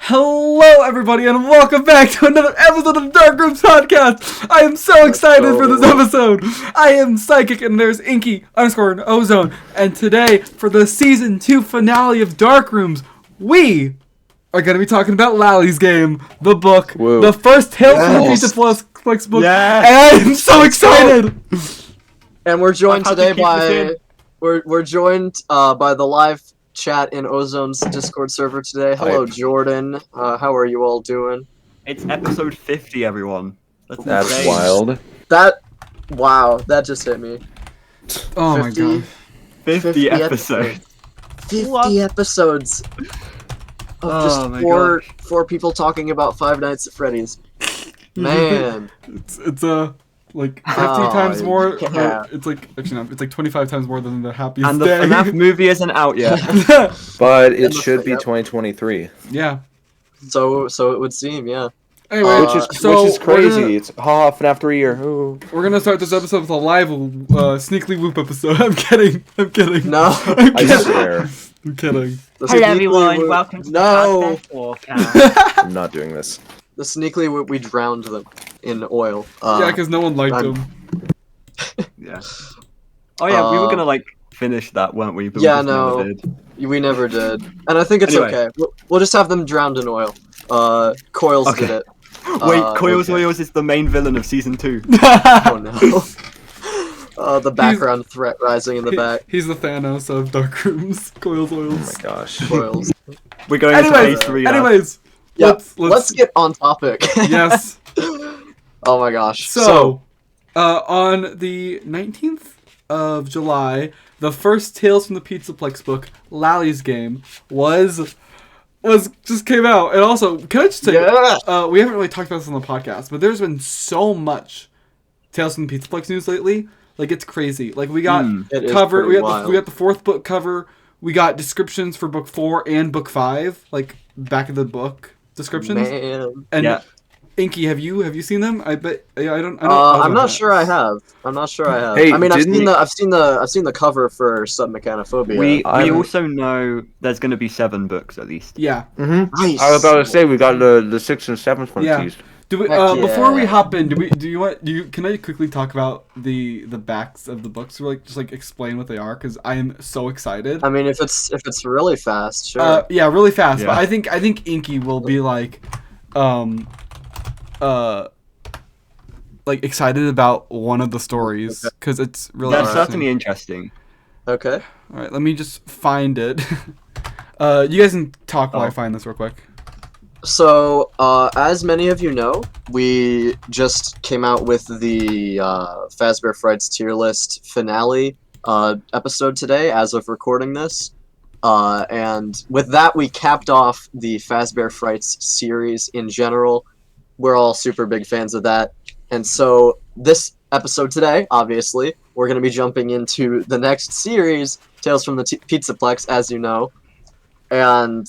Hello, everybody, and welcome back to another episode of Dark Rooms Podcast. I am so excited for this episode. I am Psychic, and there's Inky _ Ozone. And today, for the Season 2 finale of Dark Rooms, we are going to be talking about Lally's game, the book, the first Tales from the Pizzaplex book. And I am so excited. And we're joined today by we're joined by the live chat in Ozone's Discord server today. Hello, Jordan. How are you all doing? It's episode 50, everyone. That's wild. Wow, that just hit me. Oh my god. 50 episodes. 50 episodes. Of just four people talking about Five Nights at Freddy's. Man. It's like 50 times more. Yeah. It's like actually no, it's like 25 times more than the Happiest And the Day. FNaF movie isn't out yet. But it should be 2023. Yeah. So it would seem, yeah. Anyway, which is crazy. It's FNaF 3 year. Ooh. We're gonna start this episode with a live Sneakily Woop episode. I'm kidding. No. I swear. I'm kidding. Hello everyone, welcome to the podcast. I'm not doing this. The Sneakily Woop, we drowned them in oil. Yeah, because no one liked them. Yeah. Oh yeah, we were gonna like finish that, weren't we? But yeah, we no, never did. We never did. And I think it's okay. We'll just have them drowned in oil. Coils did it. Wait, Coils Oils is the main villain of season 2. Oh no. The background threat rising in the back. He's the Thanos of Dark Rooms. Coils Oils. Oh my gosh. Coils. We're going into phase 3 now. Anyways. Yeah, let's get on topic. Yes. Oh my gosh. So, on the 19th of July, the first Tales from the Pizzaplex book, Lally's game, was just came out. And also, can I just say, we haven't really talked about this on the podcast, but there's been so much Tales from the Pizzaplex news lately. Like, it's crazy. Like, we got cover, we got the fourth book cover, we got descriptions for book 4 and book 5, like back of the book descriptions. Man. And Inky, have you seen them? I bet I don't. I'm not sure I have. Hey, I mean, I've seen the cover for Submechanophobia. We also know there's going to be 7 books at least. Yeah. Mm-hmm. Nice. I was about to say we got the 6th and 7th one teased. Do we? Before we hop in, can I quickly talk about the backs of the books? Or just explain what they are, because I am so excited. I mean, if it's really fast, sure. Yeah, really fast. Yeah. But I think Inky will be excited about one of the stories, because it's really That's certainly interesting. Okay. All right, let me just find it. You guys can talk while I find this real quick. So, as many of you know, we just came out with the Fazbear Frights tier list finale episode today, as of recording this. And with that, we capped off the Fazbear Frights series in general. We're all super big fans of that. And so, this episode today, obviously, we're going to be jumping into the next series, Tales from the Pizzaplex, as you know. And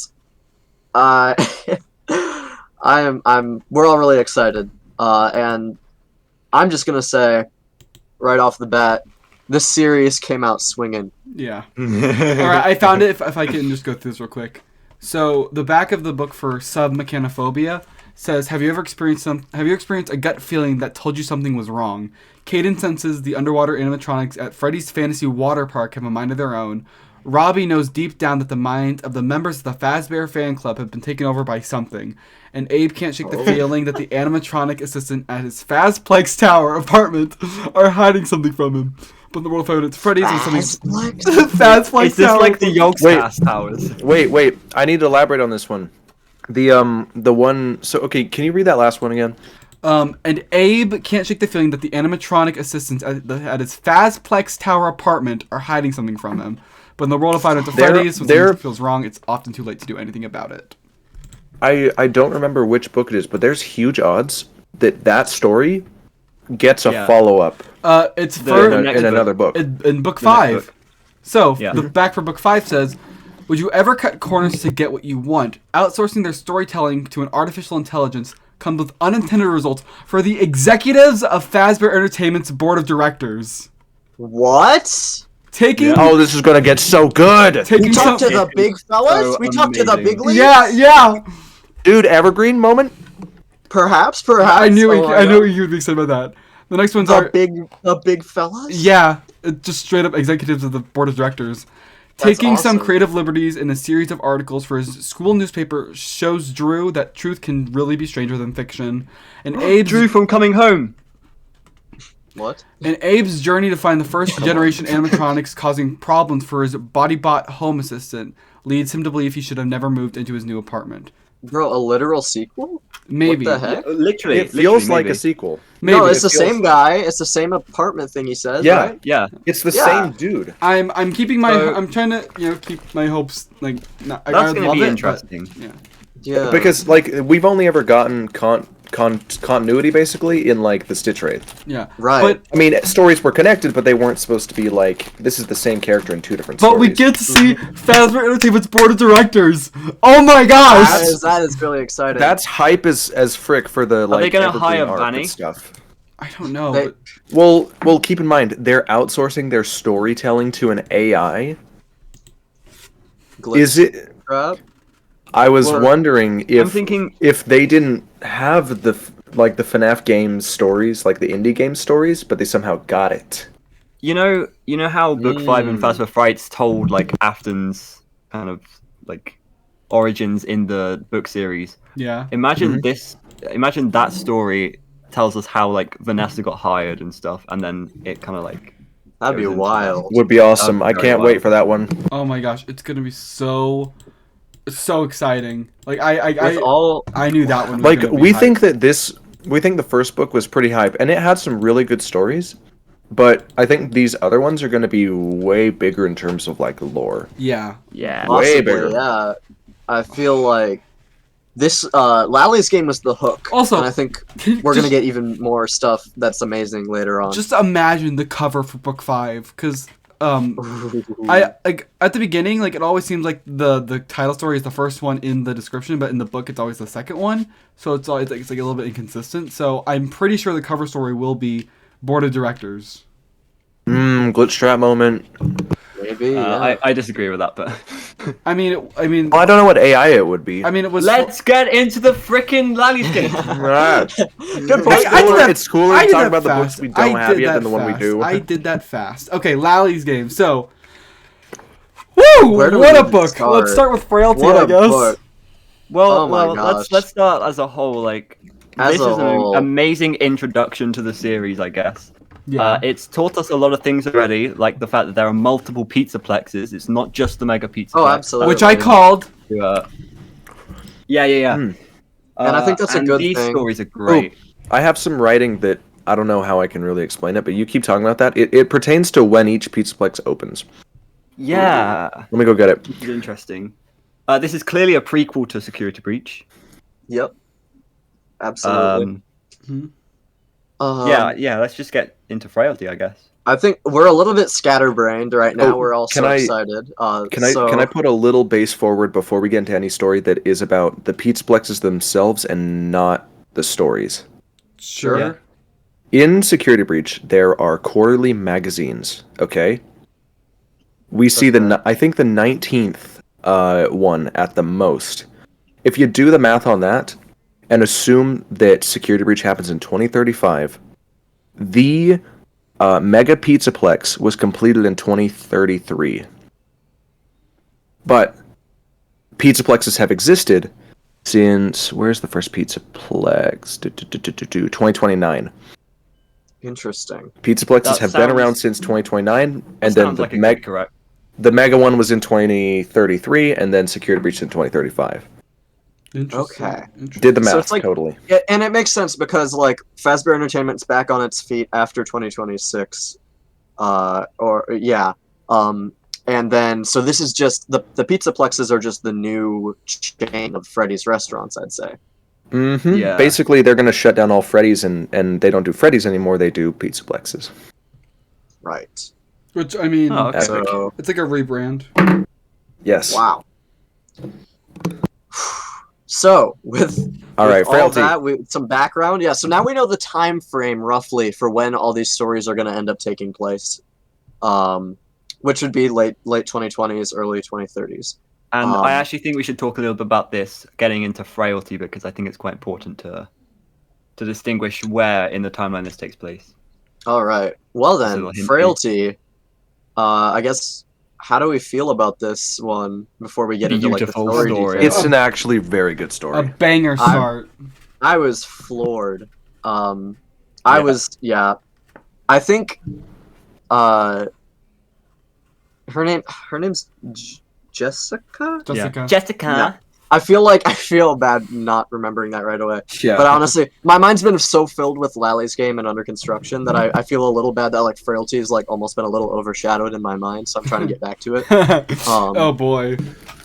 we're all really excited, and I'm just gonna say, right off the bat, this series came out swinging. Yeah. All right, I found it. If I can just go through this real quick. So the back of the book for Submechanophobia says, "Have you ever experienced a gut feeling that told you something was wrong? Caden senses the underwater animatronics at Freddy's Fantasy Water Park have a mind of their own. Robbie knows deep down that the minds of the members of the Fazbear fan club have been taken over by something. And Abe can't shake the feeling that the animatronic assistant at his Fazplex Tower apartment are hiding something from him. But the world found it's Freddy's and something. Fazplex Tower. Is this like the Yogscast Towers? Wait. I need to elaborate on this one. The one. So okay, can you read that last one again? And Abe can't shake the feeling that the animatronic assistants at his Fazplex Tower apartment are hiding something from him. But in the world of Five Nights at Freddy's, when something feels wrong, it's often too late to do anything about it. I don't remember which book it is, but there's huge odds that story gets a follow-up. It's in another book. In book 5. So, the back for book 5 says, "Would you ever cut corners to get what you want? Outsourcing their storytelling to an artificial intelligence comes with unintended results for the executives of Fazbear Entertainment's board of directors." What? Oh, this is gonna get so good. We talked to the big fellas? We talked to the big leagues? Yeah. Dude, evergreen moment. Perhaps. I knew Oh my I knew God. you would be excited about that. The next ones are the big fellas. yeah, just straight up executives of the board of directors. That's Taking some awesome. creative liberties in a series of articles for his school newspaper shows Drew that truth can really be stranger than fiction. And Drew from Coming Home. What? And Abe's journey to find the first generation animatronics causing problems for his bot home assistant leads him to believe he should have never moved into his new apartment. Bro, a literal sequel? Maybe. What the heck? Literally. It feels like maybe. a sequel. Maybe. No, it's the feels- same guy. It's the same apartment thing he says, Yeah. right? Yeah. It's the Yeah. same dude. I'm keeping my So- I'm trying to keep my hopes like not, I That's going love to be it, interesting. But, yeah. Yeah. Because like we've only ever gotten continuity basically in like the Stitch Raid. Yeah. Right. But I mean, stories were connected, but they weren't supposed to be like this is the same character in two different But stories. we get to see Fazbear Entertainment's board of directors. Oh my gosh! that is really exciting. That's hype as frick for the like. they gonna evergreen hire arc and Vanny? stuff? I don't know. They- But Well, keep in mind they're outsourcing their storytelling to an AI. Glitch Is it? crap. I was Well, wondering I'm if thinking. they didn't have the FNaF games stories, like the indie game stories, but they somehow got it. You know how Book 5 and Phasma Frights told like Afton's kind of like origins in the book series. yeah. Imagine imagine that story tells us how like Vanessa got hired and stuff, and then it kind of like That'd be goes into wild. Would be awesome. That'd I be very can't wild. wait for that one. Oh my gosh, it's gonna be so exciting. Like With all I knew that one. Was Like gonna be we hype. think the first book was pretty hype, and it had some really good stories. But I think these other ones are going to be way bigger in terms of like lore. Yeah. yeah. Way possibly, bigger. yeah. I feel like this Lally's game was the hook. Also, and I think we're gonna get even more stuff that's amazing later on. Just imagine the cover for book 5, because I like at the beginning, like it always seems like the title story is the first one in the description, but in the book it's always the second one. So it's always like a little bit inconsistent. So I'm pretty sure the cover story will be board of directors. Glitch trap moment. Maybe. Yeah. I disagree with that, but I mean, Well, I don't know what AI it would be. I mean, it was. let's get into the frickin' Lally's game. Ah. Good point. It's cooler I to did talk that about the books fast. we I don't have did yet that than the one we fast. do. I did that fast. Okay, Lally's game. So, woo! Where do What we a even book. start? Let's start with Frailty, What I a guess. book. Well, Oh my let's gosh. start as a whole. Like, As this a is an whole. amazing introduction to the series, I guess. Yeah. It's taught us a lot of things already, like the fact that there are multiple pizzaplexes. It's not just the mega pizza. Oh, absolutely. Which I called. Yeah. And I think that's a good these thing. stories are great. I have some writing that I don't know how I can really explain it, but you keep talking about that. It pertains to when each Pizzaplex opens. Yeah, Let me go get it. which is interesting. This is clearly a prequel to Security Breach. Yep. Absolutely. Yeah. Let's just get into Frailty, I guess. I think we're a little bit scatterbrained right now. Oh, We're all can so I- excited. Can I put a little base forward before we get into any story that is about the Pizzaplexes themselves and not the stories? Sure. Yeah. In Security Breach, there are quarterly magazines. Okay. We see I think the 19th one at the most. If you do the math on that and assume that Security Breach happens in 2035, the Mega Pizzaplex was completed in 2033. But Pizzaplexes have existed since, where's the first Pizzaplex? 2029. Interesting. Pizzaplexes That have been sounds- around since 2029, and then Sounds like correct. the Mega one was in 2033, and then Security Breach in 2035. Interesting. Okay. Interesting. Did the math So it's like- totally. Yeah, and it makes sense because like Fazbear Entertainment's back on its feet after 2026. And then so this is just the Pizzaplexes are just the new chain of Freddy's restaurants, I'd say. Mm-hmm. Yeah. Basically, they're going to shut down all Freddy's, and they don't do Freddy's anymore. They do Pizzaplexes. Right. Which I mean, Oh, okay. Epic. So it's like a rebrand. Yes. wow. So with All right, all Frailty. that, with some background, yeah. So now we know the time frame roughly for when all these stories are going to end up taking place, which would be late 2020s, early 2030s. And I actually think we should talk a little bit about this, getting into Frailty, because I think it's quite important to distinguish where in the timeline this takes place. All right. Well Just a then, little hint. Frailty. I guess. How do we feel about this one before we get into like the Beautiful story? story. details? It's an actually very good A story. banger start. I was floored. I Yeah. was I think her name's Jessica? Jessica. Jessica. I feel bad not remembering that right away. Yeah. But honestly, my mind's been so filled with Lally's game and under construction that I feel a little bad that like Frailty has like almost been a little overshadowed in my mind, so I'm trying to get back to it. Oh boy.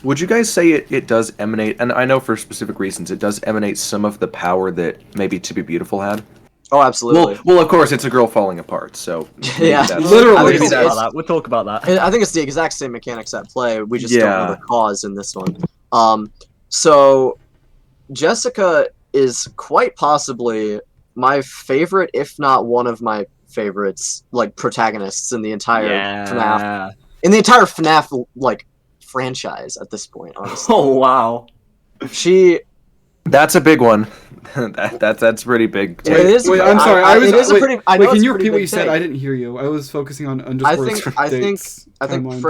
Would you guys say it does emanate, and I know for specific reasons, it does emanate some of the power that maybe To Be Beautiful had? Oh, absolutely. Well, of course, it's a girl falling apart, so maybe Yeah. that's- Literally. I think Maybe it's- that. We'll talk about that. I think it's the exact same mechanics at play. We just don't Yeah. know the cause in this one. So Jessica is quite possibly my favorite, if not one of my favorites, like protagonists in the entire FNaF. Yeah. In the entire FNaF like franchise at this point, honestly. Oh wow. She That's a big one. that's pretty big. It is. Wait, I'm sorry. I was. It is wait, a pretty. I know wait, can it's you a pretty repeat what big you said? thing. I didn't hear you. I was focusing on I underscores think. for I think. dates. I think timeline.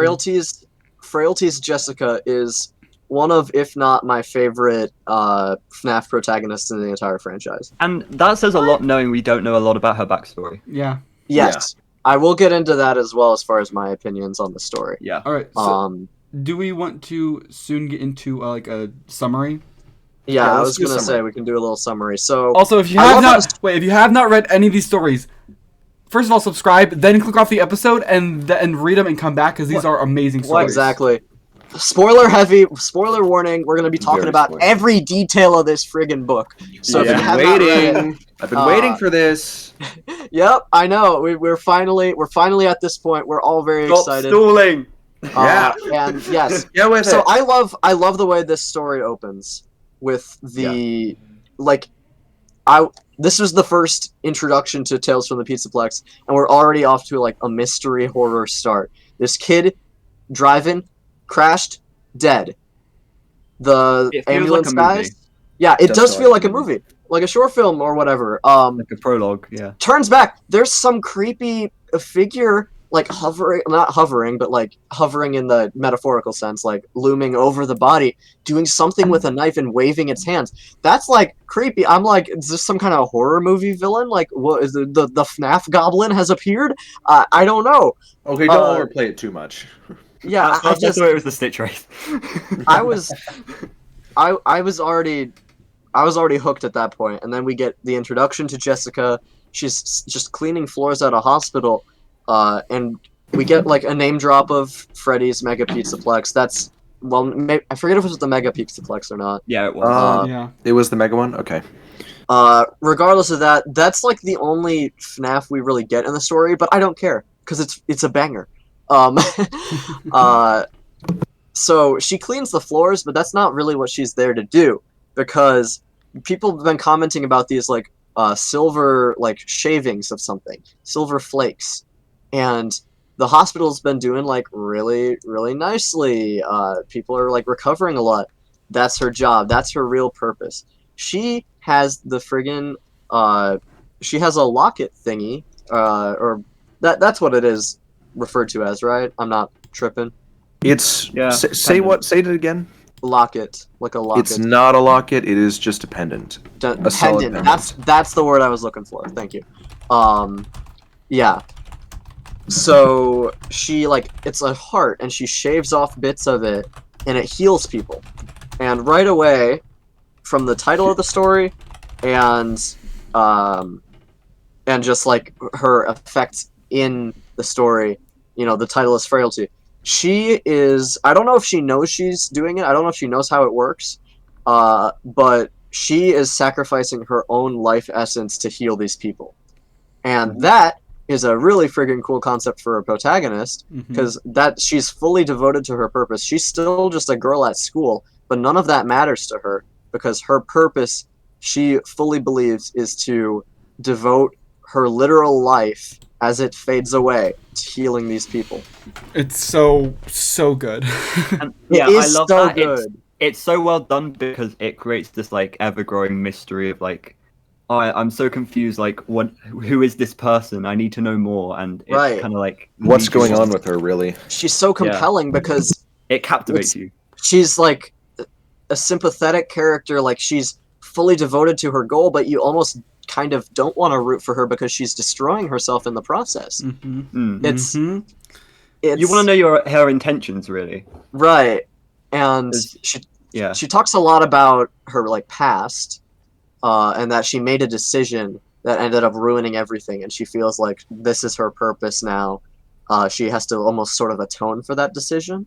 Frailty's Jessica is one of, if not my favorite, FNaF protagonists in the entire franchise. And that says a lot, knowing we don't know a lot about her backstory. Yeah. Yes, I will get into that as well as far as my opinions on the story. Yeah. All right. So, do we want to soon get into like a summary? Yeah, I let's was do a gonna summary. say we can do a little summary. So Also, if you I have love how not if you have not read any of these stories, first of all, subscribe, then click off the episode and read them and come back because these are amazing stories. exactly. Spoiler heavy. Spoiler warning. We're gonna be talking Very about spoiler. every detail of this friggin' book. So if Yeah. you have not read it, I've been waiting for this. yep, I know. We're finally at this point. We're all very excited. stalling. Yeah. And yes. Get with So it. I love the way this story opens with the this was the first introduction to Tales from the Pizzaplex, and we're already off to like a mystery horror start. This kid driving, crashed, dead. The It feels ambulance like a movie. guys. Yeah, it Does does feel feel like like a a movie. movie, like a short film or whatever. Like a prologue. Yeah. Turns back. There's some creepy figure like hovering, not hovering, but like hovering in the metaphorical sense, like looming over the body, doing something with a knife and waving its hands. That's like creepy. I'm like, is this some kind of horror movie villain? Like, what is the FNaF goblin has appeared? I don't know. Okay, don't uh, overplay it too much. Yeah, I That's just, why it was the Stitch Wraith. I was already hooked at that point, and then we get the introduction to Jessica. She's just cleaning floors at a hospital, and we get like a name drop of Freddy's Mega Pizzaplex. That's I forget if it was the Mega Pizzaplex or not. Yeah, it was. Yeah. It was the mega one. Okay. Regardless of that, that's like the only FNaF we really get in the story, but I don't care because it's a banger. So she cleans the floors, but that's not really what she's there to do, because people have been commenting about these like silver like shavings of something, silver flakes, and the hospital's been doing like really nicely. People are like recovering a lot. That's her job. That's her real purpose. She has the friggin' she has a locket thingy, or that's what it is referred to as, right? I'm not tripping. It's Yeah, say what? Say it again. Locket, like a locket. It's not a locket. It is just a pendant. a solid Pendant. pendant. That's the word I was looking for. Thank you. Yeah. So she like, it's a heart, and she shaves off bits of it, and it heals people. And right away, from the title of the story, and just like her effect in the story, you know, the title is Frailty. She is, I don't know if she knows she's doing it. I don't know if she knows how it works. But she is sacrificing her own life essence to heal these people. And that is a really friggin' cool concept for a protagonist, because that she's fully devoted to her purpose. She's still just a girl at school, but none of that matters to her, because her purpose, she fully believes, is to devote her literal life as it fades away, healing these people. It's so good. And, yeah, It is I love so that. good. It's so well done because it creates this like ever-growing mystery of like, oh, I'm so confused. Like, who is this person? I need to know more. And it's Right. kind of like What's leads you going on. on with her, really? She's so compelling because It captivates you. she's like a sympathetic character. Like she's fully devoted to her goal, but you almost kind of don't want to root for her because she's destroying herself in the process. Mm. It's Mhm. You want to know her intentions, really. right, and Yeah. she talks a lot about her like past, and that she made a decision that ended up ruining everything, and she feels like this is her purpose now. She has to almost sort of atone for that decision.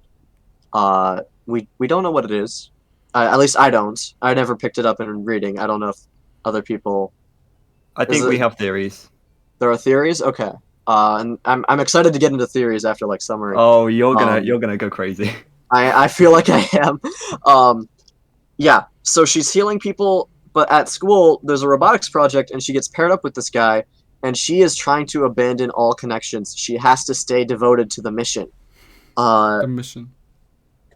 We don't know what it is. At least I don't. I never picked it up in reading. I don't know if other people. I think we have theories. There are theories. Okay. And I'm excited to get into theories after like summary. Oh, you're gonna go crazy. I feel like I am. Yeah. So she's healing people, but at school there's a robotics project, and she gets paired up with this guy, and she is trying to abandon all connections. She has to stay devoted to the mission. The mission.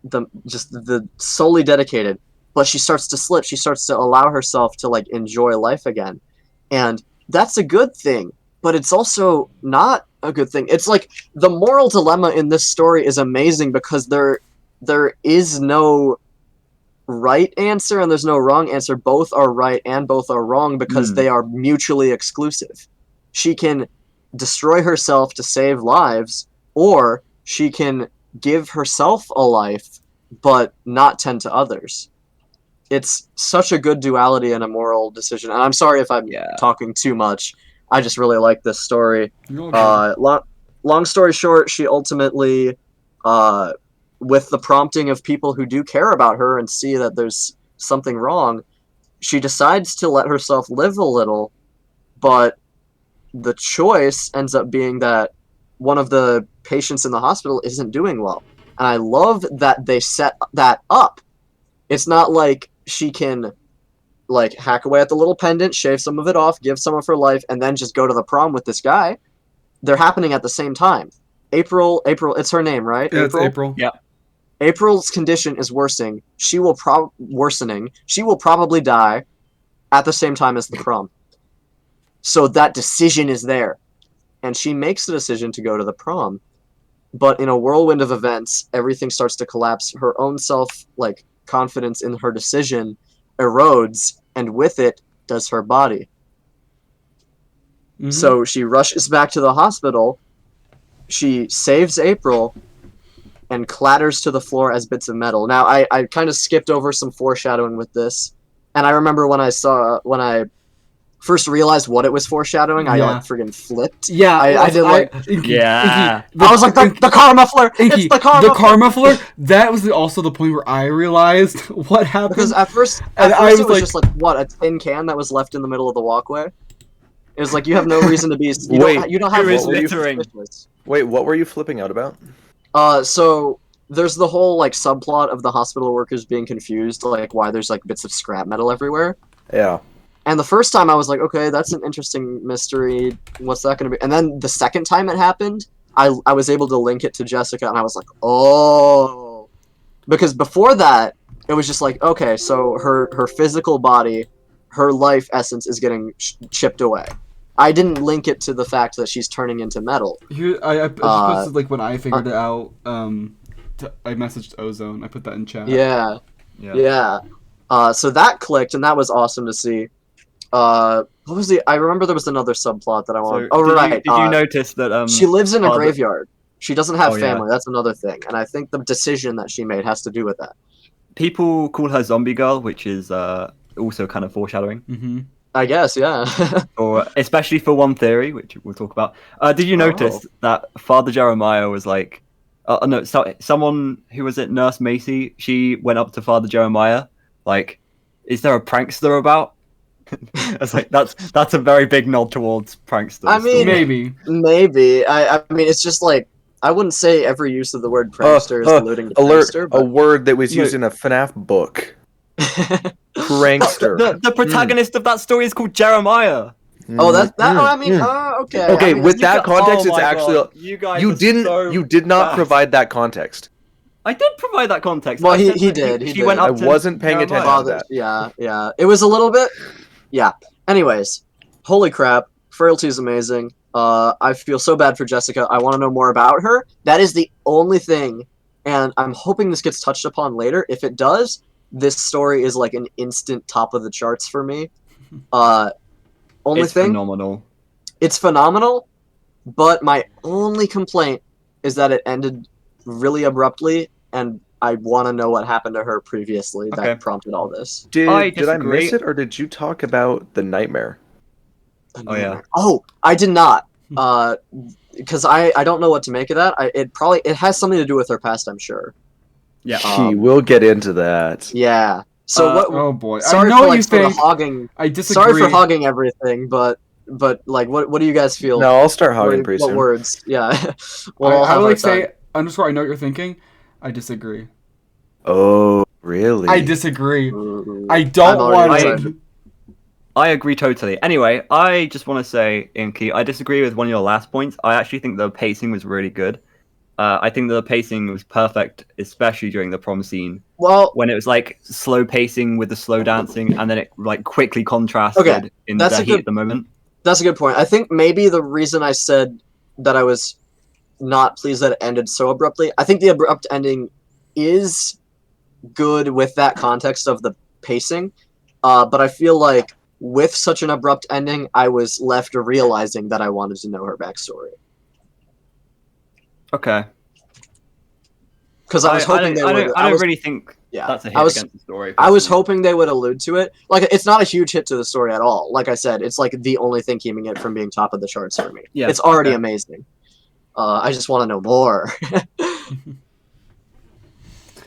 The solely dedicated. But she starts to slip. She starts to allow herself to like enjoy life again, and that's a good thing. But it's also not a good thing. It's like the moral dilemma in this story is amazing because there is no right answer and there's no wrong answer. Both are right and both are wrong because they are mutually exclusive. She can destroy herself to save lives, or she can give herself a life but not tend to others. It's such a good duality and a moral decision. And I'm sorry if I'm talking too much. I just really like this story. Long story short, she ultimately, with the prompting of people who do care about her and see that there's something wrong, she decides to let herself live a little, but the choice ends up being that one of the patients in the hospital isn't doing well. And I love that they set that up. It's not like she can like hack away at the little pendant, shave some of it off, give some of her life, and then just go to the prom with this guy. They're happening at the same time. April, it's her name, right? Yeah, it's April. Yeah. April's condition is worsening. She will probably die at the same time as the prom. So that decision is there. And she makes the decision to go to the prom. But in a whirlwind of events, everything starts to collapse. Her own confidence in her decision erodes, and with it does her body. Mm-hmm. So she rushes back to the hospital. She saves April and clatters to the floor as bits of metal. Now, I kind of skipped over some foreshadowing with this, and I remember when I first realized what it was foreshadowing, I like friggin' flipped. Yeah, I did like Inky, Yeah. Inky, I was like the car muffler. Inky, It's the car muffler. That was also the point where I realized what happened. Because at first I it was was just like what, a tin can that was left in the middle of the walkway. It was like you have no reason to be. You don't have. Who is what were you littering? suspicious? Wait, what were you flipping out about? So there's the whole like subplot of the hospital workers being confused, like why there's like bits of scrap metal everywhere. Yeah. And the first time I was like, okay, that's an interesting mystery. What's that going to be? And then the second time it happened, I was able to link it to Jessica, and I was like, oh. Because before that, it was just like, okay, so her physical body, her life essence is getting chipped away. I didn't link it to the fact that she's turning into metal. I just posted like when I figured it out. I messaged Ozone. I put that in chat. Yeah. So that clicked, and that was awesome to see. What was I remember there was another subplot that I wanted. Did you notice that she lives in a graveyard. She doesn't have Oh, family. That's another thing, and I think the decision that she made has to do with that. people call her Zombie Girl, which is also kind of foreshadowing? Mm-hmm. I guess, yeah. Or especially for one theory, which we'll talk about. Did you notice that Father Jeremiah was like, someone who was it, Nurse Macy? She went up to Father Jeremiah, like, "Is there a prankster about?" I was like, that's a very big nod towards pranksters. I mean, maybe. I mean, it's just like I wouldn't say every use of the word prankster is alluding to alert! prankster, A word that was used in a FNaF book. Prankster. The protagonist of that story is called Jeremiah. Oh, that. Oh, I mean, okay. Okay, I mean, with that context, Oh it's my actually God, you guys you are didn't so you did not bad. provide that context. I did provide that context. Well, I said he that did, She he went did. up I to wasn't paying Jeremiah. attention to that. Yeah. It was a little bit. Yeah. Anyways, holy crap, Frailty is amazing. I feel so bad for Jessica. I want to know more about her. That is the only thing, and I'm hoping this gets touched upon later. If it does, this story is like an instant top of the charts for me. Only It's thing, phenomenal. it's phenomenal, but my only complaint is that it ended really abruptly, and I want to know what happened to her previously Okay. that prompted all this. Did I did I miss disagree. it, or did you talk about the nightmare? Oh, yeah. Oh, I did not. Because I don't know what to make of that. It has something to do with her past, I'm sure. Yeah. We'll get into that. Yeah. So what? Oh boy, Sorry I know for what like you sort of think. hogging. I disagree. Sorry for hogging everything, but like, what do you guys feel? No, I'll start hogging pretty What soon. words? Yeah. I I'll have would our like say time. underscore. I know what you're thinking. I disagree. Oh, really? I disagree. Ooh, I I'm don't already want excited. it. I agree totally. Anyway, I just want to say, Inky, I disagree with one of your last points. I actually think the pacing was really good. I think that the pacing was perfect, especially during the prom scene, Well, when it was like slow pacing with the slow dancing, and then it like quickly contrasted Okay, in that's the a heat good- of the moment. that's a good point. I think maybe the reason I said that I was not pleased that it ended so abruptly, I think the abrupt ending is good with that context of the pacing. But I feel like with such an abrupt ending, I was left realizing that I wanted to know her backstory. Okay. Because I was hoping they would. I don't really think Yeah, that's a hit I was- against the story. I was personally. hoping they would allude to it. Like, it's not a huge hit to the story at all. Like I said, it's like the only thing keeping it from being top of the charts for me. Yeah, It's already okay. amazing. I just want to know more.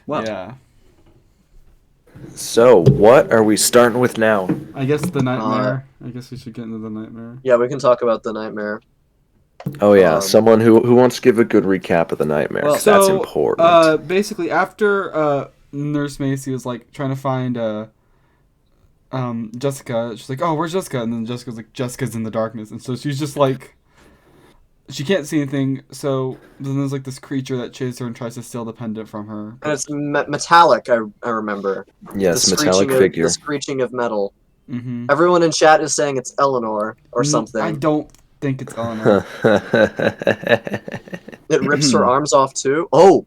Well, Yeah. So, what are we starting with now? I guess the nightmare. I guess we should get into the nightmare. Yeah, we can talk about the nightmare. Oh yeah, Um, someone who wants to give a good recap of the nightmare. Well, 'cause that's So, important. Basically, after Nurse Macy was like trying to find Jessica, she's like, "Oh, where's Jessica?" And then Jessica's like, "Jessica's in the darkness," and so she's just like, she can't see anything. So then there's like this creature that chases her and tries to steal the pendant from her. And it's metallic, I remember. Yes, The metallic screeching figure. the screeching of metal. Mm-hmm. Everyone in chat is saying it's Eleanor or something. I don't think it's Eleanor. It rips her arms off too. Oh,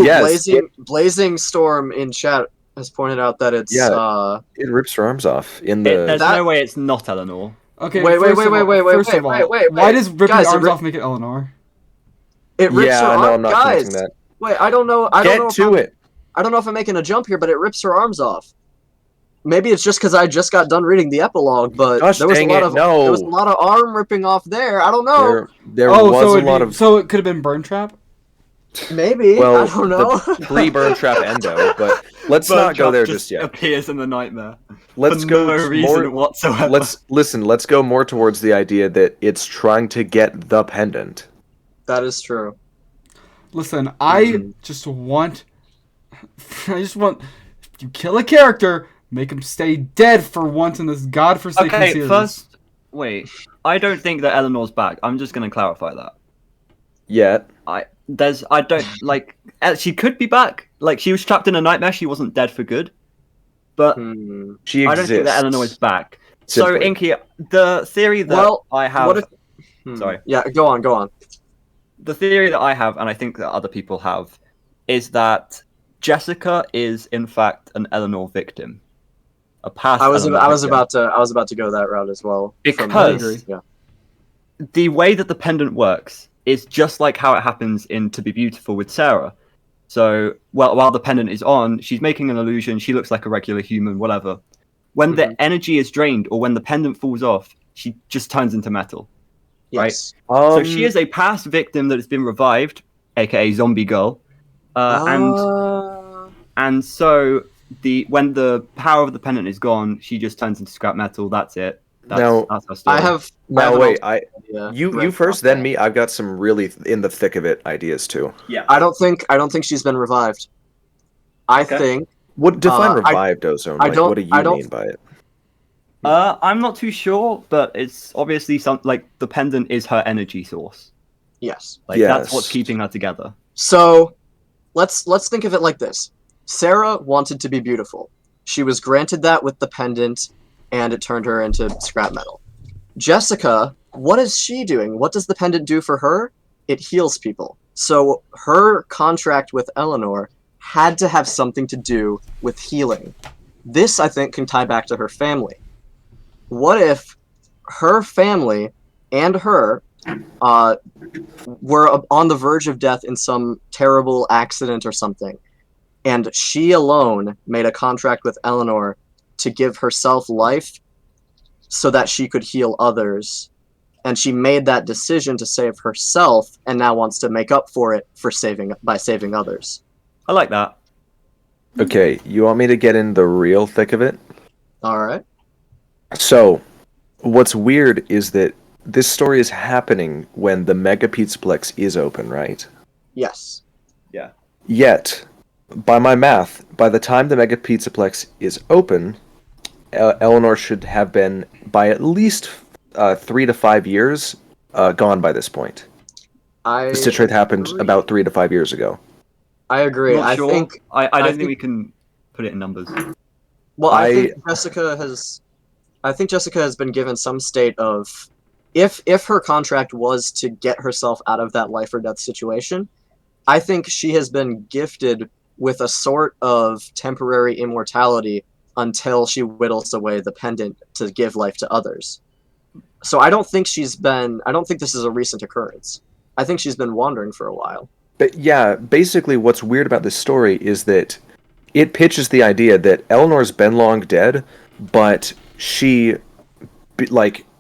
Yes, blazing storm in chat has pointed out that it's Yeah. It rips her arms off in the. there's That- no way it's not Eleanor. Okay, Wait, first of all- wait, why does ripping Guys, arms it off make it Eleanor? it rips Yeah, her no, arm. I'm not Guys, connecting that. wait, I don't know. I don't know Get if to I'm- it. I don't know if I'm making a jump here, but it rips her arms off. Maybe it's just because I just got done reading the epilogue, but Gosh there was a dang lot it, of no. there was a lot of arm ripping off there. I don't know. There Oh, was so a it'd lot be, of so it could have been Burn Trap. Maybe well, I don't know. the pre-burn trap endo, but let's Burn not go Trap there just yet. Appears in the nightmare. Let's for go no reason more. whatsoever. Let's go more towards the idea that it's trying to get the pendant. That is true. Listen, I Mhm. just want. If you kill a character, make him stay dead for once in this godforsaken Okay, series. first, wait. I don't think that Eleanor's back. I'm just gonna clarify that. Yet, I don't like. She could be back. Like she was trapped in a nightmare. She wasn't dead for good. But Hmm. she I exists. don't think that Eleanor is back. So Simply. Inky, the theory that Well, I have. what if? Sorry. Yeah, go on. The theory that I have, and I think that other people have, is that Jessica is in fact an Eleanor victim, a past. I was Eleanor victim. about to go that route as well. from Because- this. Yeah. The way that the pendant works is just like how it happens in To Be Beautiful with Sarah. So, while the pendant is on, she's making an illusion. She looks like a regular human, whatever. When Mhm. the energy is drained, or when the pendant falls off, she just turns into metal. Yes. So she is a past victim that has been revived, aka Zombie Girl, and so when the power of the pendant is gone, she just turns into scrap metal. That's it. That's her story. I have. Now an wait, idea. you Right. first, then me. I've got some really in the thick of it ideas too. Yeah. I don't think she's been revived. I Okay. think What define I- revived Ozone? I Like, don't- what do I you don't- mean by it? I'm not too sure, but it's obviously the pendant is her energy source. Yes. That's what's Yes. keeping her together. So let's think of it like this. Sarah wanted to be beautiful. She was granted that with the pendant, and it turned her into scrap metal. Jessica, what is she doing? What does the pendant do for her? It heals people. So her contract with Eleanor had to have something to do with healing. This, I think, can tie back to her family. What if her family and her were on the verge of death in some terrible accident or something, and she alone made a contract with Eleanor to give herself life so that she could heal others, and she made that decision to save herself and now wants to make up for it by saving others. I like that. Okay, you want me to get in the real thick of it? All right. So, what's weird is that this story is happening when the Mega Pizzaplex is open, right? Yes. Yet, by my math, by the time the Mega Pizzaplex is open, Eleanor should have been, by at least 3 to 5 years, gone by this point. The Citrate happened agree. about 3 to 5 years ago. I agree. Not sure. think I don't think think- we can put it in numbers. Well, I think I Jessica has been given some state of, if her contract was to get herself out of that life or death situation, I think she has been gifted with a sort of temporary immortality until she whittles away the pendant to give life to others. So I don't think this is a recent occurrence. I think she's been wandering for a while. But yeah, basically what's weird about this story is that it pitches the idea that Eleanor's been long dead, but she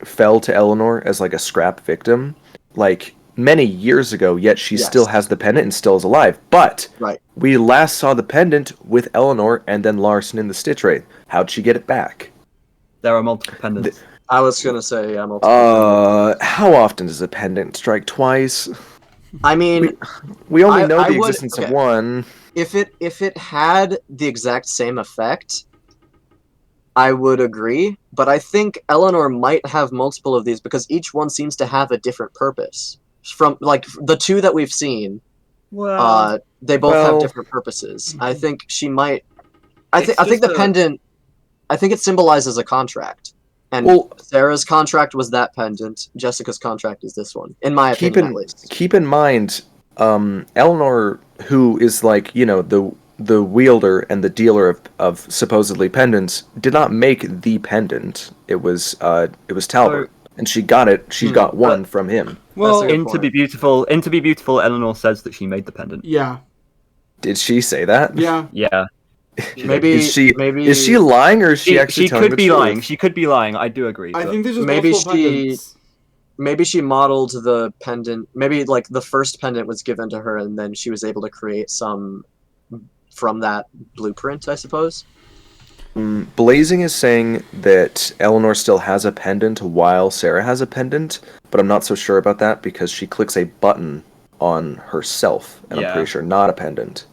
fell to Eleanor as a scrap victim many years ago, yet she still has the pendant and still is alive. But Right. we last saw the pendant with Eleanor and then Larson in the Stitch Wraith. How'd she get it back? There are multiple pendants. I was gonna say How often does a pendant strike twice? I mean, We only I know the would- existence okay. of one. if it had the exact same effect, I would agree, but I think Eleanor might have multiple of these because each one seems to have a different purpose. From the two that we've seen, they both have different purposes. I think she might. I think the pendant. I think it symbolizes a contract, and Sarah's contract was that pendant. Jessica's contract is this one, in my opinion, at least. Keep in mind, Eleanor, who is the wielder and the dealer of supposedly pendants, did not make the pendant. It was Talbot, and she got it. She got one from him. Well, That's a good In point. To Be Beautiful, Eleanor says that she made the pendant. yeah. Did she say that? Yeah. Yeah. Maybe Is she lying, or is she actually She telling could the be truth? lying. She could be lying. I do agree. I but- think there's just Maybe multiple she- pendants. Maybe she modeled the pendant. Maybe the first pendant was given to her, and then she was able to create some from that blueprint, I suppose. Blazing is saying that Eleanor still has a pendant while Sarah has a pendant, but I'm not so sure about that because she clicks a button on herself, and I'm Yeah. pretty sure not a pendant.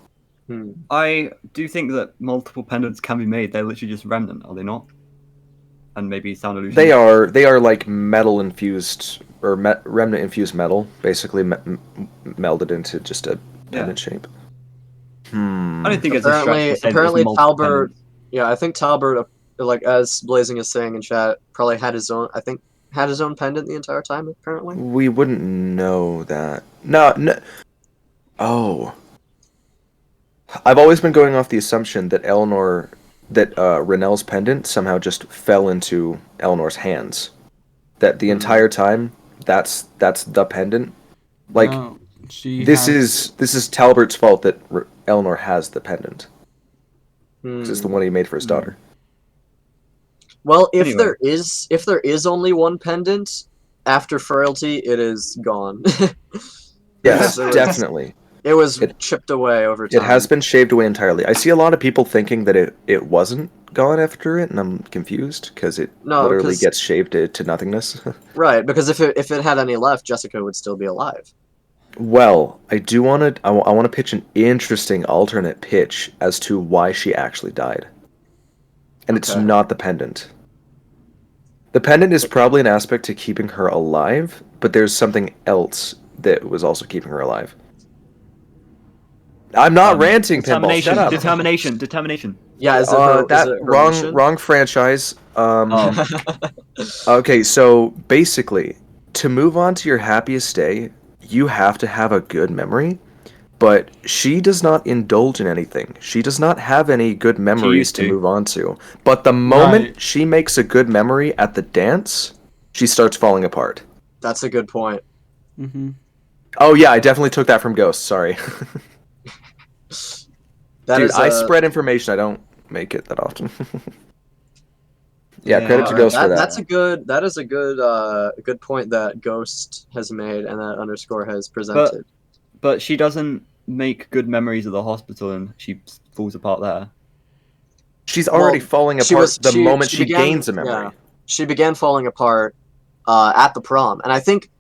I do think that multiple pendants can be made. They're literally just remnant, are they not? And maybe sound illusion. They are like metal infused or remnant infused metal, basically melded into just a pendant shape. I don't think it's a stretch to say that Apparently there's multiple Talbot. pendants. Yeah, I think Talbot, as Blazing is saying in chat, probably had his own. I think had his own pendant the entire time. Apparently. We wouldn't know that. No. Oh. I've always been going off the assumption that Renelle's pendant somehow just fell into Eleanor's hands. That the entire time, that's the pendant. No, This is Talbert's fault that Eleanor has the pendant. 'Cause it's the one he made for his daughter. Well, if Anyway. there is only one pendant after Frailty, it is gone. Yes, There was- definitely. It was It- chipped away over time. It has been shaved away entirely. I see a lot of people thinking that it wasn't gone after it, and I'm confused because it No, literally 'cause- gets shaved to nothingness. Right, because if it had any left, Jessica would still be alive. Well, I do want to. I want to pitch an interesting alternate pitch as to why she actually died, and it's Okay. not the pendant. The pendant is probably an aspect to keeping her alive, but there's something else that was also keeping her alive. I'm not ranting, Pinball. Shut up. Determination. Yeah, is it her? That is it her wrong mission? wrong franchise. Oh. Okay, so basically, to move on to your happiest day, you have to have a good memory. But she does not indulge in anything. She does not have any good memories to move on to. But the moment she makes a good memory at the dance, she starts falling apart. That's a good point. Mm-hmm. Oh yeah, I definitely took that from Ghost. Sorry. Dude, I spread information. I don't make it that often. Yeah, credit to Ghost for that. That is a good point that Ghost has made and that Underscore has presented. But she doesn't make good memories at the hospital, and she falls apart there. She's already falling apart the moment she gains a memory. Yeah, she began falling apart at the prom, and I think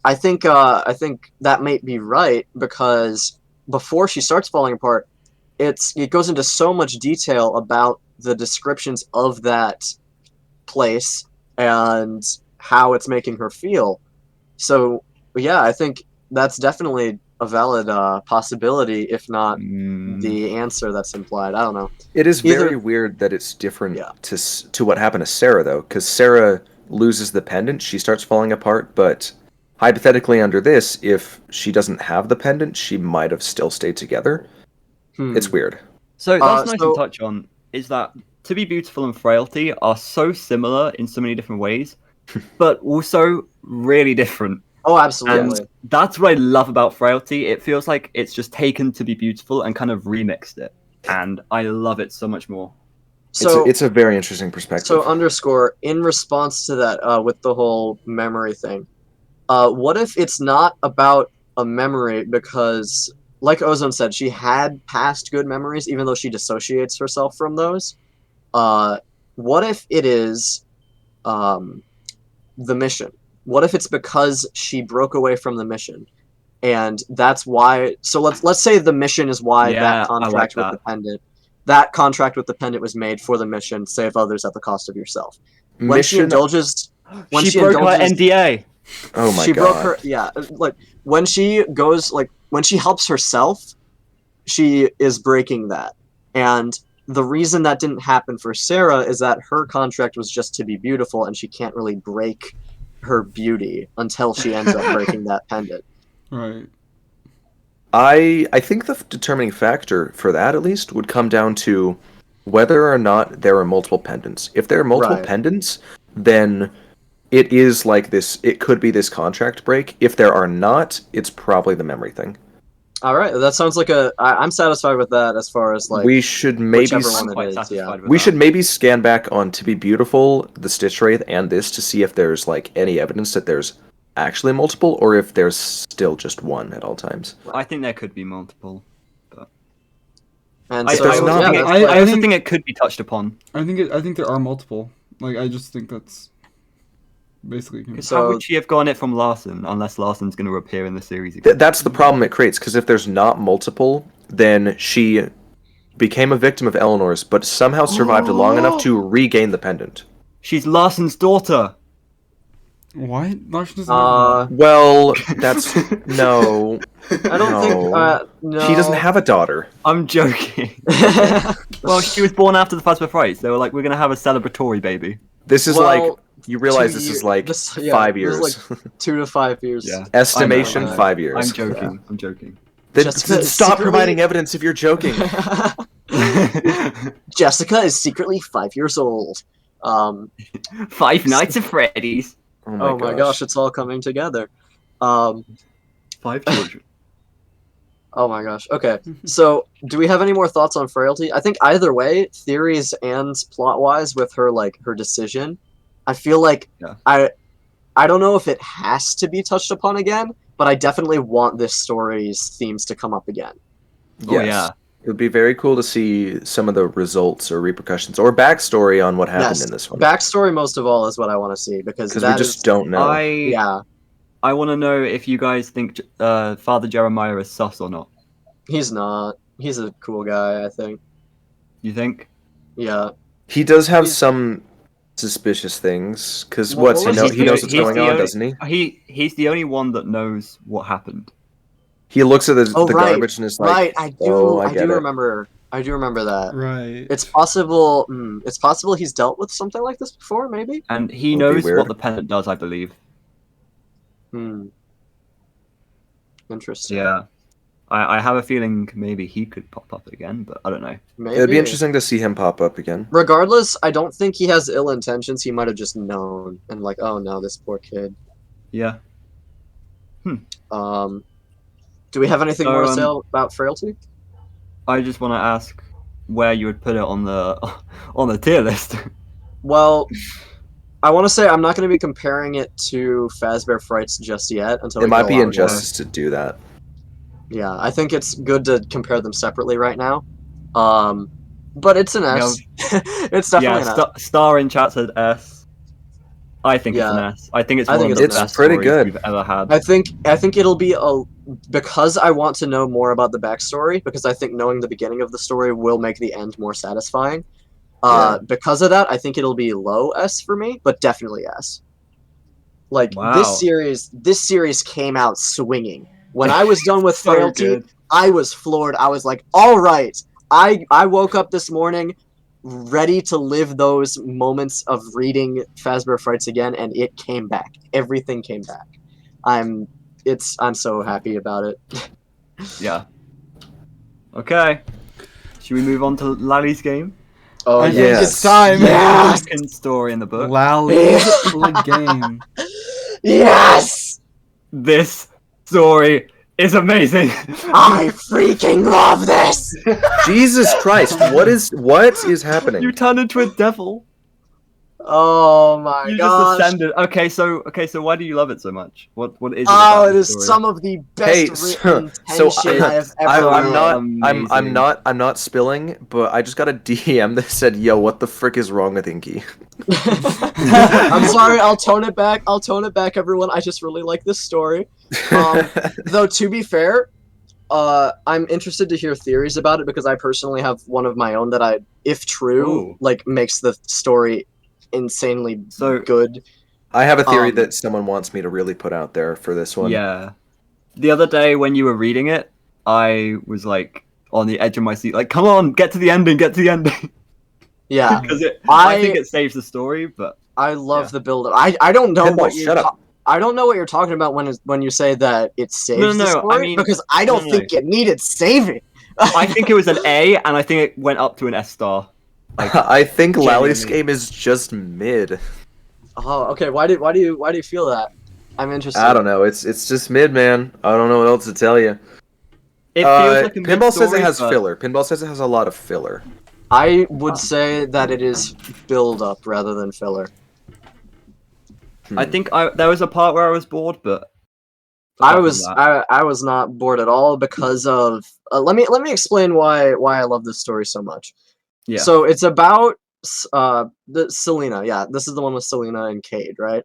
that may be right because before she starts falling apart, it goes into so much detail about the descriptions of that place and how it's making her feel. So yeah, I think that's definitely a valid possibility, if not the answer that's implied. I don't know. It is very weird that it's different to what happened to Sarah, though, because Sarah loses the pendant, she starts falling apart, but hypothetically under this, if she doesn't have the pendant, she might have still stayed together. It's weird. So that's nice to touch on, is that To Be Beautiful and Frailty are so similar in so many different ways, but also really different. Oh, absolutely. And that's what I love about Frailty. It feels like it's just taken To Be Beautiful and kind of remixed it. And I love it so much more. So it's a very interesting perspective. So Underscore, in response to that, with the whole memory thing, what if it's not about a memory because, like Ozone said, she had past good memories, even though she dissociates herself from those? What if it is the mission? What if it's because she broke away from the mission, and that's why? So let's say the mission is why that contract with the pendant. That contract with the pendant was made for the mission: save others at the cost of yourself. When she indulges, she broke her NDA. Oh my god! She broke her. Like when she goes, like when she helps herself, she is breaking that. And the reason that didn't happen for Sarah is that her contract was just to be beautiful, and she can't really break her beauty until she ends up breaking that pendant. Right. I think the determining factor for that, at least, would come down to whether or not there are multiple pendants. If there are multiple pendants, then it is like this. It could be this contract break. If there are not, it's probably the memory thing. All right, that sounds like I'm satisfied with that as far as like we should maybe we should maybe scan back on To Be Beautiful, the Stitch Wraith, and this to see if there's like any evidence that there's actually multiple, or if there's still just one at all times. I think there could be multiple, but and I also think it could be touched upon. I think there are multiple. Like I just think that's basically. How would she have gotten it from Larson unless Larson's going to appear in the series again? That's the problem it creates, because if there's not multiple, then she became a victim of Eleanor's, but somehow survived long enough to regain the pendant. She's Larson's daughter. What? Larson doesn't well, that's no. I don't think. No. She doesn't have a daughter. I'm joking. Well, she was born after the Fazbear Frights. They were like, we're going to have a celebratory baby. This is like. You realize this is like 5 years. This is like 2 to 5 years. Yeah. Estimation 5 years. I'm joking. Yeah. I'm joking. Then stop providing evidence if you're joking. Jessica is secretly 5 years old. Five Nights at Freddy's. Oh my gosh, it's all coming together. 5 children. Oh my gosh. Okay. So, do we have any more thoughts on Frailty? I think either way, theories and plot-wise, with her decision, I feel like I don't know if it has to be touched upon again, but I definitely want this story's themes to come up again. Yes. Oh yeah. It would be very cool to see some of the results or repercussions or backstory on what happened in this one. Backstory most of all is what I want to see because we just don't know. I want to know if you guys think Father Jeremiah is sus or not. He's not. He's a cool guy, I think. You think? Yeah. He does have some suspicious things. Because Well, he what was knows what's he's going the on, only- doesn't he? He's the only one that knows what happened. He looks at the right, garbage and is like, right. I get do it. remember. I do remember that. Right. It's possible. It's possible he's dealt with something like this before. Maybe. And he Would be knows weird. what the pendant does, I believe. Interesting. Yeah. I have a feeling maybe he could pop up again, but I don't know. Maybe. It'd be interesting to see him pop up again. Regardless, I don't think he has ill intentions. He might have just known and like, oh no, this poor kid. Yeah. Do we have anything So, more to say about Frailty? I just want to ask where you would put it on the on the tier list. Well, I want to say I'm not going to be comparing it to Fazbear Frights just yet until It we might get a be lot more. injustice to do that. Yeah, I think it's good to compare them separately right now. But it's an S. It's definitely an S. Star in chat said S. I think it's an Yeah. S. I think it's I one think of the it's best pretty stories good. we've ever had. I think it'll be because I want to know more about the backstory, because I think knowing the beginning of the story will make the end more satisfying. Yeah. Because of that, I think it'll be low S for me, but definitely S. Like Wow. this series came out swinging. When I was done with So Frailty, good. I was floored. I was like, all right. I woke up this morning ready to live those moments of reading Fazbear Frights again, and it came back. Everything came back. I'm so happy about it. Yeah. Okay. Should we move on to Lally's game? Oh I yeah. think yes. it's time. Yeah. Second story in the book. Lally's game. Yes! This story is amazing. I freaking love this! Jesus Christ! What is happening? You turned into a devil. Oh my You gosh. just ascended. Okay, so why do you love it so much? What is it? Oh, about it the is story? some of the Hey, best written so tension I have ever I'm read. not I'm not spilling, but I just got a DM that said, "Yo, what the frick is wrong with Inky?" I'm sorry, I'll tone it back. Everyone. I just really like this story. Though, to be fair, I'm interested to hear theories about it, because I personally have one of my own that if true, Ooh. like makes the story insanely So- good. I have a theory Um, that someone wants me to really put out there for this one. Yeah. The other day when you were reading it, I was like on the edge of my seat, like, come on, get to the ending. Yeah, Because I think it saves the story, but I love Yeah. the build-up. I don't know Pinball, what you shut up. I don't know what you're talking about when you say that it saves No, the I story, mean- because I don't no. think it needed saving. I think it was an A, and I think it went up to an S star. I think Lally's Genuinely. game is just mid. Oh, okay. Why do you feel that? I'm interested. I don't know. It's just mid, man. I don't know what else to tell you. It feels like a Pinball says it mid-story, has but- filler. Pinball says it has a lot of filler. I would say that it is build up rather than filler. I think there was a part where I was bored, but I apart was from that- I was not bored at all because of let me explain why I love this story so much. Yeah. So it's about the Selena. Yeah, this is the one with Selena and Cade, right?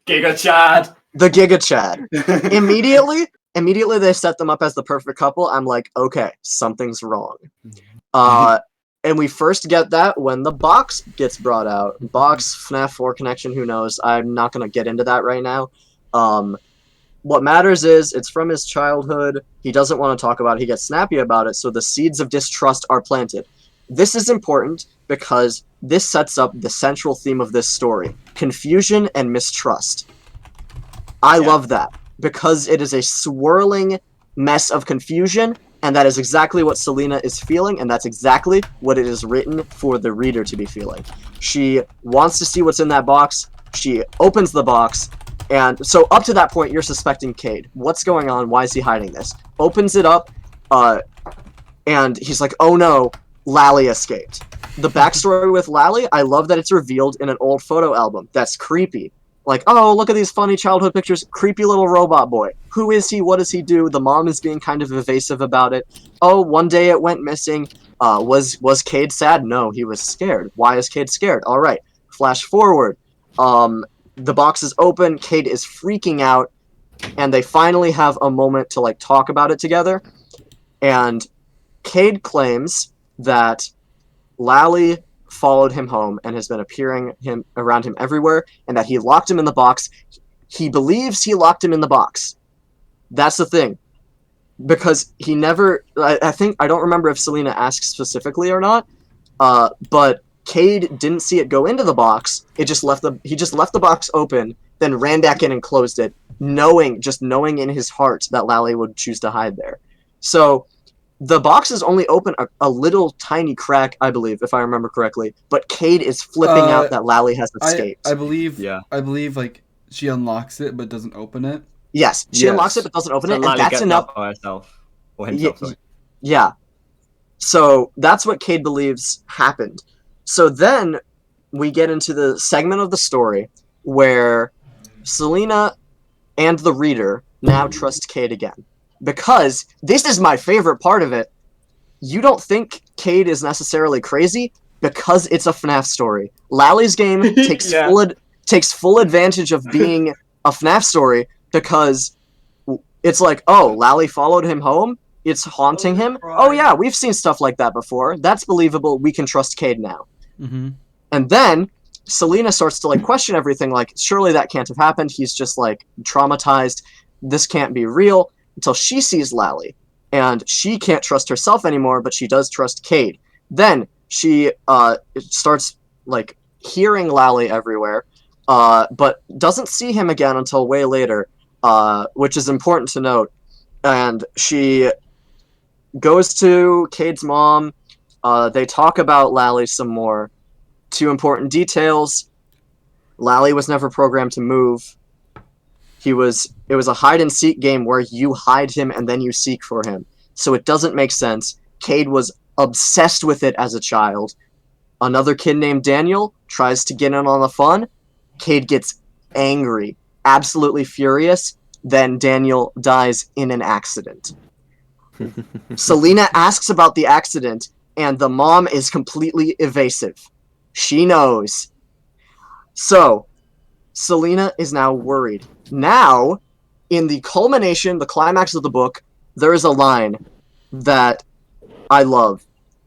Giga Chad. The Giga Chad. Immediately they set them up as the perfect couple. I'm like, okay, something's wrong. And we first get that when the box gets brought out. Box, FNaF 4 connection, who knows? I'm not going to get into that right now. What matters is it's from his childhood. He doesn't want to talk about it. He gets snappy about it, so the seeds of distrust are planted. This is important because this sets up the central theme of this story. Confusion and mistrust. I love that because it is a swirling mess of confusion, and that is exactly what Selena is feeling, and that's exactly what it is written for the reader to be feeling. She wants to see what's in that box. She opens the box, and so up to that point, you're suspecting Cade. What's going on? Why is he hiding this? Opens it up, and he's like, oh no, Lally escaped. The backstory with Lally, I love that it's revealed in an old photo album. That's creepy. Like, oh, look at these funny childhood pictures. Creepy little robot boy. Who is he? What does he do? The mom is being kind of evasive about it. Oh, one day it went missing. Was Cade sad? No, he was scared. Why is Cade scared? All right. Flash forward. The box is open. Cade is freaking out. And they finally have a moment to, like, talk about it together. And Cade claims that Lally followed him home and has been appearing around him everywhere, and that he locked him in the box. He believes he locked him in the box. That's the thing. Because he never... I don't remember if Selena asked specifically or not, but Cade didn't see it go into the box. He just left the box open, then ran back in and closed it, knowing in his heart that Lally would choose to hide there. So the box is only open a little tiny crack, I believe, if I remember correctly. But Cade is flipping out that Lally has escaped. I believe like she unlocks it but doesn't open it. Yes, she unlocks it but doesn't open it, and Lally that's gets enough. out by herself. Or himself, sorry. Yeah. So that's what Cade believes happened. So then we get into the segment of the story where Selena and the reader now trust Cade again. Because this is my favorite part of it. You don't think Cade is necessarily crazy because it's a FNaF story. Lally's game takes full advantage of being a FNaF story because it's like, oh, Lally followed him home? It's haunting him? Oh yeah, we've seen stuff like that before. That's believable. We can trust Cade now. Mm-hmm. And then Selena starts to like question everything, like, surely that can't have happened. He's just like traumatized. This can't be real. Until she sees Lally. And she can't trust herself anymore, but she does trust Cade. Then she starts like hearing Lally everywhere, but doesn't see him again until way later, which is important to note. And she goes to Cade's mom. They talk about Lally some more. 2 important details. Lally was never programmed to move. It was a hide-and-seek game where you hide him and then you seek for him. So it doesn't make sense. Cade was obsessed with it as a child. Another kid named Daniel tries to get in on the fun. Cade gets angry, absolutely furious. Then Daniel dies in an accident. Selena asks about the accident, and the mom is completely evasive. She knows. So, Selena is now worried. Now, in the culmination, the climax of the book, there is a line that I love.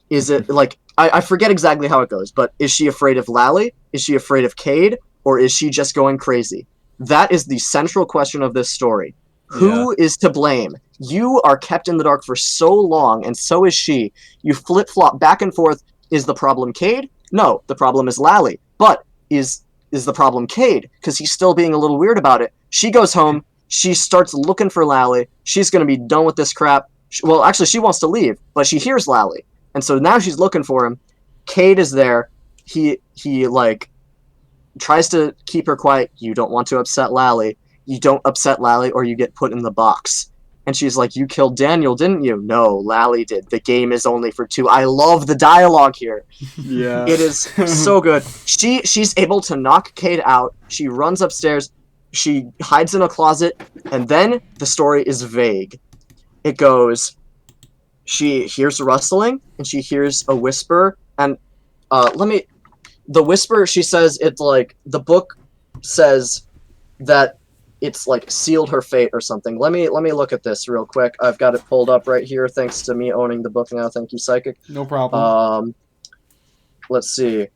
Is it, like, I forget exactly how it goes, but is she afraid of Lally? Is she afraid of Cade? Or is she just going crazy? That is the central question of this story. Who is to blame? You are kept in the dark for so long, and so is she. You flip-flop back and forth. Is the problem Cade? No, the problem is Lally. But is the problem Cade? Because he's still being a little weird about it. She goes home. She starts looking for Lally. She's going to be done with this crap. Well, actually, she wants to leave, but she hears Lally. And so now she's looking for him. Cade is there. He like, tries to keep her quiet. You don't want to upset Lally. You don't upset Lally or you get put in the box. And she's like, you killed Daniel, didn't you? No, Lally did. The game is only for 2. I love the dialogue here. Yeah. It is so good. She's able to knock Cade out. She runs upstairs. She hides in a closet. And then the story is vague. It goes, she hears rustling and she hears a whisper. And the whisper, she says, it's like, the book says that it's like sealed her fate or something. Let me look at this real quick. I've got it pulled up right here thanks to me owning the book now. Thank you, Psychic. No problem. Let's see.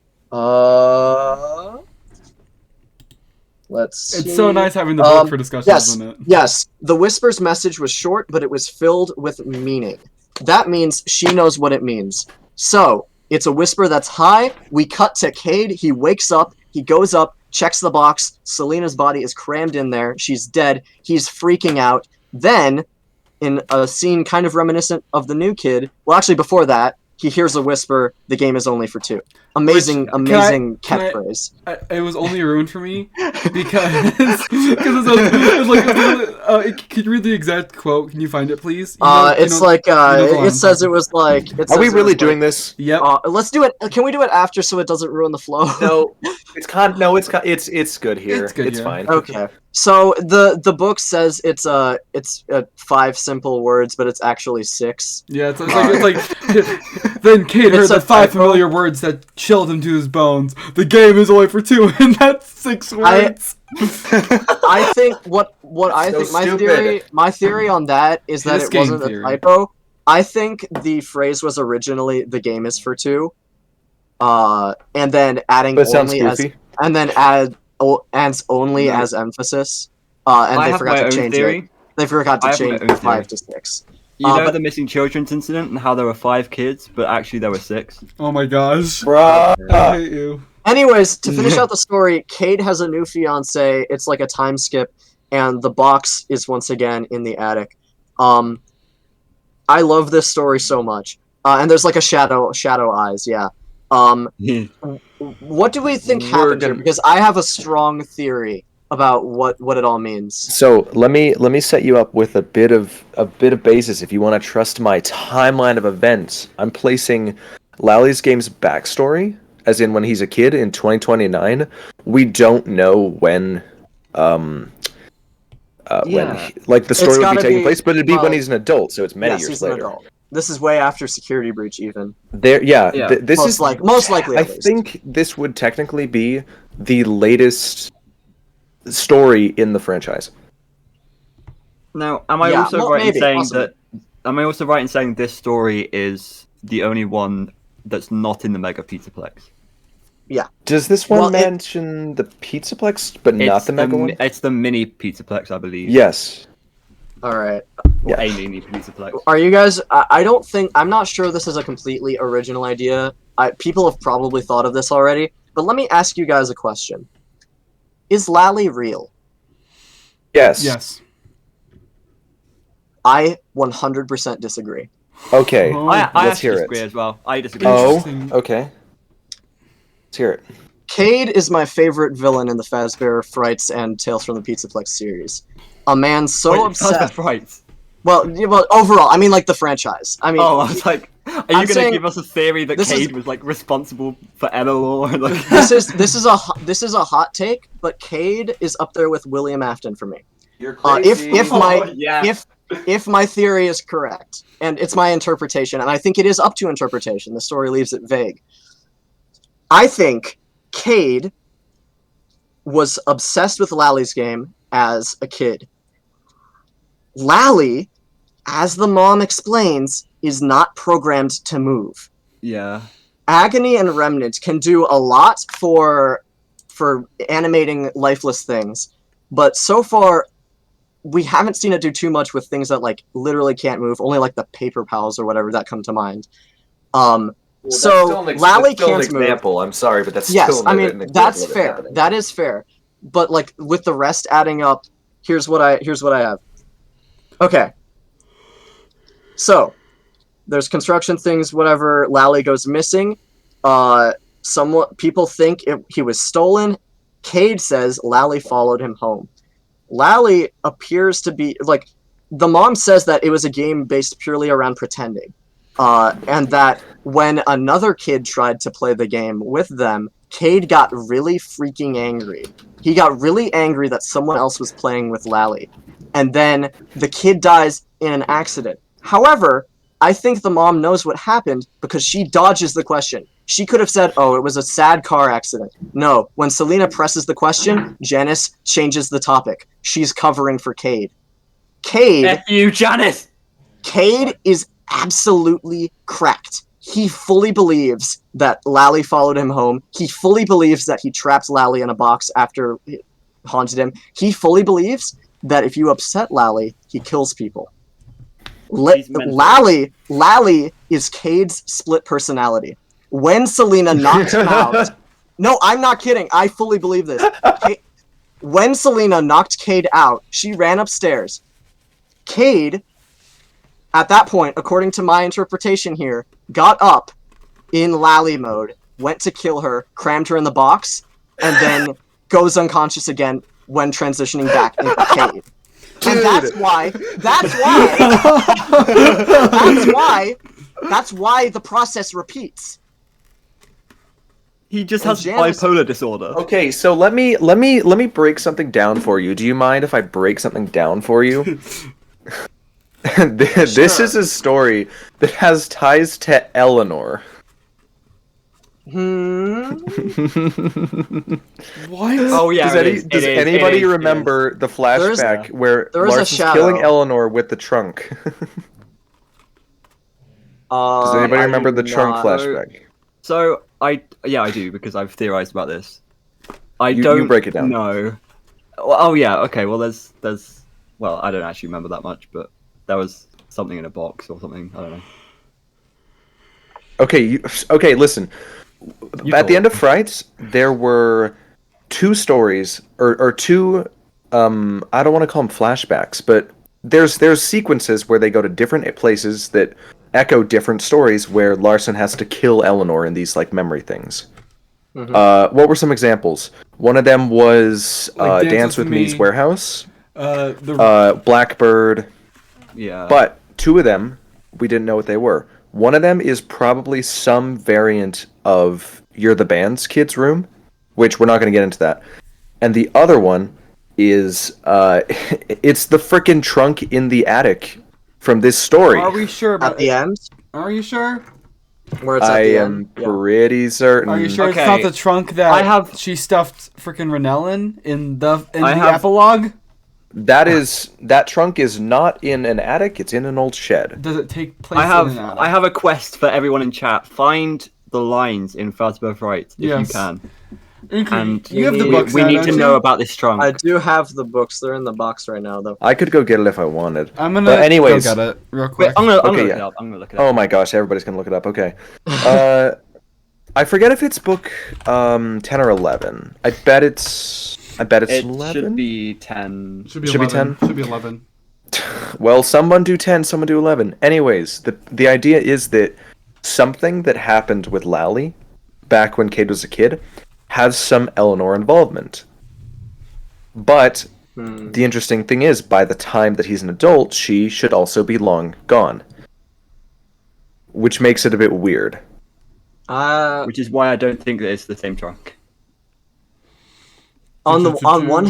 Let's see. It's so nice having the book for discussion, isn't it? Yes. The whisper's message was short, but it was filled with meaning. That means she knows what it means. So, it's a whisper that's high. We cut to Cade. He wakes up. He goes up, checks the box. Selena's body is crammed in there. She's dead. He's freaking out. Then, in a scene kind of reminiscent of the new kid, well, actually before that, he hears a whisper, the game is only for 2. Amazing catchphrase. It was only ruined for me because it's like, can you read the exact quote? Can you find it, please? It says it was like... Are we really doing this? Yep. Let's do it. Can we do it after so it doesn't ruin the flow? No, it's good here. It's fine. Okay. So the book says it's 5 simple words, but it's actually 6. Yeah, it's like then Cade heard the 5 familiar words that chilled him to his bones. The game is only for 2, and that's 6 words. I think my theory on that is that it wasn't a typo. I think the phrase was originally the game is for 2. and then adding That sounds only as goofy. and then adds only as emphasis. And I they have forgot my to own change theory. it. They forgot I to have my change own 5 theory. to 6. You know but- the missing children's incident and how there were 5 kids, but actually there were 6? Oh my gosh. Bruh. I hate you. Anyways, to finish out the story, Cade has a new fiance. It's like a time skip, and the box is once again in the attic. I love this story so much. And there's like a shadow eyes, yeah. What do we think We're happened here? gonna- Because I have a strong theory about what it all means. So let me set you up with a bit of basis. If you want to trust my timeline of events, I'm placing Lally's game's backstory, as in when he's a kid in 2029. We don't know when like the story would be gotta taking be- place, but it'd be when well, he's an adult, so it's many Yes, years he's later. an adult. This is way after Security Breach, even. There, yeah. Yeah. This Most is most likely. I At least. think this would technically be the latest story in the franchise. Now, am I Yeah, also well, right maybe, in saying possibly. that? Am I also right in saying this story is the only one that's not in the Mega Pizzaplex? Does this one Well, it- mention the Pizzaplex, but not the Mega one? It's the mini Pizzaplex, I believe. Yes. All right. Or Yeah. a mini Pizzaplex. Are you guys? I don't think. I'm not sure this is a completely original idea. People have probably thought of this already. But let me ask you guys a question. Is Lally real? Yes. Yes. I 100% disagree. Okay. Oh, I let's actually hear disagree it. as well. I disagree. Oh, Interesting. okay. Let's hear it. Cade is my favorite villain in the Fazbear Frights and Tales from the Pizzaplex series. A man so Wait, obsessed. right. Well, overall, I mean, like the franchise. I mean, Oh, I was like, are you I'm going to saying- give us a theory that this is- Cade was like responsible for Eleanor? Like, this is a hot take, but Cade is up there with William Afton for me. You're If my theory is correct, and it's my interpretation, and I think it is up to interpretation, the story leaves it vague. I think Cade was obsessed with Lally's game as a kid. Lally, as the mom explains, is not programmed to move. yeah. Agony and Remnant can do a lot for animating lifeless things, but so far we haven't seen it do too much with things that like literally can't move. Only like the paper pals or whatever that come to mind. So Lally can't move. example. I'm sorry, but that's Yes, still I an mean example that's of it fair. happening. That is fair. But like with the rest adding up, here's what I have. Okay. So there's construction things, whatever. Lally goes missing. People think he was stolen. Cade says Lally followed him home. Lally appears to be like the mom says that it was a game based purely around pretending, and that when another kid tried to play the game with them, Cade got really freaking angry. He got really angry that someone else was playing with Lally, and then the kid dies in an accident. However, I think the mom knows what happened because she dodges the question. She could have said, oh, it was a sad car accident. No, when Selena presses the question, Janice changes the topic. She's covering for Cade. F you, Janice! Cade is absolutely cracked. He fully believes that Lally followed him home. He fully believes that he trapped Lally in a box after it haunted him. He fully believes that if you upset Lally, he kills people. Lally is Cade's split personality. When Selena knocked him out... No, I'm not kidding. I fully believe this. When Selena knocked Cade out, she ran upstairs. Cade, at that point, according to my interpretation here, got up in Lally mode, went to kill her, crammed her in the box, and then goes unconscious again when transitioning back into Cade. And that's why the process repeats. He just And has Janice- bipolar disorder. Okay, so let me break something down for you. Do you mind if I break something down for you? This Sure. is a story that has ties to Eleanor. What? Oh yeah. Does anybody remember the flashback where there is a Larson's shadow. killing Eleanor with the trunk? Does anybody remember the trunk flashback? So I do because I've theorized about this. You break it down. No. Oh yeah. Okay. Well, there's. Well, I don't actually remember that much, but there was something in a box or something. I don't know. Okay. Listen. At the end of Frights, there were two stories or two. I don't want to call them flashbacks, but there's sequences where they go to different places that echo different stories where Larson has to kill Eleanor in these like memory things. Mhm. What were some examples? One of them was Like Dance with Me's Warehouse, The Blackbird, Yeah. but two of them we didn't know what they were. One of them is probably some variant of You're the Band's Kid's Room, which we're not going to get into that. And the other one is it's the frickin' trunk in the attic from this story. Are we sure about At the end, Are you sure? where it's at I the am end. Yeah. pretty certain. Are you sure Okay. it's not the trunk that I have- she stuffed freaking Renell in the I have- epilogue? That trunk is not in an attic, it's in an old shed. Does it take place I have in an attic? I have a quest for everyone in chat. Find the lines in Fazbear Fright if you Yes. can. Inkyink, And you have the we- books we now, need don't to you? know about this trunk. I do have the books. They're in the box right now, though. I could go get it if I wanted. I'm gonna But anyways- go get it real Wait, quick. I'm gonna Okay, look yeah. it up. I'm gonna look it up. Oh my gosh, everybody's gonna look it up. Okay. I forget if it's book 10 or 11. I bet it's It 11. should be 10. Should be should be 11. 10? Should be 11. Well, someone do 10, someone do 11. Anyways, the idea is that something that happened with Lally back when Cade was a kid has some Eleanor involvement. But the interesting thing is, by the time that he's an adult, she should also be long gone. Which makes it a bit weird. Which is why I don't think that it's the same trunk. On one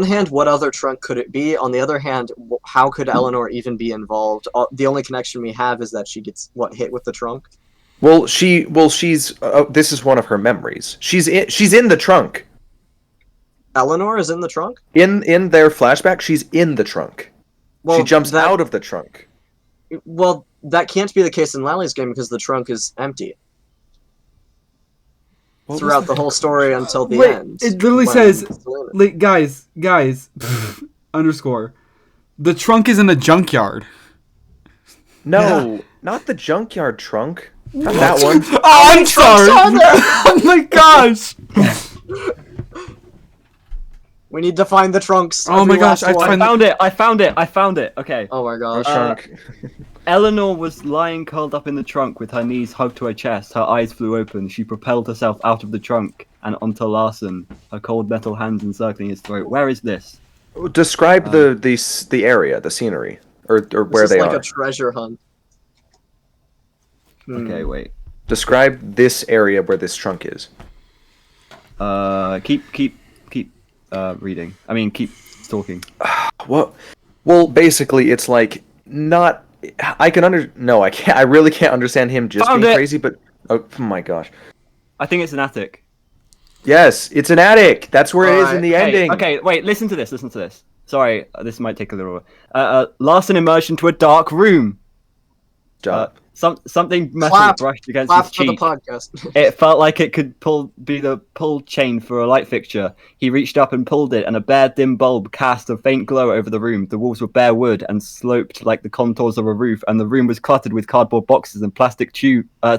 hand, what other trunk could it be? On the other hand, how could Eleanor even be involved? The only connection we have is that she gets hit with the trunk. Well, she's. This is one of her memories. She's in the trunk. Eleanor is in the trunk. In their flashback, she's in the trunk. Well, She jumps out of the trunk. Well, that can't be the case in Lally's game because the trunk is empty throughout the whole story until the Wait, end. it literally when says, Selena- like, guys, underscore. The trunk is in a junkyard. No, not the junkyard trunk. Not that one. Oh, I'm sorry. Oh my gosh. We need to find the trunks. Oh my Every gosh, last I one. I found it. Okay. Oh my gosh. Trunk. Eleanor was lying curled up in the trunk with her knees hugged to her chest. Her eyes flew open. She propelled herself out of the trunk and onto Larson, her cold metal hands encircling his throat. Where is this? Describe the area, the scenery, or where This is they like are. a treasure hunt. Okay, wait. Describe this area where this trunk is. Keep reading. I mean, keep talking. What? Well, basically, it's like not. I can No, I can't. I really can't understand him just Found being it! crazy. But oh my gosh. I think it's an attic. Yes, it's an attic. That's where it is in the Okay, ending. Okay, wait, listen to this. Sorry, this might take a little. Larson emerged into a dark room. Job. Something metal Clap. brushed against Clap his for the cheek. podcast. It felt like it could be the pull chain for a light fixture. He reached up and pulled it, and a bare dim bulb cast a faint glow over the room. The walls were bare wood and sloped like the contours of a roof, and the room was cluttered with cardboard boxes and plastic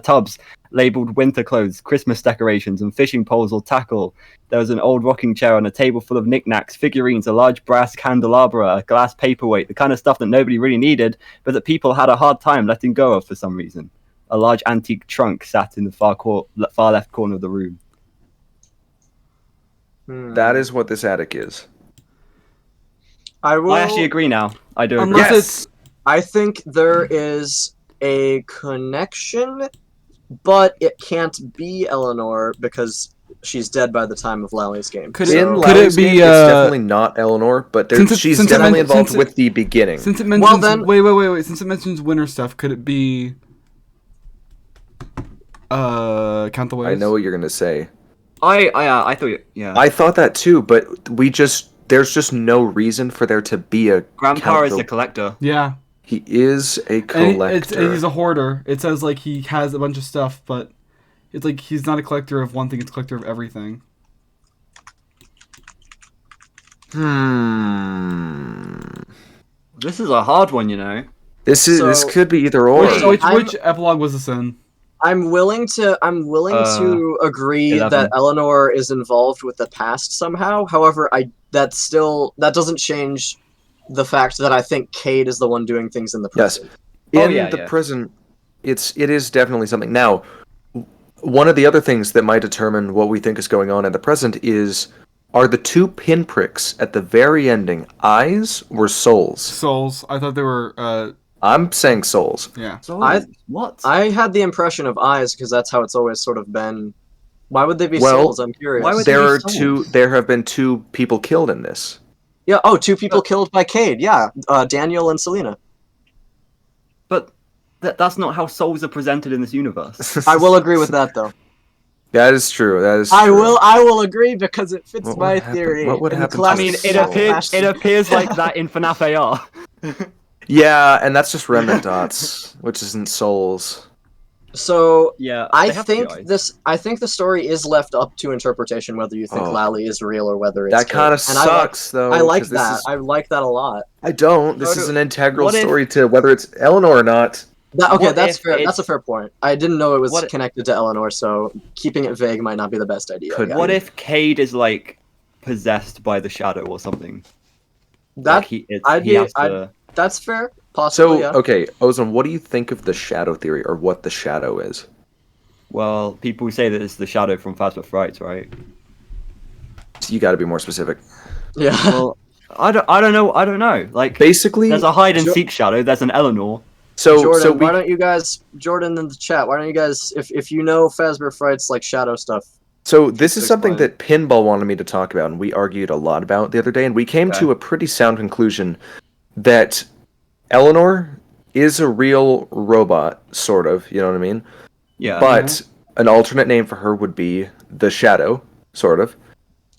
tubs labeled winter clothes, Christmas decorations, and fishing poles or tackle. There was an old rocking chair and a table full of knickknacks, figurines, a large brass candelabra, a glass paperweight, the kind of stuff that nobody really needed, but that people had a hard time letting go of for some reason. A large antique trunk sat in the far left corner of the room. That is what this attic is. I will. I actually agree now. I do agree. Unless Yes. it's I think there is a connection, but it can't be Eleanor because she's dead by the time of Lally's game. Could So- it- In could Lally's be, game, it's definitely not Eleanor, but she's definitely involved with the beginning. since it mentions then- wait. Since it mentions winter stuff, could it be Count the Ways? I know what you're gonna say. I thought, yeah. I thought that too, but there's just no reason for there to be a Grandpa is Count a collector. Yeah. He is a And collector. he's a hoarder. It says like he has a bunch of stuff, but It's like he's not a collector of one thing; it's a collector of everything. This is a hard one, you know. This could be either or. Which epilogue was this in? I'm willing to agree 11. that Eleanor is involved with the past somehow. However, that doesn't change the fact that I think Cade is the one doing things in the present. Yes. In the present, it is definitely something. Now, one of the other things that might determine what we think is going on in the present are the two pinpricks at the very ending eyes or souls? Souls. I thought they were. I'm saying souls. Yeah. What? I had the impression of eyes because that's how it's always sort of been. Why would they be souls? I'm curious. Why would There have been two people killed in this. Yeah. Oh, two people killed by Cade. Yeah. Daniel and Selena. But that's not how souls are presented in this universe. I will agree with that, though. That is true. I will agree because it fits my theory. What would happen? I mean, it appears like that in FNaF AR. Yeah, and that's just remnant dots, which isn't souls. So yeah, I think the story is left up to interpretation whether you think Lally is real or whether it's that kind of sucks, though. I like that. I like that a lot. I don't. This is an integral story to whether it's Eleanor or not. That's fair. That's a fair point. I didn't know it was connected to Eleanor, so keeping it vague might not be the best idea. What if Cade is like possessed by the shadow or something? That's fair. Possibly. So okay, Ozone, what do you think of the shadow theory, or what the shadow is? Well, people say that it's the shadow from Phasma Frights, right? You got to be more specific. Yeah. Well, I don't know. Like basically, there's a hide and seek shadow. There's an Eleanor. So Jordan, why don't you guys, Jordan in the chat, why don't you guys, if you know Phasma Frights like shadow stuff. So this is something that Pinball wanted me to talk about, and we argued a lot about the other day, and we came to a pretty sound conclusion that Eleanor is a real robot, sort of, you know what I mean? Yeah. But an alternate name for her would be the Shadow, sort of.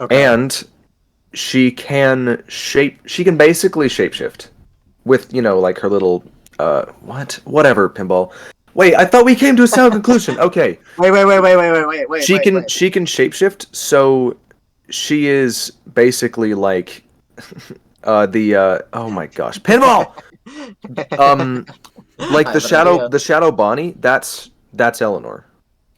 Okay. And she can basically shapeshift with, like her little whatever, Pinball. Wait, I thought we came to a sound conclusion. Okay. Wait. She can shapeshift, so she is basically like oh my gosh, Pinball. Like the shadow Bonnie, that's Eleanor.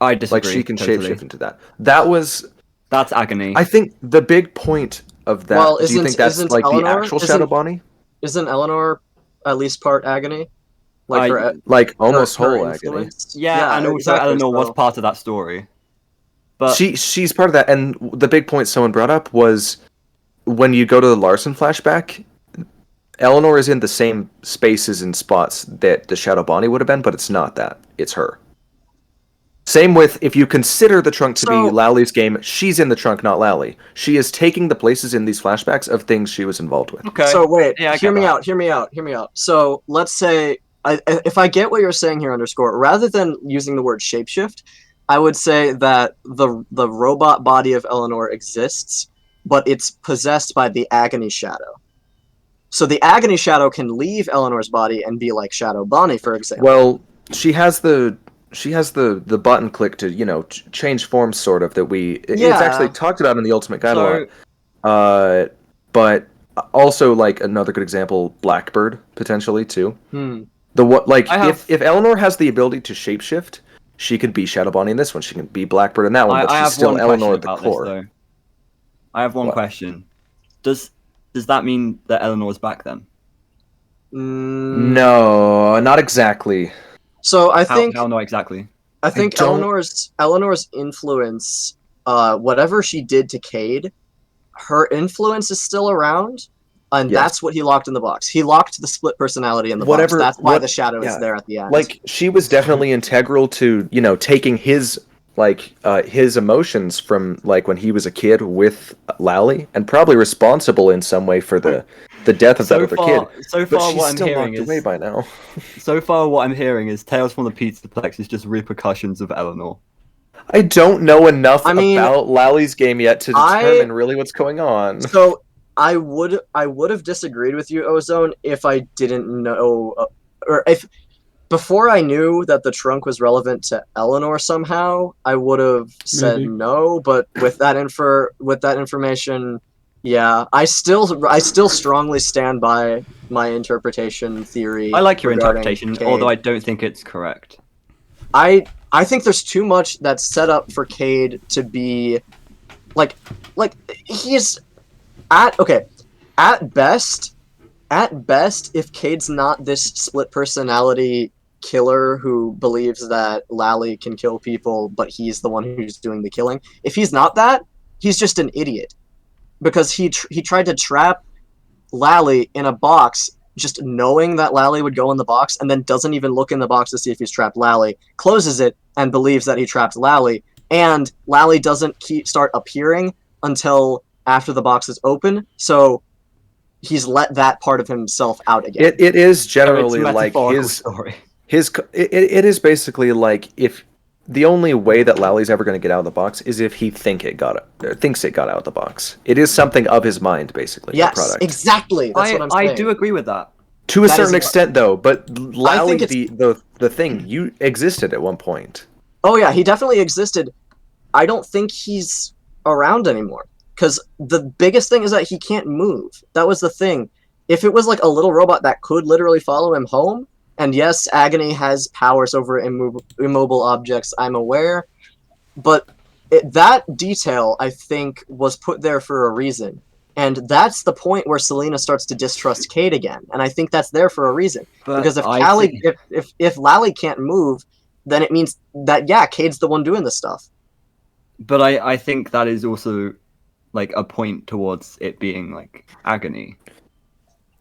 I disagree. Like she can totally. shapeshift into that. That's agony. I think the big point of that. Well, do you think that's like Eleanor, the actual shadow Bonnie? Isn't Eleanor at least part agony? Like almost whole agony. Yeah, and also Eleanor was part of that story. But she's part of that, and the big point someone brought up was when you go to the Larson flashback, Eleanor is in the same spaces and spots that the Shadow Bonnie would have been, but it's not that. It's her. Same with, if you consider the trunk to be Lally's game, she's in the trunk, not Lally. She is taking the places in these flashbacks of things she was involved with. Okay. So wait, hear me out. So let's say, if I get what you're saying here, underscore, rather than using the word shapeshift, I would say that the robot body of Eleanor exists, but it's possessed by the Agony Shadow. So the Agony Shadow can leave Eleanor's body and be like Shadow Bonnie, for example. Well, she has the button click to, change forms, sort of, that it's actually talked about in the Ultimate Guide a lot. But also, like, another good example, Blackbird, potentially, too. If Eleanor has the ability to shapeshift, she could be Shadow Bonnie in this one, she can be Blackbird in that one, but she's still Eleanor at the core. I have one question. Does that mean that Eleanor's back then? No, not exactly. So I think how not exactly. I think Eleanor's influence, whatever she did to Cade, her influence is still around, and that's what he locked in the box. He locked the split personality in the box. That's why the shadow is there at the end. Like, she was definitely integral to, taking his emotions from, like, when he was a kid with Lally, and probably responsible in some way for the death of that other kid. So far, what I'm hearing is away by now. So far, what I'm hearing is Tales from the Pizzaplex is just repercussions of Eleanor. I don't know enough about Lally's game yet to determine really what's going on. So I would have disagreed with you, Ozone, if I didn't know, or before I knew that the trunk was relevant to Eleanor somehow, I would have said Maybe. no. But with that information, yeah, I still strongly stand by my interpretation theory. I like your regarding interpretation, Cade. although I don't think it's correct. I think there's too much that's set up for Cade to be like he's at best, if Cade's not this split personality killer who believes that Lally can kill people, but he's the one who's doing the killing. If he's not that, he's just an idiot. Because he tried to trap Lally in a box, just knowing that Lally would go in the box, and then doesn't even look in the box to see if he's trapped Lally, closes it, and believes that he trapped Lally, and Lally doesn't start appearing until after the box is open, so he's let that part of himself out again. It is generally It's a like metaphorical story. it is basically like if the only way that Lally's ever going to get out of the box is if he thinks it got out of the box. It is something of his mind, basically. The Yes, product. exactly. That's what I'm saying. I do agree with that. To a That certain is- extent, though. But Lally, think the thing, you existed at one point. Oh yeah, he definitely existed. I don't think he's around anymore. Because the biggest thing is that he can't move. That was the thing. If it was like a little robot that could literally follow him home, and yes, Agony has powers over immobile objects, I'm aware, but that detail, I think, was put there for a reason. And that's the point where Selena starts to distrust Cade again. And I think that's there for a reason. But Because I think- if Lally can't move, then it means that, yeah, Cade's the one doing this stuff. But I think that is also like a point towards it being like Agony.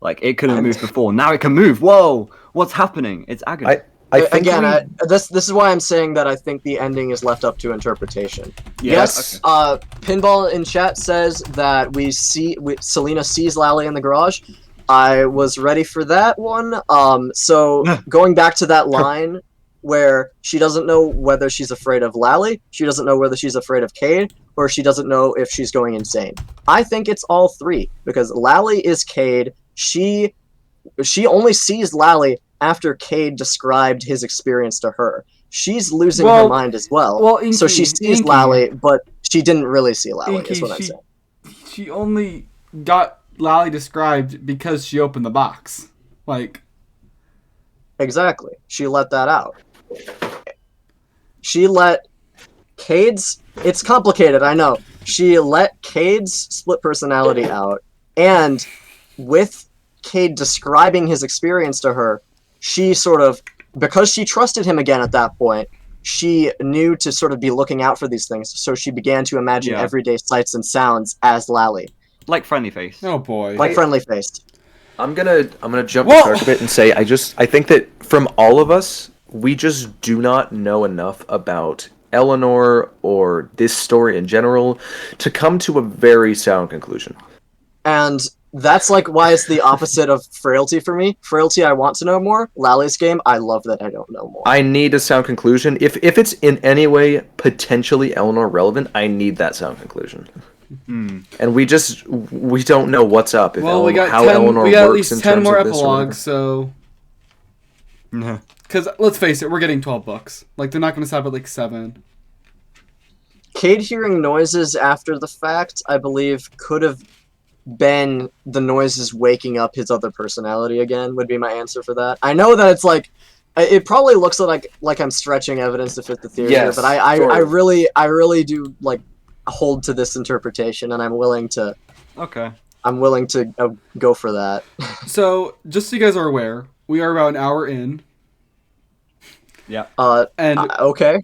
Like it couldn't move before, now it can move. Whoa, what's happening? It's Agony. I think Again, this is why I'm saying that I think the ending is left up to interpretation. Yes, Pinball in chat says that Selena sees Lally in the garage. I was ready for that one. So going back to that line where she doesn't know whether she's afraid of Lally, she doesn't know whether she's afraid of Cade, or she doesn't know if she's going insane. I think it's all three, because Lally is Cade. She only sees Lally after Cade described his experience to her. She's losing her mind as well. So she sees Lally, but she didn't really see Lally, is what I'm saying. She only got Lally described because she opened the box. Like, exactly. She let that out. She let Cade's... It's complicated, I know. She let Cade's split personality out, and with Cade describing his experience to her, she sort of, because she trusted him again at that point, she knew to sort of be looking out for these things, so she began to imagine everyday sights and sounds as Lally. Like Friendly Face. oh boy. Like Friendly Face. I'm gonna jump the shark a bit and say I think that from all of us, we just do not know enough about Eleanor or this story in general to come to a very sound conclusion. And that's like why it's the opposite of Frailty for me. Frailty, I want to know more. Lally's game, I love that I don't know more. I need a sound conclusion. If it's in any way potentially Eleanor relevant, I need that sound conclusion. And we don't know what's up. If Well, how Eleanor we got at works least in 10 terms more of this or epilogues, so... Yeah. Because, let's face it, we're getting 12 books. Like, they're not going to stop at, like, 7. Cade hearing noises after the fact, I believe, could have been the noises waking up his other personality again, would be my answer for that. I know that it's like... It probably looks like I'm stretching evidence to fit the theory here, but I really do, like, hold to this interpretation, and I'm willing to go for that. So, just so you guys are aware, we are about an hour in. Yeah. Okay.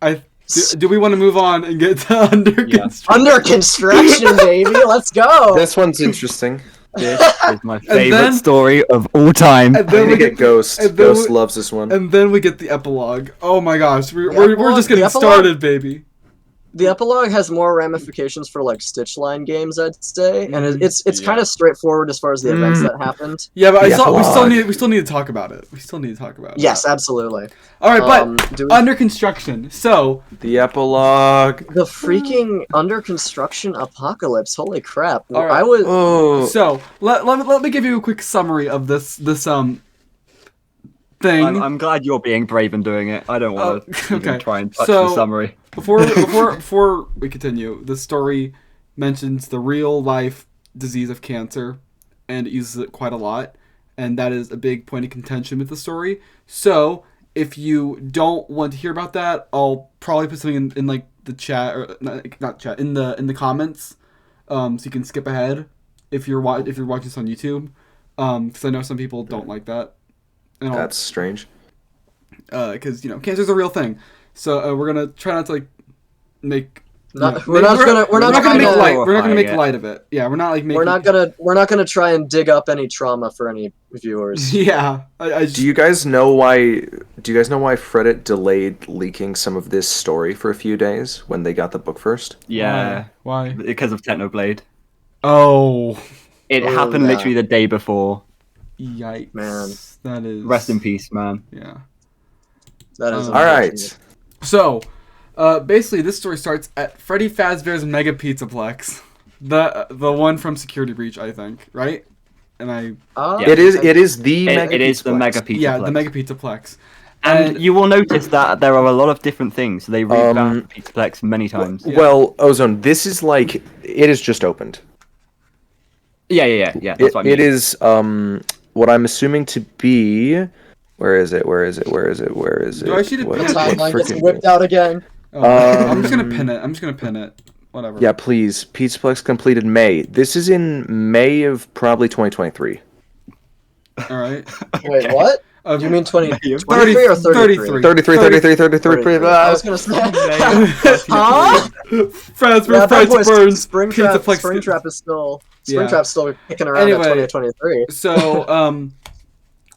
Do we want to move on and get to under construction? Under construction, baby. Let's go. This one's interesting. This is my favorite story of all time. And then we get Ghost. Ghost loves this one. And then we get the epilogue. Oh my gosh, we're just getting started, baby. The epilogue has more ramifications for like Stitch Line games, I'd say, and it's kind of straightforward as far as the events that happened. Yeah, but we still need to talk about it. Yes, absolutely. All right, but under construction. So the epilogue, the freaking under construction apocalypse. Holy crap! All right. So let me give you a quick summary of this thing. I'm glad you're being brave and doing it. I don't want to okay. try and touch So- the summary. Before we continue, the story mentions the real life disease of cancer and uses it quite a lot, and that is a big point of contention with the story. So if you don't want to hear about that, I'll probably put something in like the chat or not chat in the comments, so you can skip ahead if you're watching this on YouTube, because I know some people don't like that. And That's strange. because cancer is a real thing. So we're gonna try not to like make. We're not gonna make light. to- We're not gonna make Yeah. light of it. Yeah, we're not like making. we're not gonna try and dig up any trauma for any viewers. Yeah, I just, Do you guys know why Reddit delayed leaking some of this story for a few days when they got the book first? Yeah, Why? because of Technoblade. Oh, It Oh, happened yeah. literally the day before. yikes! Man. That is. Rest in peace, man. Yeah. That is All All right. unfortunate. So, basically, this story starts at Freddy Fazbear's Mega Pizzaplex, the one from Security Breach, I think, right? And I Yeah. It is the Mega It is the Pizzaplex. Mega Pizza. yeah, the Mega Pizzaplex. And you will notice that there are a lot of different things. They revamped Pizzaplex many times. Yeah. Well, Ozone, this is like it is just opened. Yeah. That's what I mean. It is what I'm assuming to be. Where is it? Do I see the What- pin? The What timeline gets freaking- whipped out again. Oh, I'm just gonna pin it. Whatever. Yeah, please. Pizzaplex completed May. This is in May of probably 2023. All right. Wait, what? You mean 23 or 33? 33. I was gonna say. Huh? Fazbear Fights Burns. Pizzaplex. Springtrap is still. Yeah. Springtrap's still kicking around Anyway. at 2023. So,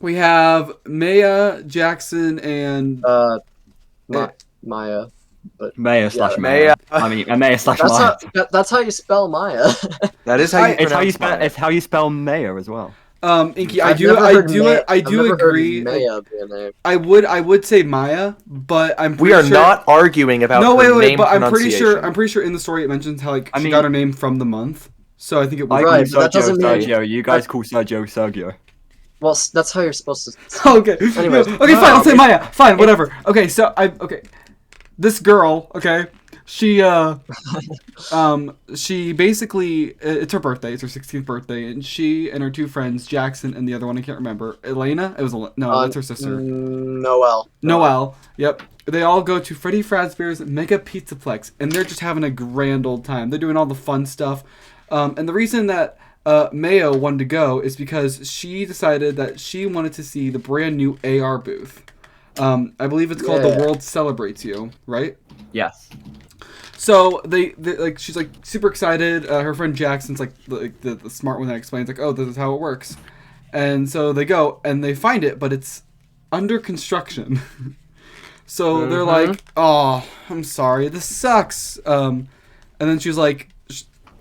we have Maya, Jackson, and Maya. Mayor slash Yeah, Mayor. I mean, a Mayor slash Maya. That's how you spell Maya. That is how you It's how you pronounce spell. Maya. It's how you spell Mayor as well. Inky. I I've do never heard agree. Maya be a name. I would say Maya, but I'm We pretty are sure... not arguing about No, her wait, name but I'm pretty sure pronunciation. in the story it mentions how like I she mean- got her name from the month. So I think it was I Right, call but that doesn't Sergio mean- Sergio. You guys call Sergio Sergio. Well, that's how you're supposed to. okay. Anyways. Okay, fine. I'll say Maya. Fine, whatever. Okay, so this girl, okay, she she basically it's her birthday. It's her 16th birthday, and she and her two friends, Jackson and the other one I can't remember, Elena. It was no, that's her sister. Noelle. Noelle. Yep. They all go to Freddy Fazbear's Mega Pizzaplex, and they're just having a grand old time. They're doing all the fun stuff. And the reason that Mayo wanted to go is because she decided that she wanted to see the brand new AR booth. I believe it's called The World Celebrates You, right? Yes. So they like she's like super excited. Her friend Jackson's like the smart one that explains like, oh, this is how it works. And so they go and they find it, but it's under construction. So they're like, oh, I'm sorry, this sucks. And then she's like,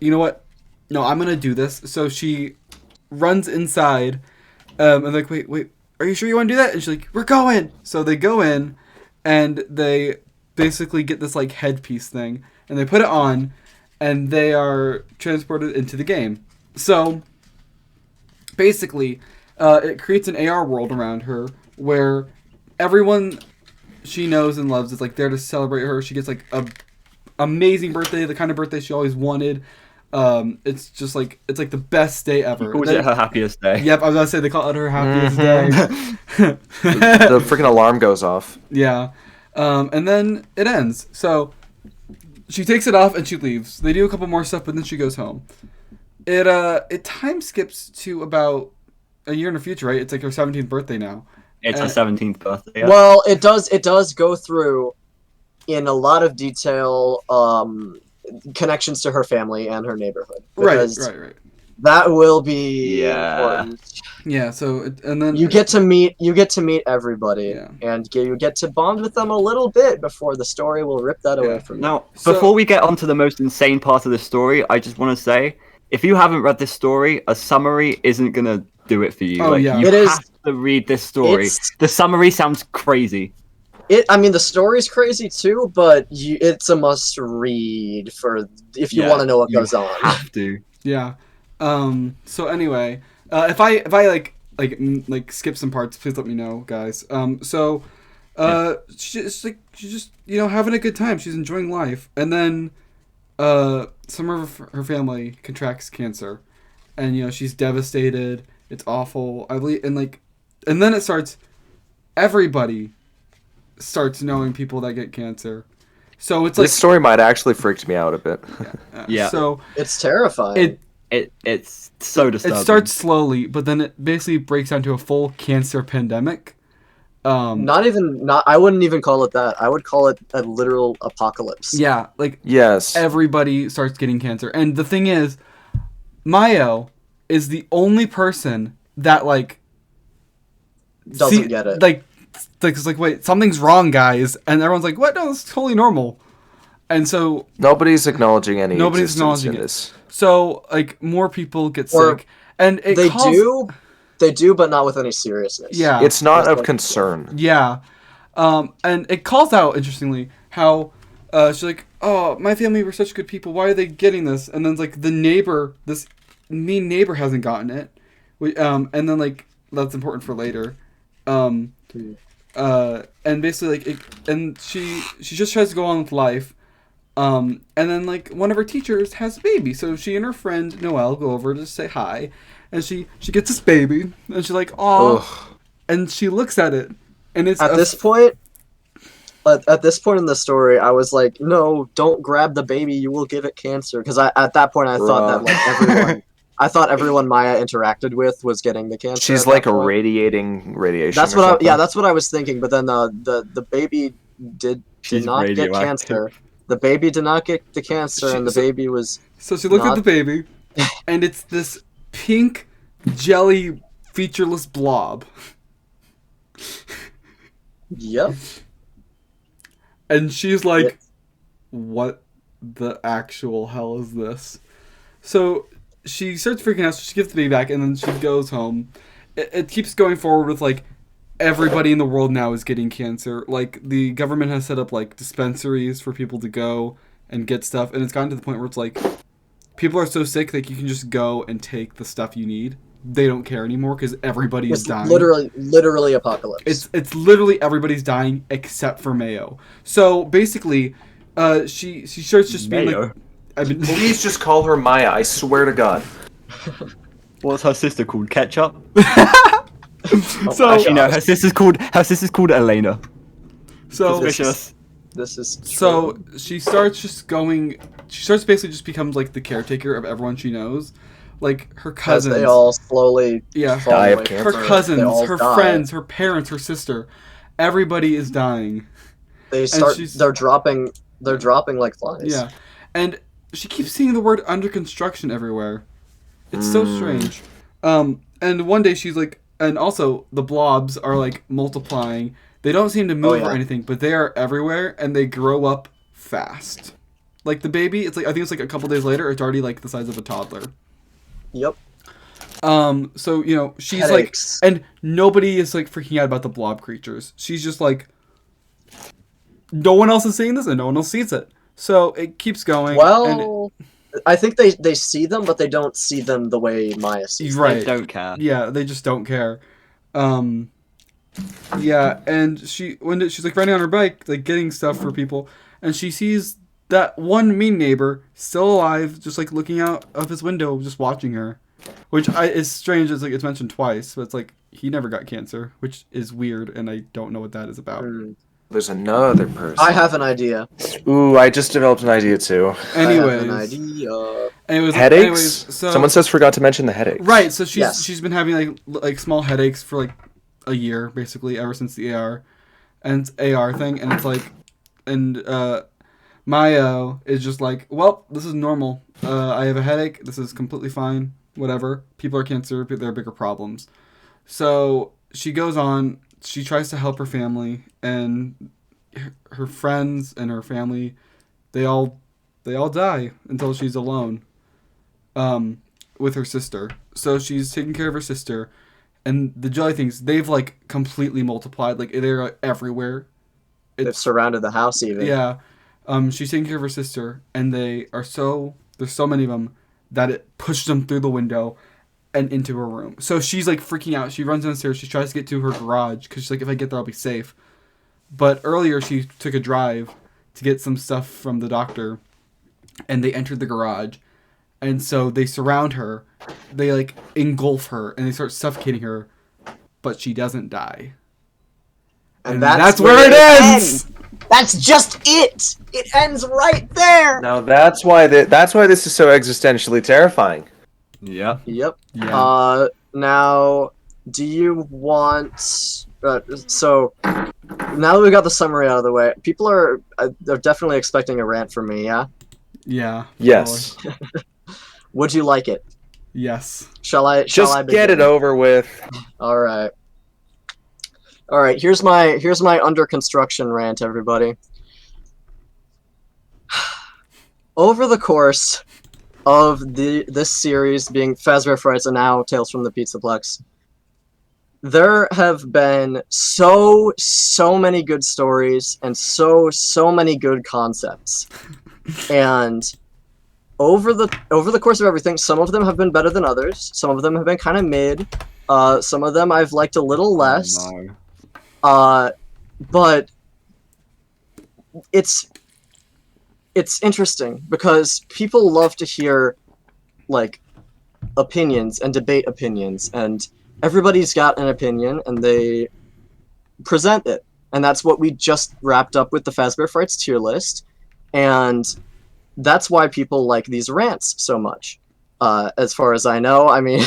you know what? No, I'm gonna do this. So she runs inside, and like, wait, are you sure you want to do that? And she's like, we're going. So they go in, and they basically get this like headpiece thing, and they put it on, and they are transported into the game. So basically, it creates an AR world around her where everyone she knows and loves is like there to celebrate her. She gets like a amazing birthday, the kind of birthday she always wanted. It's just like it's like the best day ever. Calls it her happiest day. Yep, I was gonna say they call it her happiest day. The freaking alarm goes off. Yeah, and then it ends. So she takes it off and she leaves. They do a couple more stuff, but then she goes home. It time skips to about a year in the future, right? It's like her 17th birthday now. It's her 17th birthday. Yeah. Well, it does go through in a lot of detail connections to her family and her neighborhood. Because Right. that will be Yeah. important. Yeah. So and then You get to meet everybody, Yeah. and you get to bond with them a little bit before the story will rip that away from you. Now, So- before we get onto the most insane part of the story, I just want to say, if you haven't read this story, a summary isn't gonna do it for you. Oh, yeah. You It is- have to read this story. It's- The summary sounds crazy. I mean, the story's crazy too, but it's a must read for if you Yeah, want to know what you goes on. Have to. Yeah. So anyway, if I like like skip some parts, please let me know, guys. She's just having a good time. She's enjoying life, and then some of her family contracts cancer, and she's devastated. It's awful. I believe, and then it starts. Everybody starts knowing people that get cancer, so it's like this story might actually freaked me out a bit. Yeah. So It's terrifying. It's so disturbing. It starts slowly, but then it basically breaks down to a full cancer pandemic. I wouldn't even call it that. I would call it a literal apocalypse. Yeah, like Yes. everybody starts getting cancer, and the thing is, Mayo is the only person that Doesn't get it. It's like, wait, something's wrong, guys, and everyone's like, what? No, it's totally normal. And so Nobody's acknowledging any Nobody's existence acknowledging in it. this. So more people get Or sick, and They do, but not with any seriousness. Yeah, It's not It's of like- concern. yeah, and it calls out interestingly how she's like, oh, my family were such good people. Why are they getting this? And then it's like the neighbor, this mean neighbor, hasn't gotten it. And then that's important for later. And basically and she just tries to go on with life. And then one of her teachers has a baby, so she and her friend Noelle go over to say hi, and she gets this baby, and she's like, "Aw," and she looks at it, and it's At this point in the story, I was like, no, don't grab the baby, you will give it cancer. Because at that point I thought that everyone Maya interacted with was getting the cancer. She's at that point. radiating radiation. That's or what something. that's what I was thinking. But then the baby did She's not get radioactive. cancer. The baby did not get the cancer, and the baby was So she looked at Not- the baby, and it's this pink jelly featureless blob, yep. and she's like, Yep. "What the actual hell is this?" So she starts freaking out. So she gives the baby back, and then she goes home. It keeps going forward with everybody in the world now is getting cancer. The government has set up dispensaries for people to go and get stuff, and it's gotten to the point where it's people are so sick that you can just go and take the stuff you need. They don't care anymore because everybody is It's dying. literally apocalypse. It's literally everybody's dying except for Mayo. So basically, she starts just being Mayo? I've been Please just call her Maya. I swear to God. What's her sister called? Ketchup? so Actually, no. Her sister's called Elena. so Suspicious. This is So she starts basically just becomes the caretaker of everyone she knows. Her as cousins. they all slowly Yeah. fall Die of away cancer. from Her it. cousins, They all her die. friends, her parents, her sister. Everybody is dying. They're dropping like flies. Yeah. And she keeps seeing the word under construction everywhere. It's so strange. And one day she's and also the blobs are multiplying. They don't seem to move yeah. or anything, but they are everywhere and they grow up fast. The baby, it's I think it's a couple days later, it's already the size of a toddler. Yep. So she's Headaches. and nobody is freaking out about the blob creatures. She's just no one else is seeing this and no one else sees it. So it keeps going. Well, I think they see them, but they don't see them the way Maya sees them. Right. They don't care. Yeah, they just don't care. Yeah, and she's riding on her bike, getting stuff for people, and she sees that one mean neighbor still alive, just looking out of his window, just watching her, which is strange. It's mentioned twice, but it's he never got cancer, which is weird, and I don't know what that is about. There's another person. I have an idea. Ooh, I just developed an idea too. I have Anyways, an idea. Headaches? so Someone says forgot to mention the headaches. right. So Yes. she's been having small headaches for a year, basically, ever since the AR thing, and it's and Mayo is just well, this is normal. I have a headache. This is completely fine. Whatever. People are cancer. There are bigger problems. So she goes on. She tries to help her family, and her friends and her family, they all die until she's alone, with her sister. So she's taking care of her sister, and the jelly things, they've completely multiplied. They're everywhere. They've surrounded the house even. Yeah. She's taking care of her sister, and there's so many of them that it pushed them through the window, and into her room. So she's like freaking out. She runs downstairs. She tries to get to her garage because she's like, if I get there, I'll be safe. But earlier she took a drive to get some stuff from the doctor, and they entered the garage. And so they surround her. They like engulf her and they start suffocating her, but she doesn't die. And that's where it ends. That's just it. It ends right there. Now that's why this is so existentially terrifying. Yeah. Yep. Yeah. Now, do you want? So, now that we got the summary out of the way, people are they're definitely expecting a rant from me. Yeah. Yeah. Yes. Would you like it? Yes. Shall I? Just get it over with. All right. All right. Here's my under construction rant, everybody. Over the course of this series, being Fazbear Frights and now Tales from the Pizzaplex, there have been so many good stories and so many good concepts, and over the course of everything, some of them have been better than others. Some of them have been kind of mid. Some of them I've liked a little less. No. But it's interesting because people love to hear like opinions and debate opinions, and everybody's got an opinion and they present it. And that's what we just wrapped up with the Fazbear Frights tier list. And that's why people like these rants so much. As far as I know, I mean,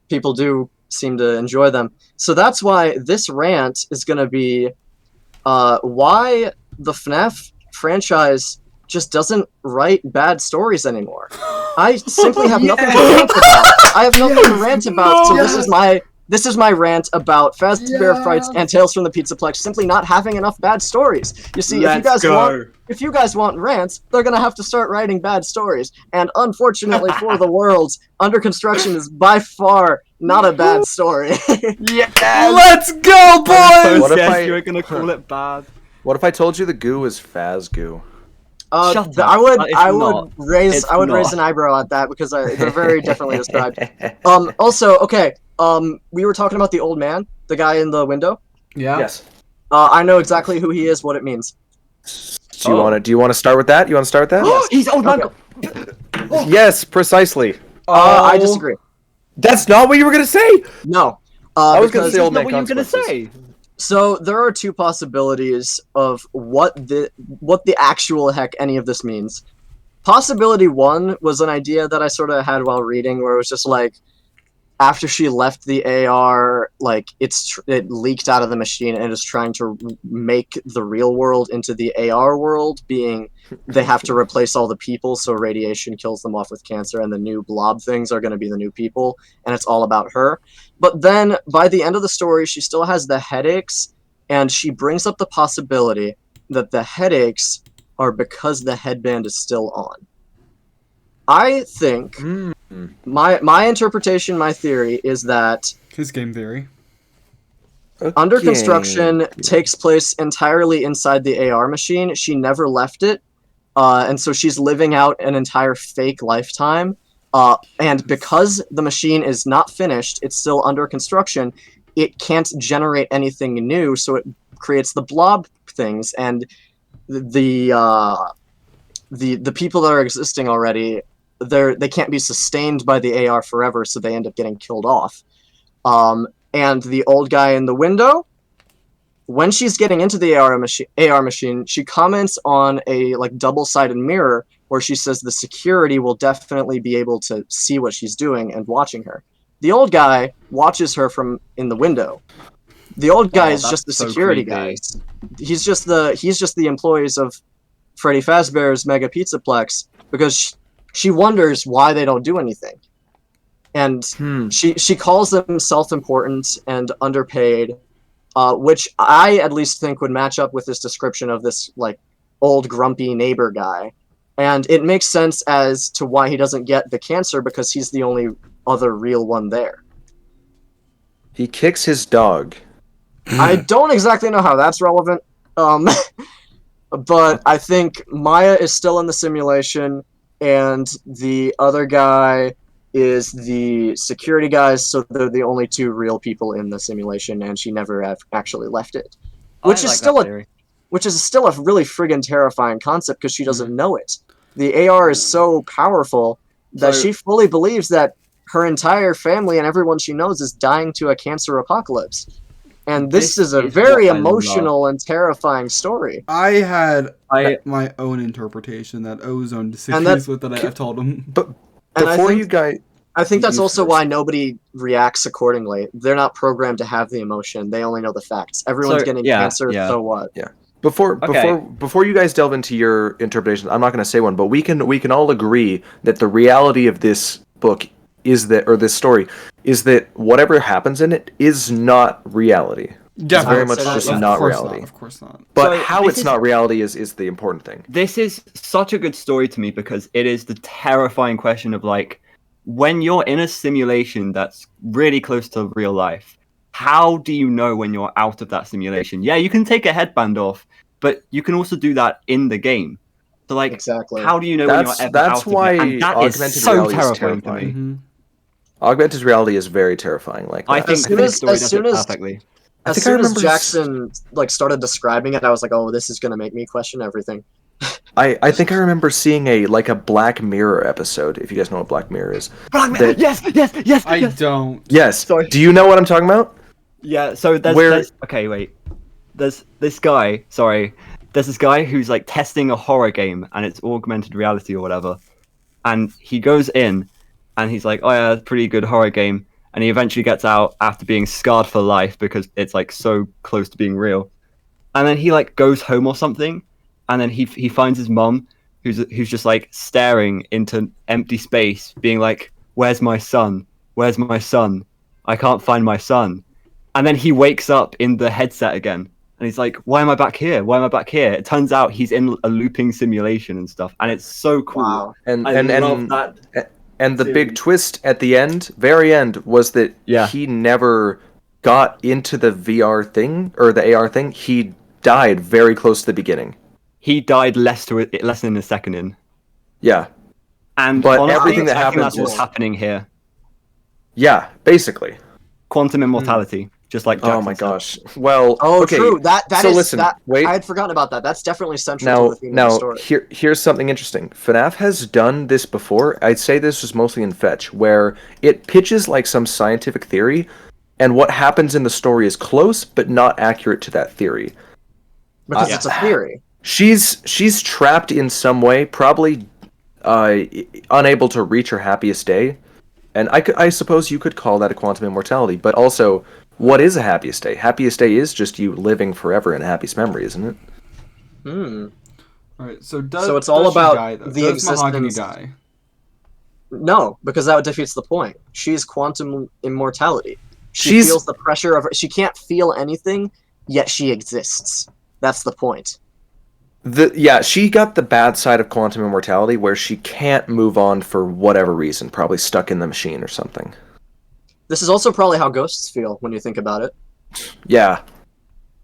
people do seem to enjoy them. So that's why this rant is going to be why the FNaF franchise just doesn't write bad stories anymore. I simply have nothing to rant about. I have nothing to rant about, so this is my rant about Fazbear Frights and Tales from the Pizzaplex simply not having enough bad stories. You see, if you guys want rants, they're gonna have to start writing bad stories. And unfortunately for the world, Under Construction is by far not a bad story. Let's go, boys! What if you're gonna call it bad? What if I told you the goo is Faz goo? Shut I up. would It's raise not. an eyebrow at that because they're very differently described. Also, okay. We were talking about the old man, the guy in the window. Yeah. Yes. I know exactly who he is, what it means. Do you want to start with that? You want to start with that? He's old man. Okay. Yes, precisely. I disagree. That's not what you were gonna say. No. I was gonna because- say old Not man what you were gonna consequences. say. So there are two possibilities of what the actual heck any of this means. Possibility one was an idea that I sort of had while reading, where it was just like, after she left the AR, like it leaked out of the machine and is trying to make the real world into the AR world, being they have to replace all the people so radiation kills them off with cancer, and the new blob things are going to be the new people, and it's all about her. But then by the end of the story, she still has the headaches, and she brings up the possibility that the headaches are because the headband is still on. I think my interpretation, my theory is that His game theory. Under Construction takes place entirely inside the AR machine. She never left it, and so she's living out an entire fake lifetime. And because the machine is not finished, it's still under construction, it can't generate anything new, so it creates the blob things, and the people that are existing already, they can't be sustained by the AR forever, so they end up getting killed off. And the old guy in the window, when she's getting into the AR machine, she comments on a like double-sided mirror where she says the security will definitely be able to see what she's doing and watching her. The old guy watches her from in the window. The old guy is just the security guy. He's just the employees of Freddy Fazbear's Mega Pizzaplex, because she wonders why they don't do anything. And she calls them self-important and underpaid, which I at least think would match up with this description of this like old grumpy neighbor guy. And it makes sense as to why he doesn't get the cancer, because he's the only other real one there. He kicks his dog. I don't exactly know how that's relevant, but I think Maya is still in the simulation, and the other guy is the security guys, so they're the only two real people in the simulation, and she never actually left it. Which is still a really friggin' terrifying concept because she doesn't know it. The AR is so powerful that she fully believes that her entire family and everyone she knows is dying to a cancer apocalypse. And this is a very emotional and terrifying story. I had my own interpretation that Ozone disagrees with that I've told him. But before you guys... I think that's also why nobody reacts accordingly. They're not programmed to have the emotion. They only know the facts. Everyone's getting cancer, so what? Yeah. Before you guys delve into your interpretation, I'm not going to say one, but we can all agree that the reality of this book is that, or this story, is that whatever happens in it is not reality. It's very much just not reality. Of course not. But how it's not reality is the important thing. This is such a good story to me because it is the terrifying question of like, when you're in a simulation that's really close to real life, how do you know when you're out of that simulation? Yeah, you can take a headband off, but you can also do that in the game. So like, how do you know when you're ever out of it? And that is so terrifying to me. Mm-hmm. Augmented reality is very terrifying. Like I think this story does it perfectly. As soon as Jackson started describing it, I was like, "Oh, this is gonna make me question everything." I think I remember seeing a Black Mirror episode. If you guys know what Black Mirror is. Black Mirror. Yes. I don't. Yes. Sorry. Do you know what I'm talking about? Yeah. So there's okay. Wait. There's this guy. Sorry. There's this guy who's like testing a horror game, and it's augmented reality or whatever. And he goes in, and he's like, "Oh yeah, pretty good horror game." And he eventually gets out after being scarred for life because it's like so close to being real. And then he like goes home or something, and then he finds his mum, who's just like staring into empty space, being like, "Where's my son? Where's my son? I can't find my son." And then he wakes up in the headset again, and he's like, "Why am I back here? Why am I back here?" It turns out he's in a looping simulation and stuff, and it's so cool. Wow. And I love that. And the big twist at the very end, was that he never got into the VR thing, or the AR thing. He died very close to the beginning. He died less than a second in. Yeah. But honestly, everything that happens that's what's happening here. Yeah, basically. Quantum immortality, just like Jackson Oh my said. gosh. Well, okay. True. Listen, wait. I had forgotten about that. That's definitely central to the theme of the story. Here's something interesting. FNaF has done this before. I'd say this was mostly in Fetch, where it pitches like some scientific theory, and what happens in the story is close but not accurate to that theory. Because it's a theory. She's trapped in some way, probably unable to reach her happiest day. And I suppose you could call that a quantum immortality, but also, what is a happiest day? Happiest day is just you living forever in a happiest memory, isn't it? All right. So it's all about does Mahogany die? No, because that defeats the point. She's quantum immortality. She feels the pressure of her. She can't feel anything, yet she exists. That's the point. She got the bad side of quantum immortality where she can't move on for whatever reason, probably stuck in the machine or something. This is also probably how ghosts feel when you think about it. Yeah.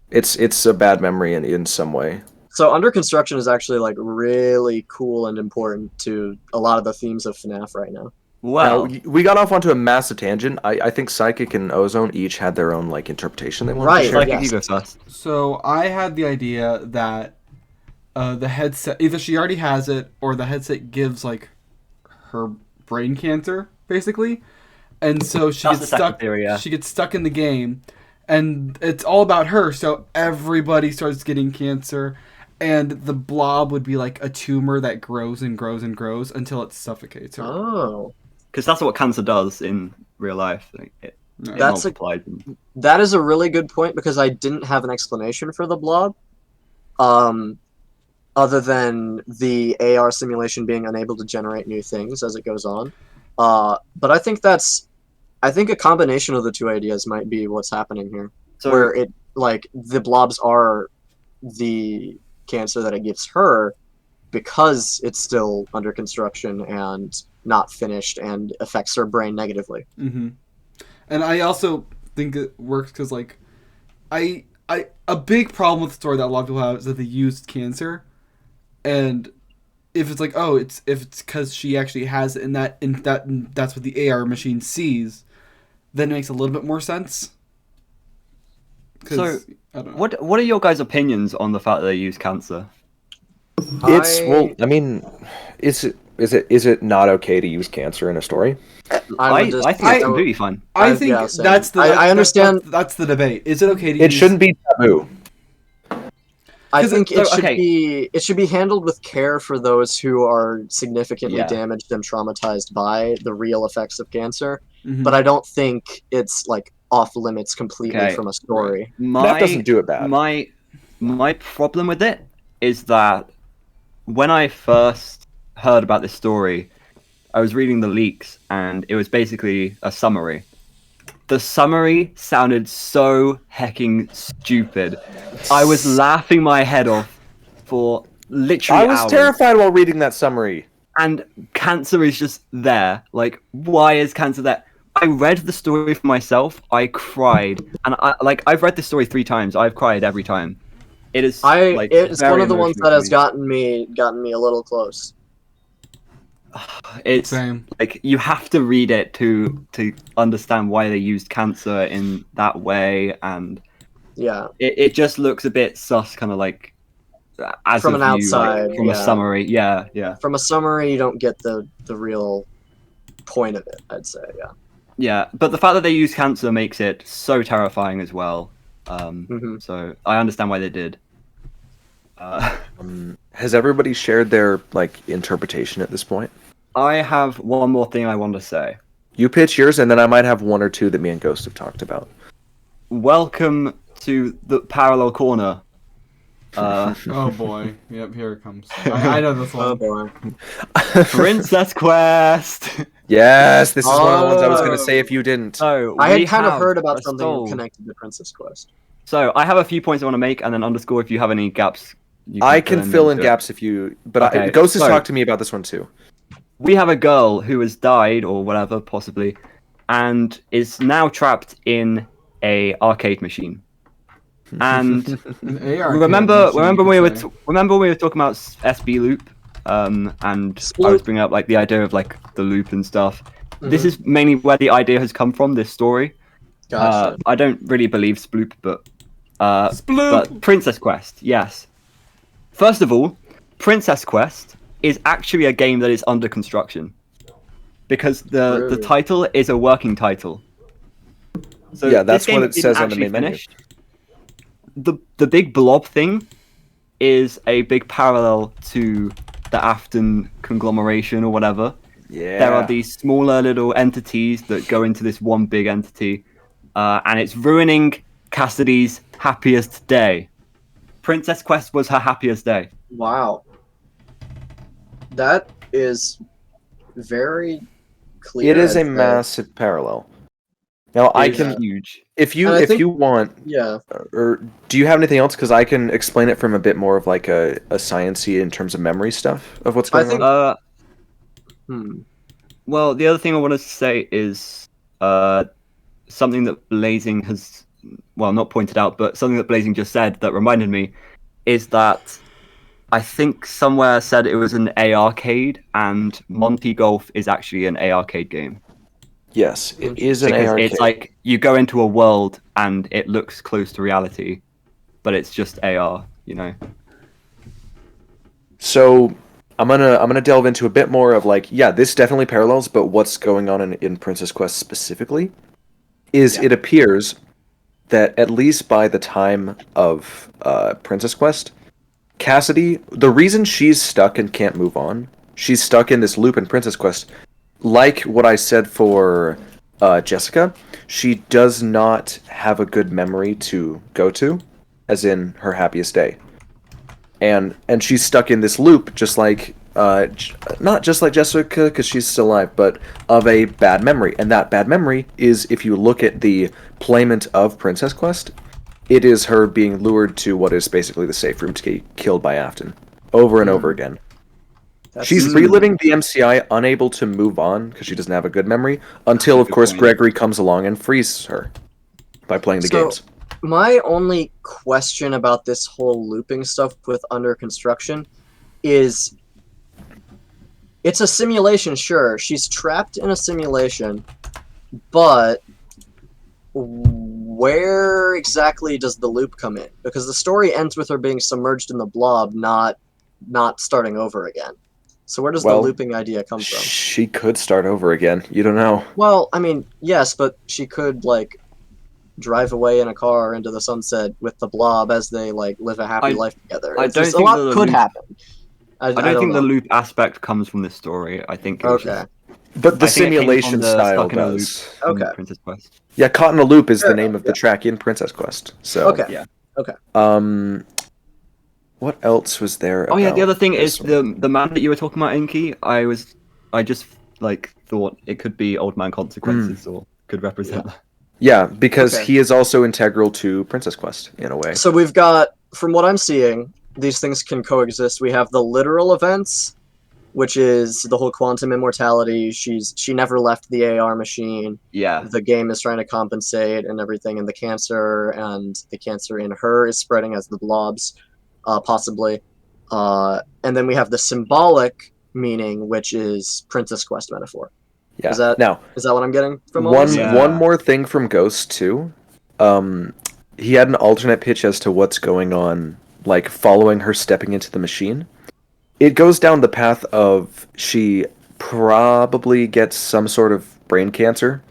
It's a bad memory in some way. So Under Construction is actually like really cool and important to a lot of the themes of FNaF right now. Wow. We got off onto a massive tangent. I think Psychic and Ozone each had their own interpretation they wanted to share. Psychic, you go first. So I had the idea that the headset, either she already has it or the headset gives her brain cancer, basically. And so she gets stuck. Theory, yeah. She gets stuck in the game, and it's all about her. So everybody starts getting cancer, and the blob would be like a tumor that grows and grows and grows until it suffocates her. Oh, because that's what cancer does in real life. It multiplies. That is a really good point because I didn't have an explanation for the blob. Other than the AR simulation being unable to generate new things as it goes on. But I think a combination of the two ideas might be what's happening here. So, where it, the blobs are the cancer that it gives her because it's still under construction and not finished and affects her brain negatively. Mm-hmm. And I also think it works because, a big problem with the story that a lot of people have is that they used cancer. And if it's like, oh, if it's because she actually has it, and that's what the AR machine sees, then it makes a little bit more sense. So, I don't know. what are your guys' opinions on the fact that they use cancer? I mean, is it not okay to use cancer in a story? I think it's completely fine. I think I understand. That's the debate. Is it okay to It shouldn't be taboo. I think it should be handled with care for those who are significantly damaged and traumatized by the real effects of cancer. Mm-hmm. But I don't think it's like off limits completely from a story. That doesn't do it bad. My problem with it is that when I first heard about this story, I was reading the leaks, and it was basically a summary. The summary sounded so hecking stupid. I was laughing my head off for literally hours. I was hours. terrified while reading that summary. And cancer is just there. Like, why is cancer there? I read the story for myself. I cried, and I've read this story 3 times. I've cried every time. It is. It's one of the ones that has gotten me a little close. It's Same. like you have to read it to understand why they used cancer in that way, and it just looks a bit sus, kind of like as from an outside, like, from a summary. Yeah. From a summary, you don't get the real point of it. I'd say, Yeah, but the fact that they use cancer makes it so terrifying as well. So I understand why they did. Has everybody shared their interpretation at this point? I have one more thing I want to say. You pitch yours, and then I might have 1 or 2 that me and Ghost have talked about. Welcome to the parallel corner. Oh boy! Yep, here it comes. I know this one. Oh boy! Princess Quest. Yes, this is one of the ones I was going to say if you didn't. So I had kind of heard about something connected to Princess Quest. So I have a few points I want to make, and then underscore if you have any gaps. I can fill in gaps if you. But Ghost has talked to me about this one too. We have a girl who has died or whatever, possibly, and is now trapped in a arcade machine. And remember when we were talking about SB loop, and I was bringing up the idea of the loop and stuff. This is mainly where the idea has come from. This story. Gotcha. I don't really believe Sploop, but Princess Quest, yes. First of all, Princess Quest is actually a game that is under construction, because the title is a working title. So yeah, that's what it says on the main menu. The big blob thing is a big parallel to the Afton conglomeration or whatever. Yeah. There are these smaller little entities that go into this one big entity, and it's ruining Cassidy's happiest day. Princess Quest was her happiest day. Wow. That is very clear. It is a massive parallel. Now I can huge. If you want, or do you have anything else? Because I can explain it from a bit more of a sciencey in terms of memory stuff of what's going on. Well, the other thing I want to say is something that Blazing has, not pointed out, but something that Blazing just said that reminded me is that I think somewhere said it was an A-arcade, and Monty Golf is actually an A-arcade game. Yes, it is an A-arcade. It's like you go into a world and it looks close to reality, but it's just AR, So I'm gonna delve into a bit more of this definitely parallels, but what's going on in Princess Quest specifically is it appears that at least by the time of Princess Quest, Cassidy, the reason she's stuck and can't move on, she's stuck in this loop in Princess Quest. Like what I said for Jessica, she does not have a good memory to go to, as in her happiest day. And she's stuck in this loop, just like, not just like Jessica, because she's still alive, but of a bad memory. And that bad memory is, if you look at the playment of Princess Quest, it is her being lured to what is basically the safe room to get killed by Afton, over and over again. She's reliving the MCI, unable to move on because she doesn't have a good memory, until, of course, Gregory comes along and frees her by playing the games. My only question about this whole looping stuff with under construction is, it's a simulation, sure. She's trapped in a simulation, but where exactly does the loop come in? Because the story ends with her being submerged in the blob, not starting over again. So where does the looping idea come from? She could start over again. You don't know. Well, I mean, yes, but she could, like, drive away in a car into the sunset with the blob as they, like, live a happy life together. I don't think a lot could happen. I don't think know. the loop aspect comes from this story. I think it was Okay. But the I think it came simulation from the style Stuck in a Loop does. from Okay. Princess Quest. Yeah, Caught in a Loop is Fair the name enough, of the track in Princess Quest. So Okay. Yeah. Okay. What else was there? Oh yeah, the about other thing this is one? the man that you were talking about, Inky. I just like thought it could be Old Man Consequences or could represent that. Yeah, because Okay. he is also integral to Princess Quest in a way. So we've got, from what I'm seeing, these things can coexist. We have the literal events, which is the whole quantum immortality. She never left the AR machine. Yeah. The game is trying to compensate and everything, and the cancer in her is spreading as the blobs, possibly. And then we have the symbolic meaning, which is Princess Quest metaphor. Yeah. Is that what I'm getting from all this? Yeah. One more thing from Ghost too. He had an alternate pitch as to what's going on, like following her stepping into the machine. It goes down the path of she probably gets some sort of brain cancer,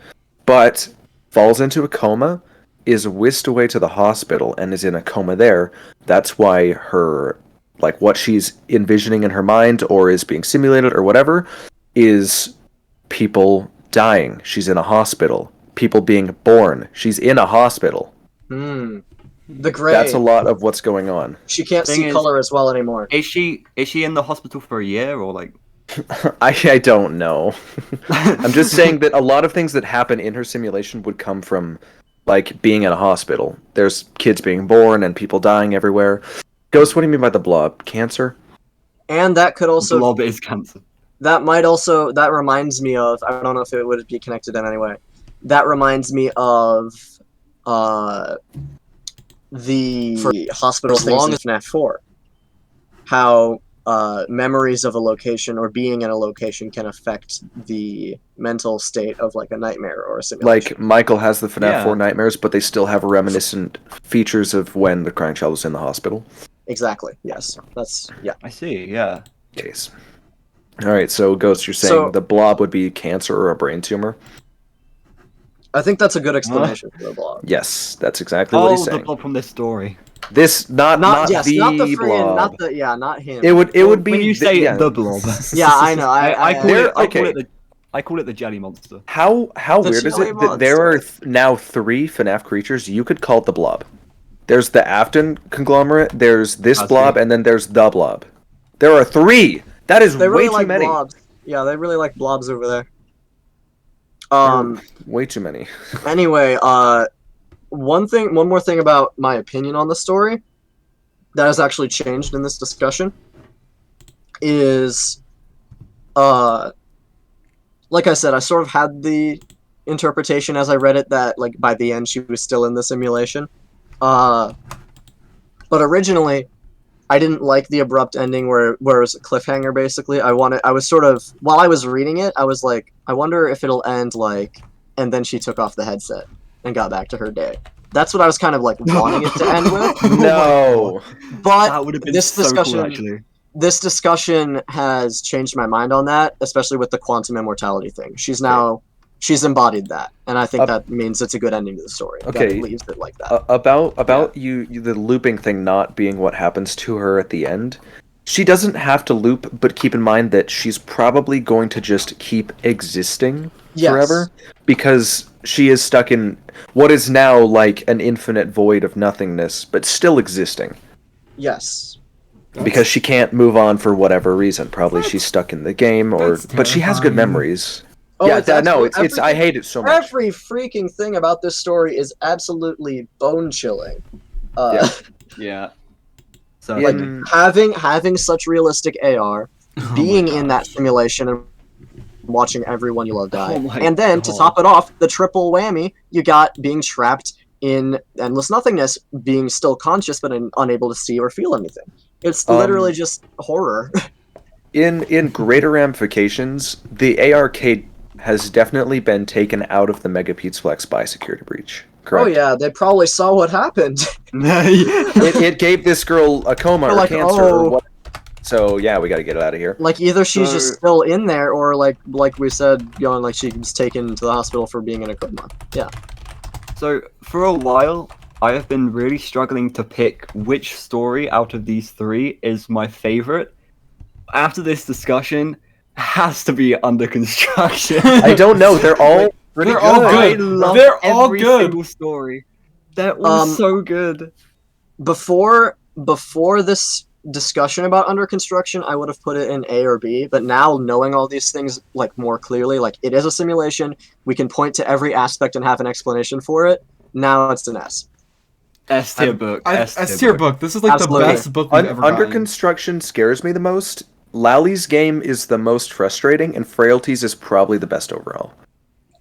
but falls into a coma, is whisked away to the hospital, and is in a coma there. That's why her, like, what she's envisioning in her mind, or is being simulated, or whatever, is people dying. She's in a hospital. People being born. She's in a hospital. The gray. That's a lot of what's going on. She can't Thing see is- color as well anymore. Is she in the hospital for a year or like? I don't know. I'm just saying that a lot of things that happen in her simulation would come from, like, being in a hospital. There's kids being born and people dying everywhere. Ghost, what do you mean by the blob? Cancer? And that could also Blob is cancer. that reminds me of, I don't know if it would be connected in any way. That reminds me of the hospital things in FNaF 4. How memories of a location or being in a location can affect the mental state of, like, a nightmare or a simulation. Like, Michael has the FNaF Yeah. 4 nightmares, but they still have reminiscent features of when the crying child was in the hospital. Exactly, yes. Yeah. I see. Yeah. Case. Alright, so Ghost, you're saying So- the blob would be cancer or a brain tumor? I think that's a good explanation for the blob. Yes, that's exactly what he's The saying. blob from this story. This, not the Not the friggin', blob. not him. It would be when you say yeah. the blob. Yeah, I know. I call There- it the jelly monster. How The weird is jelly it that there are monster. now 3 FNAF creatures you could call the blob? There's the Afton conglomerate, there's this I see. blob, and then there's the blob. There are 3! That is They way really too like many. blobs. Yeah, they really like blobs over there. Way too many. Anyway, one more thing about my opinion on the story that has actually changed in this discussion is, like I said, I sort of had the interpretation as I read it that, like, by the end she was still in the simulation. But originally, I didn't like the abrupt ending where it was a cliffhanger, basically. I was sort of, while I was reading it, I was like, I wonder if it'll end like, and then she took off the headset and got back to her day. That's what I was kind of, like, wanting it to end with. No! But That would have been this so discussion, cool, actually. this discussion has changed my mind on that, especially with the quantum immortality thing. She's embodied that, and I think that means it's a good ending to the story. Okay. That it leaves it like that. About you the looping thing not being what happens to her at the end. She doesn't have to loop, but keep in mind that she's probably going to just keep existing Yes. forever, because she is stuck in what is now like an infinite void of nothingness, but still existing. Yes. Because she can't move on for whatever reason. Probably she's stuck in the game, but she has good terrifying. memories. Oh, yeah, it's it's I hate it so much. Every freaking thing about this story is absolutely bone chilling. Yeah. So Yeah, Like having such realistic AR, Oh being my in that simulation and watching everyone you love die, Oh my and then to God. top it off, the triple whammy, you got being trapped in endless nothingness, being still conscious but unable to see or feel anything. It's literally just horror. In greater ramifications, the arcade has definitely been taken out of the Mega Pizzaplex by security breach. Correct. Oh yeah, they probably saw what happened. It gave this girl a coma They're or like, cancer oh. or what. So yeah, we got to get it out of here. Like either she's just still in there, or like we said, like she was taken to the hospital for being in a coma. Yeah. So for a while, I have been really struggling to pick which story out of these three is my favorite. After this discussion, has to be Under Construction. I don't know. They're all pretty They're good. all I good. love They're all every good. single story. They're all so good. Before this discussion about Under Construction, I would have put it in A or B, but now knowing all these things like more clearly, like it is a simulation, we can point to every aspect and have an explanation for it. Now it's an S. S tier book. S tier book. This is like Absolutely. the best book we've ever Under gotten. Construction scares me the most. Lally's game is the most frustrating, and Frailty's is probably the best overall.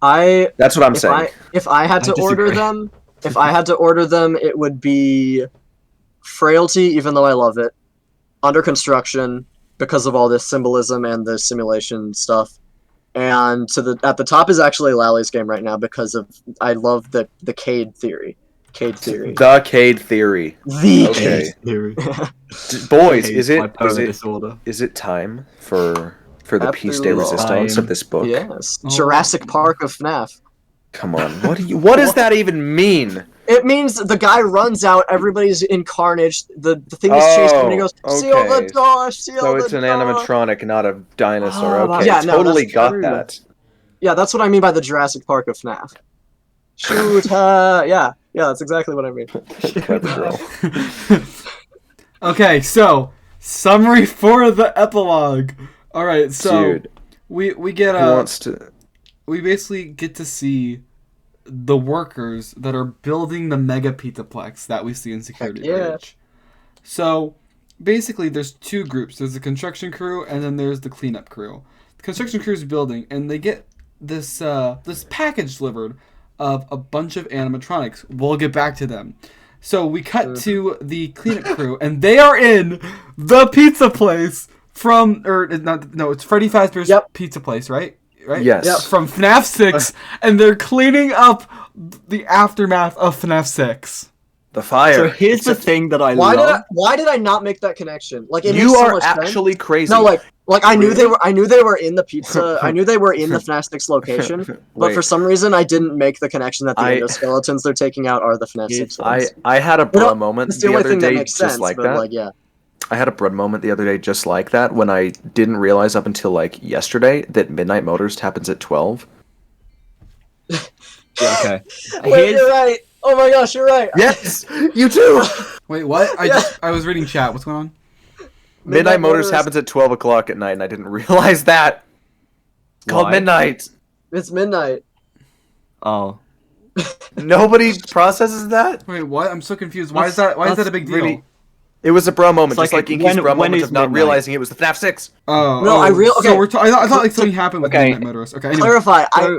That's what I'm saying. If I had to order them, it would be Frailty, even though I love it. Under Construction, because of all this symbolism and the simulation stuff. And at the top is actually Lally's game right now because I love the Cade theory. Cade theory. The Cade theory. Okay. Theory. Boys, Disorder. is it time for the piece de Absolutely. resistance of this book? Yes. Oh. Jurassic Park of FNaF. Come on. What does that even mean? It means the guy runs out, everybody's in carnage, the thing is chasing him, and he goes, seal okay. the door, seal the So door. it's an animatronic, not a dinosaur. Oh, Okay, yeah, no, totally that's got true. that. Yeah, that's what I mean by the Jurassic Park of FNaF. Shoot, yeah, that's exactly what I mean. Clever girl. Okay, so summary for the epilogue. All right, so Dude, we get who wants to? we basically get to see the workers that are building the Mega Pizzaplex that we see in Security Heck yeah. Breach. So basically, there's two groups. There's the construction crew, and then there's the cleanup crew. The construction crew is building, and they get this this package delivered of a bunch of animatronics. We'll get back to them. So we cut to the cleanup crew, and they are in the pizza place it's Freddy Fazbear's Pizza Place, right? Right? Yes. Yep. From FNAF 6, and they're cleaning up the aftermath of FNAF 6. The fire. So here's the thing that I love. Why did I not make that connection? Like it You makes so are much sense. actually crazy. No, like I knew they were in the pizza. I knew they were in the FNAF 6 location, but Wait. for some reason I didn't make the connection that the endoskeletons they're taking out are the FNAF 6 ones. I had a bro moment It's the the only other thing that day makes just sense, like but that. like yeah. I had a bread moment the other day just like that when I didn't realize up until like yesterday that Midnight Motors happens at 12. Okay. Wait, you're right. Oh my gosh, you're right. Yes, you too. Wait, what? Yeah. I was reading chat. What's going on? Midnight Motors happens at 12 o'clock at night, and I didn't realize that. It's called Why? midnight. It's midnight. Oh. Nobody processes that. Wait, what? I'm so confused. Why is that a big deal? really- It was a bro moment, It's just like like a- Inky's bro when moment is of not midnight? realizing it was the FNAF 6. Oh, No, I So okay. I thought like something happened with Okay. Midnight Motors. Okay, anyway.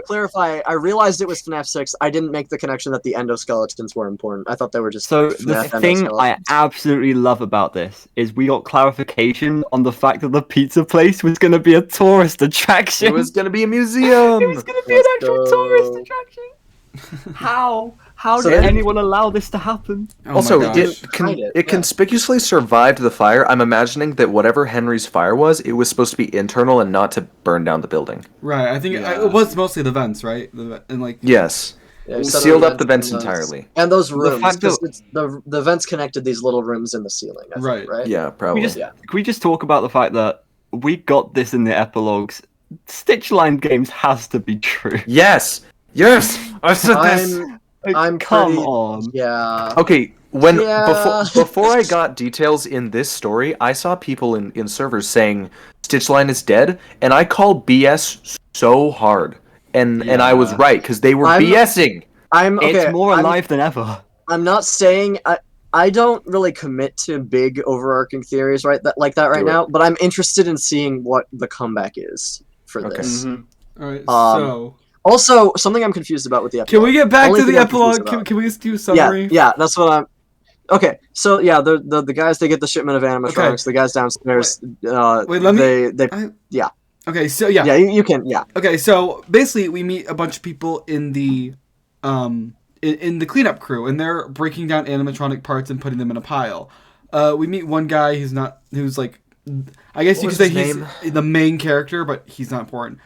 Clarify. I realized it was FNAF 6. I didn't make the connection that the endoskeletons were important. I thought they were just So the FNAF thing I endoskeletons. absolutely love about this is we got clarification on the fact that the pizza place was going to be a tourist attraction. It was gonna be a museum. It was going to be an Let's actual go. tourist attraction. How? How So did then- anyone allow this to happen? Oh Also, my it gosh. Yeah. conspicuously survived the fire. I'm imagining that whatever Henry's fire was, it was supposed to be internal and not to burn down the building. Right, I think Yeah. it was mostly the vents, right? And like Yes. Yeah, we set Sealed up the vents vents and those- entirely. And those rooms, fact that- because the vents connected these little rooms in the ceiling. I think, Right. right? Yeah, probably. Can we just talk about the fact that we got this in the epilogues? Stitchline games has to be true. Yes! Yes! I said this! I'm Come pretty- on. Yeah. Okay, Yeah. before I got details in this story, I saw people in servers saying Stitchline is dead, and I called BS so hard. And I was Yeah. right, because they were I'm- BSing! It's more alive than ever. I'm not saying I don't really commit to big overarching theories right Do now, it. but I'm interested in seeing what the comeback is for Okay. this. Mhm. all right, so Also, something I'm confused about with the epilogue. can we get back Only to the thing I'm confused epilogue? about. Can we just do a summary? Yeah, that's what I'm. Okay, so yeah, the guys, they get the shipment of animatronics. Okay. The guys downstairs, Wait, let me. yeah. Okay, so yeah. Yeah, you can, yeah. Okay, so basically we meet a bunch of people in the in the cleanup crew, and they're breaking down animatronic parts and putting them in a pile. We meet one guy who's like, I guess you could say he's the main character, but he's not important.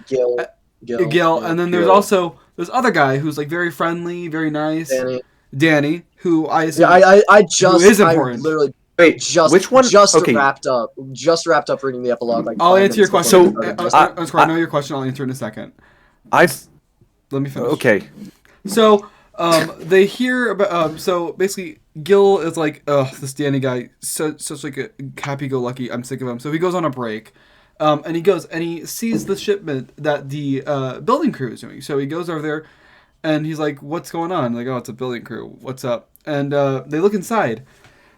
Gil, and then there's also this other guy who's like very friendly, very nice. Danny, who I assume who is important. Literally Wait, which one? Okay. wrapped up reading the epilogue. Like, I'll answer your question. So, I know your question. I'll answer in a second. Let me finish. Okay. So, they hear about. So basically, Gil is like, "Ugh, this Danny guy, such like a happy-go-lucky. I'm sick of him." So he goes on a break, and he goes and he sees the shipment that the building crew is doing. So he goes over there, and he's like, "What's going on?" Like, "Oh, it's a building crew. What's up?" And they look inside.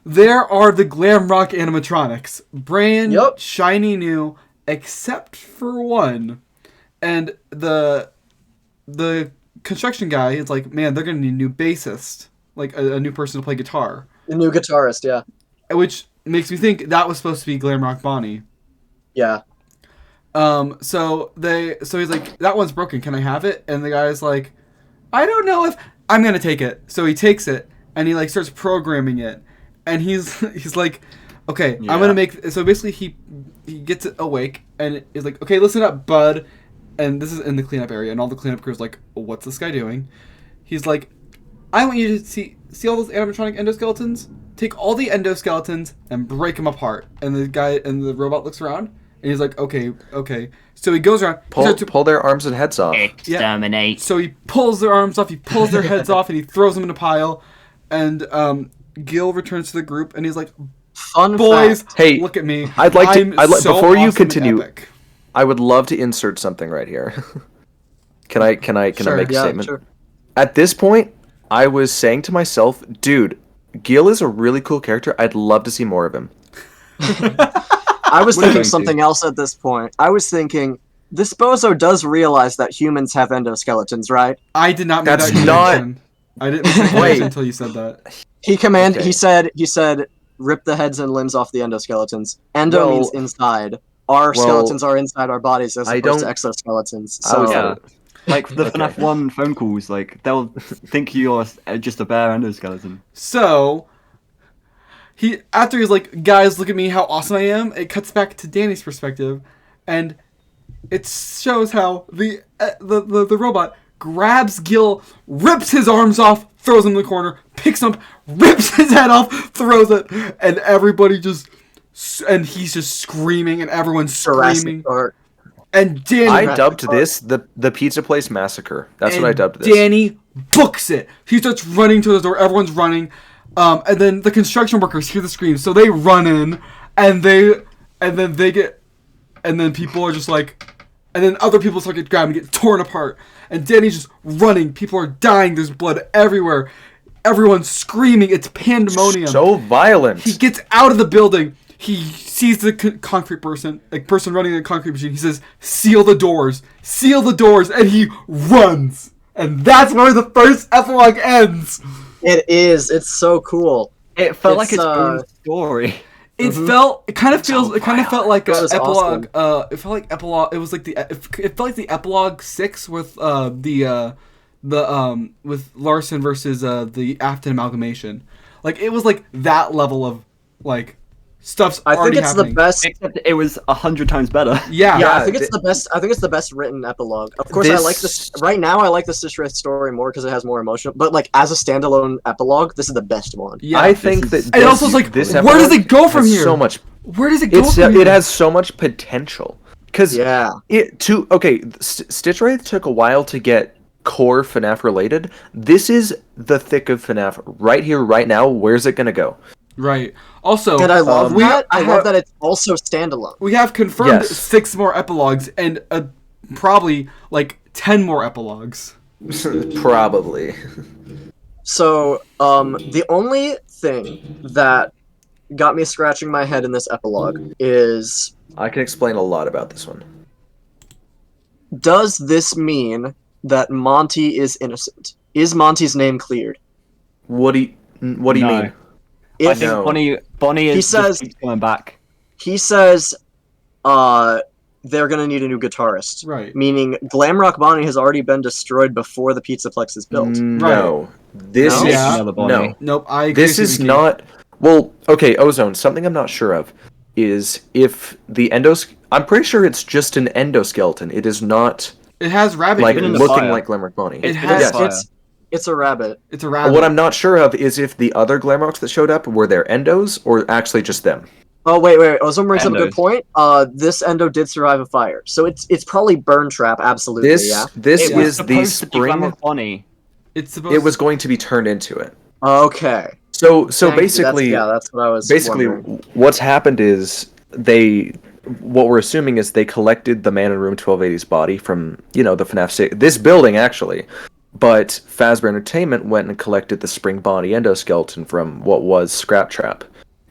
There are the glam rock animatronics, brand shiny new, except for one, and the construction guy is like, man, they're gonna need a new bassist, like a new person to play guitar. The new guitarist, yeah. Which makes me think that was supposed to be Glam Rock Bonnie. Yeah. So he's like, that one's broken. Can I have it? And the guy's like, I don't know if I'm gonna take it. So he takes it and he like starts programming it. And he's like, okay, I'm gonna make. So basically, he gets it awake and is like, okay, listen up, bud. And this is in the cleanup area, and all the cleanup crew's like, what's this guy doing? He's like, I want you to see all those animatronic endoskeletons. Take all the endoskeletons and break them apart. And the guy and the robot looks around, and he's like, okay. So he goes around, pull their arms and heads off. Exterminate. Yeah. So he pulls their arms off, he pulls their heads off, and he throws them in a pile. And Gil returns to the group and he's like, "Fun boys, fact. Hey, look at me. I'd like to before you awesome continue. Epic. I would love to insert something right here. Can I make a statement? Sure. At this point, I was saying to myself, dude, Gil is a really cool character. I'd love to see more of him. I was thinking something else at this point. I was thinking, this bozo does realize that humans have endoskeletons, right? I did not make That's that not. connection. I didn't make that connection until you said that. He said, rip the heads and limbs off the endoskeletons. Endo means inside. Our skeletons are inside our bodies as opposed to exoskeletons. So like the FNaF 1 phone calls, like they'll think you're just a bare endoskeleton. So after he's like, guys, look at me, how awesome I am. It cuts back to Danny's perspective, and it shows how the robot grabs Gil, rips his arms off, throws him in the corner, picks him up, rips his head off, throws it, and everybody and he's just screaming, and everyone's screaming. And Danny... I dubbed this the Pizza Place Massacre. That's what I dubbed this. Danny books it. He starts running to the door. Everyone's running. And then the construction workers hear the screams, so they run in, and then people are just like... And then other people start get grabbed and get torn apart. And Danny's just running. People are dying. There's blood everywhere. Everyone's screaming. It's pandemonium. So violent. He gets out of the building. He sees the concrete person, person running in a concrete machine. He says, seal the doors. Seal the doors. And he runs. And that's where the first epilogue ends. It is. It's so cool. It felt like its own story. It kind of felt like epilogue. Awesome. It felt like epilogue. It was like it felt like the epilogue 6 with with Larson versus the Afton amalgamation. Like it was like that level of like stuff's already happening. I think it's the best. Except it was 100 times better. Yeah, I think it's the best. I think it's the best written epilogue. Of course, I like this. Right now, I like the Sister story more because it has more emotion. But like as a standalone epilogue, this is the best one. Yeah, I think that. And also, like, where does it go from here? So much. Where does it go from here? It has so much potential. Because Stitch Wraith took a while to get core FNaF related. This is the thick of FNaF right here, right now. Where's it gonna go? Right. Also, and I love that. I love that it's also standalone. We have confirmed 6 more epilogues and probably like 10 more epilogues. Probably. So, the only thing that got me scratching my head in this epilogue is... I can explain a lot about this one. Does this mean that Monty is innocent? Is Monty's name cleared? What do you mean? I if think Bonnie He is says- just keeps coming back. he says, they're gonna need a new guitarist. Right. Meaning, Glamrock Bonnie has already been destroyed before the Pizzaplex is built. No. This No? is Yeah. Another Bonnie. no. Nope. I agree This with is you, Inkyink. not. Well, okay, Ozone. Something I'm not sure of is if the I'm pretty sure it's just an endoskeleton. It is not It has rabbit like in the ears. looking fire. like Glamrock Bonnie. It It has- is fire. It's a rabbit. It's a rabbit. What I'm not sure of is if the other Glamrocks that showed up were their endos or actually just them. Oh wait. Ozone brings up a good Endos. point. This endo did survive a fire, so it's probably Burn Trap. Absolutely, This yeah. this It was is the supposed to be spring. Glamrock Bonnie. It's supposed. It was going to be turned into it. Okay. So Thank you. basically, That's what I was basically wondering. what's happened is what we're assuming is they collected the man in room 1280's body from the FNaF this building actually, but Fazbear Entertainment went and collected the spring body endoskeleton from what was Scrap Trap,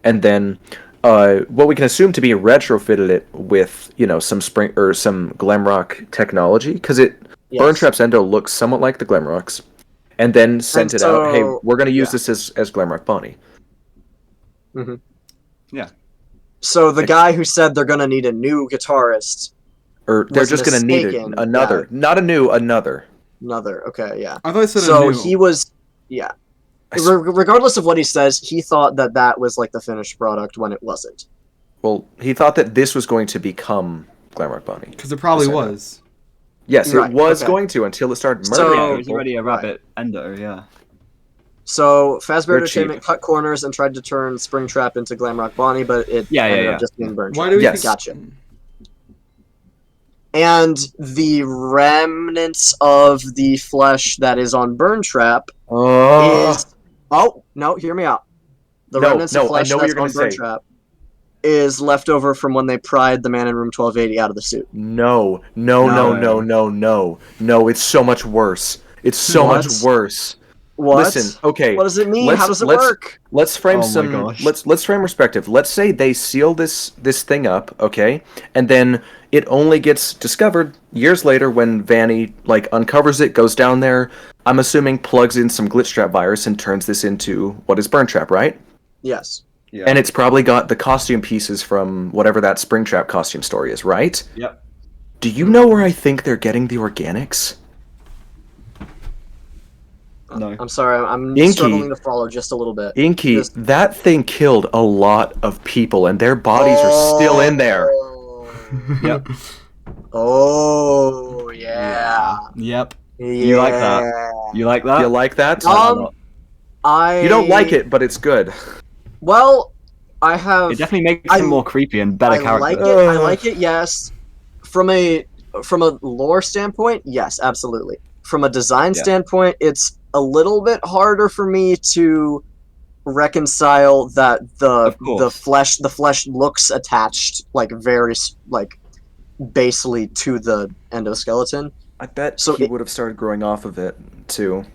and then what we can assume to be retrofitted it with some spring or some Glamrock technology because Yes. Burn Trap's endo looks somewhat like the Glamrocks, and then sent And it out. Hey, so- we're going to use yeah. this as Glamrock Bonnie. So the guy who said they're gonna need a new guitarist, Or they're was just going to need mistaken, another, not a new, another. another. Okay, yeah. I thought I said So a new. he was, yeah. Regardless of what he says, he thought that was like the finished product when it wasn't. Well, he thought that this was going to become Glamrock Bonnie. Because it probably Yes, I know. was. Yes, Right, it was okay. going to until it started So- murdering Yeah, it was people. already a Right. rabbit endo. Yeah. So Fazbear They're Entertainment cheap. cut corners and tried to turn Springtrap into Glamrock Bonnie, but it Yeah, ended yeah, up yeah. just being Burn Why Trap. do we Yes. think? Gotcha. And the remnants of the flesh that is on Burn Trap is. Oh no! Hear me out. The No, remnants no, of I flesh know what that's you're gonna on Burn say. Trap is left over from when they pried the man in room 1280 out of the suit. No, it's so much worse. It's so What? much worse. What? Listen, okay. What does it mean? let's- How does it let's- work? Let's frame Oh my some. gosh. Let's frame perspective. Let's say they seal this thing up, okay, and then it only gets discovered years later when Vanny uncovers it, goes down there. I'm assuming plugs in some glitch trap virus and turns this into what is Burn Trap, right? Yes. Yeah. And it's probably got the costume pieces from whatever that Springtrap costume story is, right? Yep. Do you know where I think they're getting the organics? No. I'm sorry. I'm Inky. struggling to follow just a little bit. Inky, Yes. that thing killed a lot of people, and their bodies are still in there. Yep. Oh yeah. Yep. You like that? You like that? You like that? I You don't like it, but it's good. Well, I have. It definitely makes I- him more creepy and better I character. like it. I like it. Yes. From a lore standpoint, yes, absolutely. From a design Yeah. standpoint, it's a little bit harder for me to reconcile that Of course. the flesh looks attached very basally to the endoskeleton. I bet So he it- would have started growing off of it too,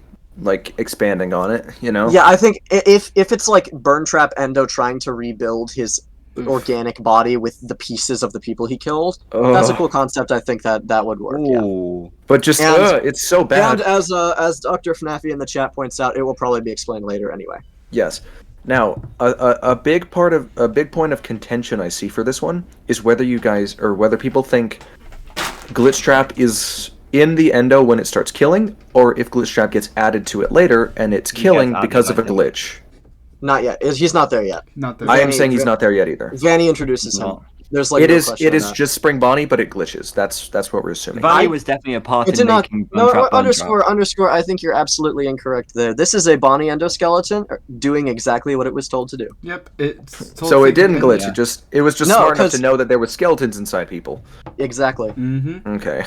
expanding on it. You know? Yeah, I think if it's like Burn Trap Endo trying to rebuild his organic body with the pieces of the people he killed, that's a Ugh. cool concept. I think that would work. Yeah. Ooh. But just And- it's so And bad. as Dr. Fnaffy in the chat points out, it will probably be explained later anyway. Yes. Now, a big point of contention I see for this one is whether you guys or whether people think Glitch Trap is in the endo when it starts killing, or if Glitch Trap gets added to it later and it's He killing gets added, because of I a think. glitch. Not yet. He's not there yet. Not there. I am Vanny- saying he's not there yet either. Vanny introduces him. Not. There's It no is question on that. just Spring Bonnie, but it glitches. That's what we're assuming. Vanny was definitely a part It in did not. making No, Burn Trap, Burn Trap. underscore. I think you're absolutely incorrect there. This is a Bonnie endoskeleton doing exactly what it was told to do. Yep. It's So it didn't glitch. Yeah. It was just No, smart enough 'cause- to know that there were skeletons inside people. Exactly. Mm-hmm. Okay,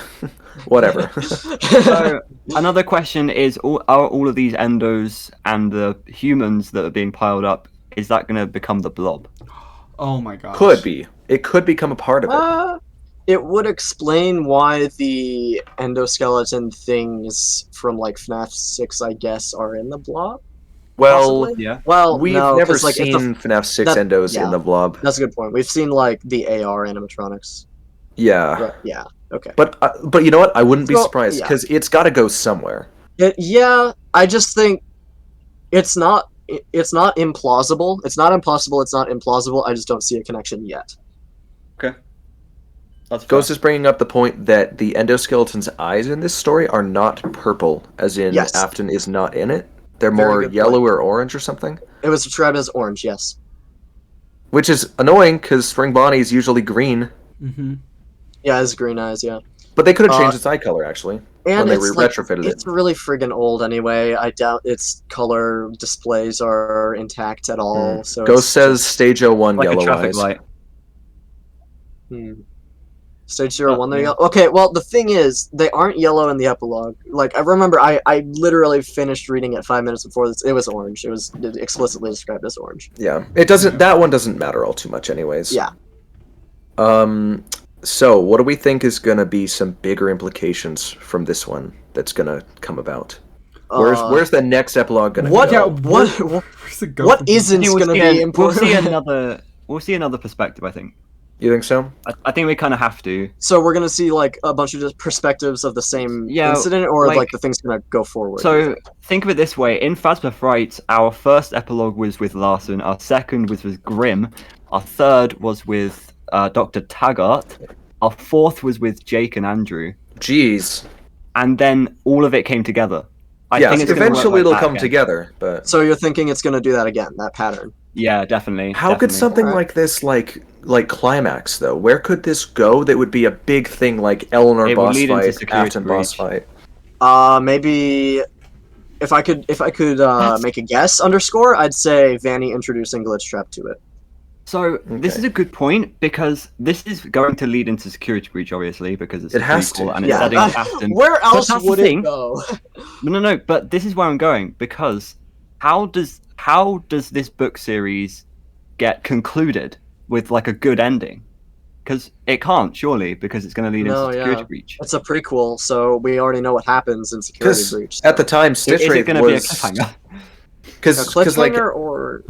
whatever. So another question is: are all of these endos and the humans that are being piled up? Is that going to become the blob? Oh my gosh. Could be. It could become a part of it. It would explain why the endoskeleton things from FNAF 6, I guess, are in the blob. Well, possibly? Yeah. Well, we've no, never 'cause, if the- seen FNAF 6 that- endos yeah. in the blob. That's a good point. We've seen the AR animatronics. Yeah. Right, yeah. Okay. But you know what? I wouldn't be So, surprised yeah. because it's got to go somewhere. I just think it's not it's not implausible. It's not impossible. It's not implausible. I just don't see a connection yet. Okay. That's Ghost fair. is bringing up the point that the endoskeleton's eyes in this story are not purple, as in Yes. Afton is not in it. They're Very more good yellow point. or orange or something. It was described as orange, yes. Which is annoying, because Spring Bonnie is usually green. Mm-hmm. Yeah, it's green eyes, yeah. But they could have changed its eye color, actually, when And they it's like, retrofitted it's it. really friggin' old anyway. I doubt its color displays are intact at all. So Ghost it's says just- Stage 01 Like a yellow traffic eyes. light. Stage 01, they're yeah. yellow. Okay, well, the thing is, they aren't yellow in the epilogue. Like, I remember I literally finished reading it 5 minutes before this. It was orange. It was explicitly described as orange. Yeah, it doesn't. That one doesn't matter all too much, anyways. Yeah. So what do we think is gonna be some bigger implications from this one that's gonna come about? Where's the next epilogue gonna what? go? Where's it go What from- isn't I think going to we'll see be important? We'll see another perspective, I think. You think so? I think we kind of have to. So we're going to see, like, a bunch of just perspectives of the same Yeah, incident, or, like- like, the thing's going to go forward? So think of it this way: in Phasma Fright, our first epilogue was with Larson, our second was with Grimm, our third was with Dr. Taggart, our fourth was with Jake and Andrew, Jeez. and then all of it came together. I Yes, think it's gonna work eventually like it'll that come again. together, but So you're thinking it's going to do that again, that pattern? Yeah, definitely. how could definitely. something Alright. like this like climax though? Where could this go that would be a big thing like Eleanor It would boss lead into fight, security Afton boss breach. fight? Maybe if I could make a guess underscore, I'd say Vanny introducing Glitch Trap to it. So this Okay. is a good point because this is going to lead into security breach, obviously, because it's It a has prequel to. and it's Yeah. setting up Afton. Where else that's the would thing. it go? No. But this is where I'm going because how does this book series get concluded with like a good ending? Because it can't, surely, because it's going to lead No, into security yeah. breach. It's a prequel, so we already know what happens in Security Because Breach. at the time, Is Stitch it Wraith going to be a was cliffhanger? a because like cliffhanger or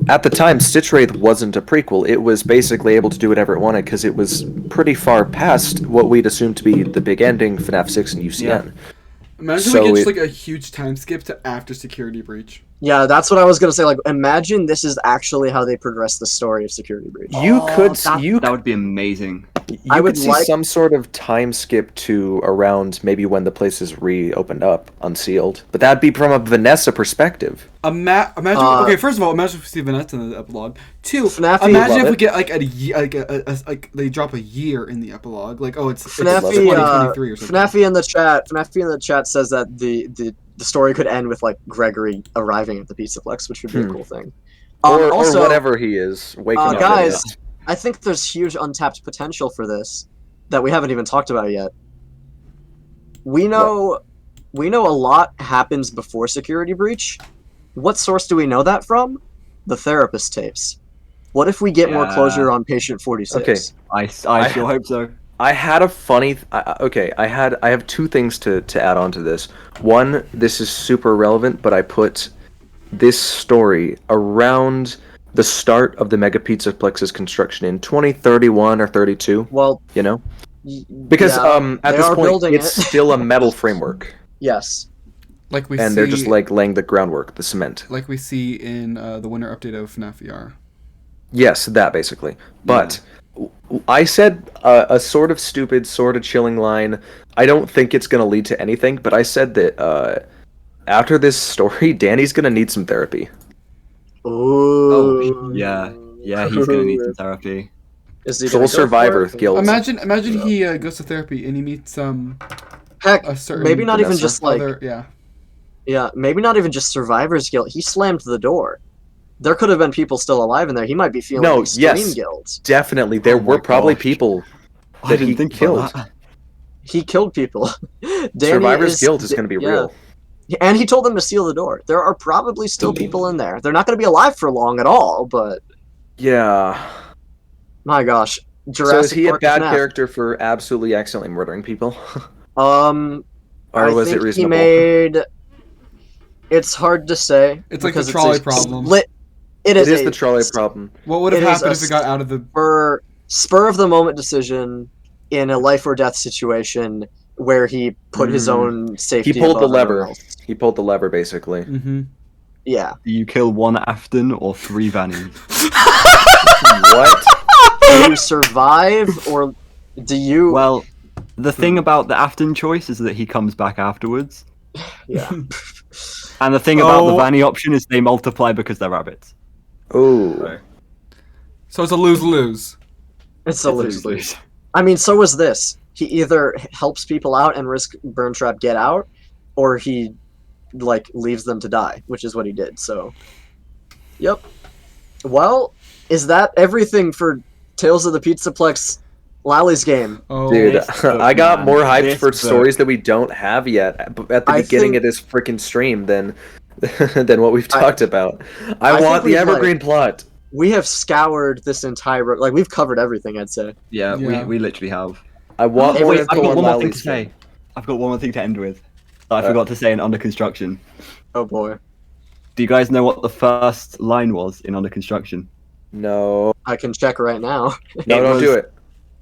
at the time, Stitch Wraith wasn't a prequel. It was basically able to do whatever it wanted because it was pretty far past what we'd assumed to be the big ending, FNAF 6 and UCN. Imagine So we get just it- like a huge time skip to after Security Breach. yeah, that's what I was gonna say. Like, imagine this is actually how they progress the story of Security Breach. You could That would be amazing. I you would could see like- some sort of time skip to around maybe when the place is reopened up, unsealed. But that'd be from a Vanessa perspective. Imagine. Okay, first of all, imagine if we see Vanessa in the epilogue. Two, FNAF imagine love if we it. get like they drop a year in the epilogue. Like, oh, it's FNAFy, 2023 or something. FNAFy in the chat says that the story could end with like Gregory arriving at the Pizzaplex, which would be a cool thing. Or Also, whatever he is. Waking up. guys, I think there's huge untapped potential for this that we haven't even talked about yet. We know a lot happens before Security Breach. What source do we know that from? The therapist tapes. What if we get more Yeah. closure on Patient 46? Okay. I sure hope so. I had a funny. I have two things to add on to this. One, this is super relevant, but I put this story around the start of the Mega Pizzaplex's construction in 2031 or 32. Well, You know, because yeah, at they this are point building it's it. still a metal framework, yes. Like we and see, they're just like laying the groundwork, the cement. like we see in the winter update of FNAF VR. Yes, that basically. But I said a sort of stupid, sort of chilling line. I don't think it's going to lead to anything, but I said that after this story, Danny's going to need some therapy. Ooh. Yeah, he's gonna need some therapy. Is he Soul gonna go for Survivor it? Guild. Imagine he goes to therapy and he meets Heck, a certain maybe not even Vanessa. just like yeah. maybe not even just Survivor's Guild. He slammed the door. There could have been people still alive in there. He might be feeling No, extreme yes. guilt. Definitely, there Oh my were probably gosh. people I that didn't he think killed. about that. He killed people. Danny Survivor's Guild is going to be yeah. real. And he told them to seal the door. There are probably still people in there. They're not going to be alive for long at all, but Yeah. my gosh. So Jurassic is he a Park bad FNAF. character for absolutely accidentally murdering people? Or Or was it think reasonable? He made... It's hard to say. It's like the because trolley a problem. It It is is the trolley problem. What would have It is happened a if it got out of the? spur of the moment decision in a life or death situation where he put his own safety. He pulled the above everyone lever. else. He pulled the lever, basically. Mm-hmm. Yeah. Do you kill one Afton or 3 Vannies? What? Do you survive, or do you... Well, the thing about the Afton choice is that he comes back afterwards. Yeah. And the thing about the Oh. Vanny option is they multiply because they're rabbits. Ooh. So it's a lose-lose. It's a lose-lose. I mean, so was this. He either helps people out and risk Burn Trap get out, or he, like, leaves them to die, which is what he did, so... Yep. Well, is that everything for Tales of the Pizzaplex Lally's game? Oh, Dude, This book, I got man. more hyped This for book. stories that we don't have yet at the I beginning think- of this freaking stream than what we've talked about. I I think want the we've, evergreen plot. We have scoured this entire... Like, we've covered everything, I'd say. Yeah, Yeah. We literally have. I want Hey, more wait, I've info got on one more thing Lally's to say. game. I've got one more thing to end with. That I forgot to say in Under Construction. Oh, boy. Do you guys know what the first line was in Under Construction? No, I can check right now. no, It don't was- do it.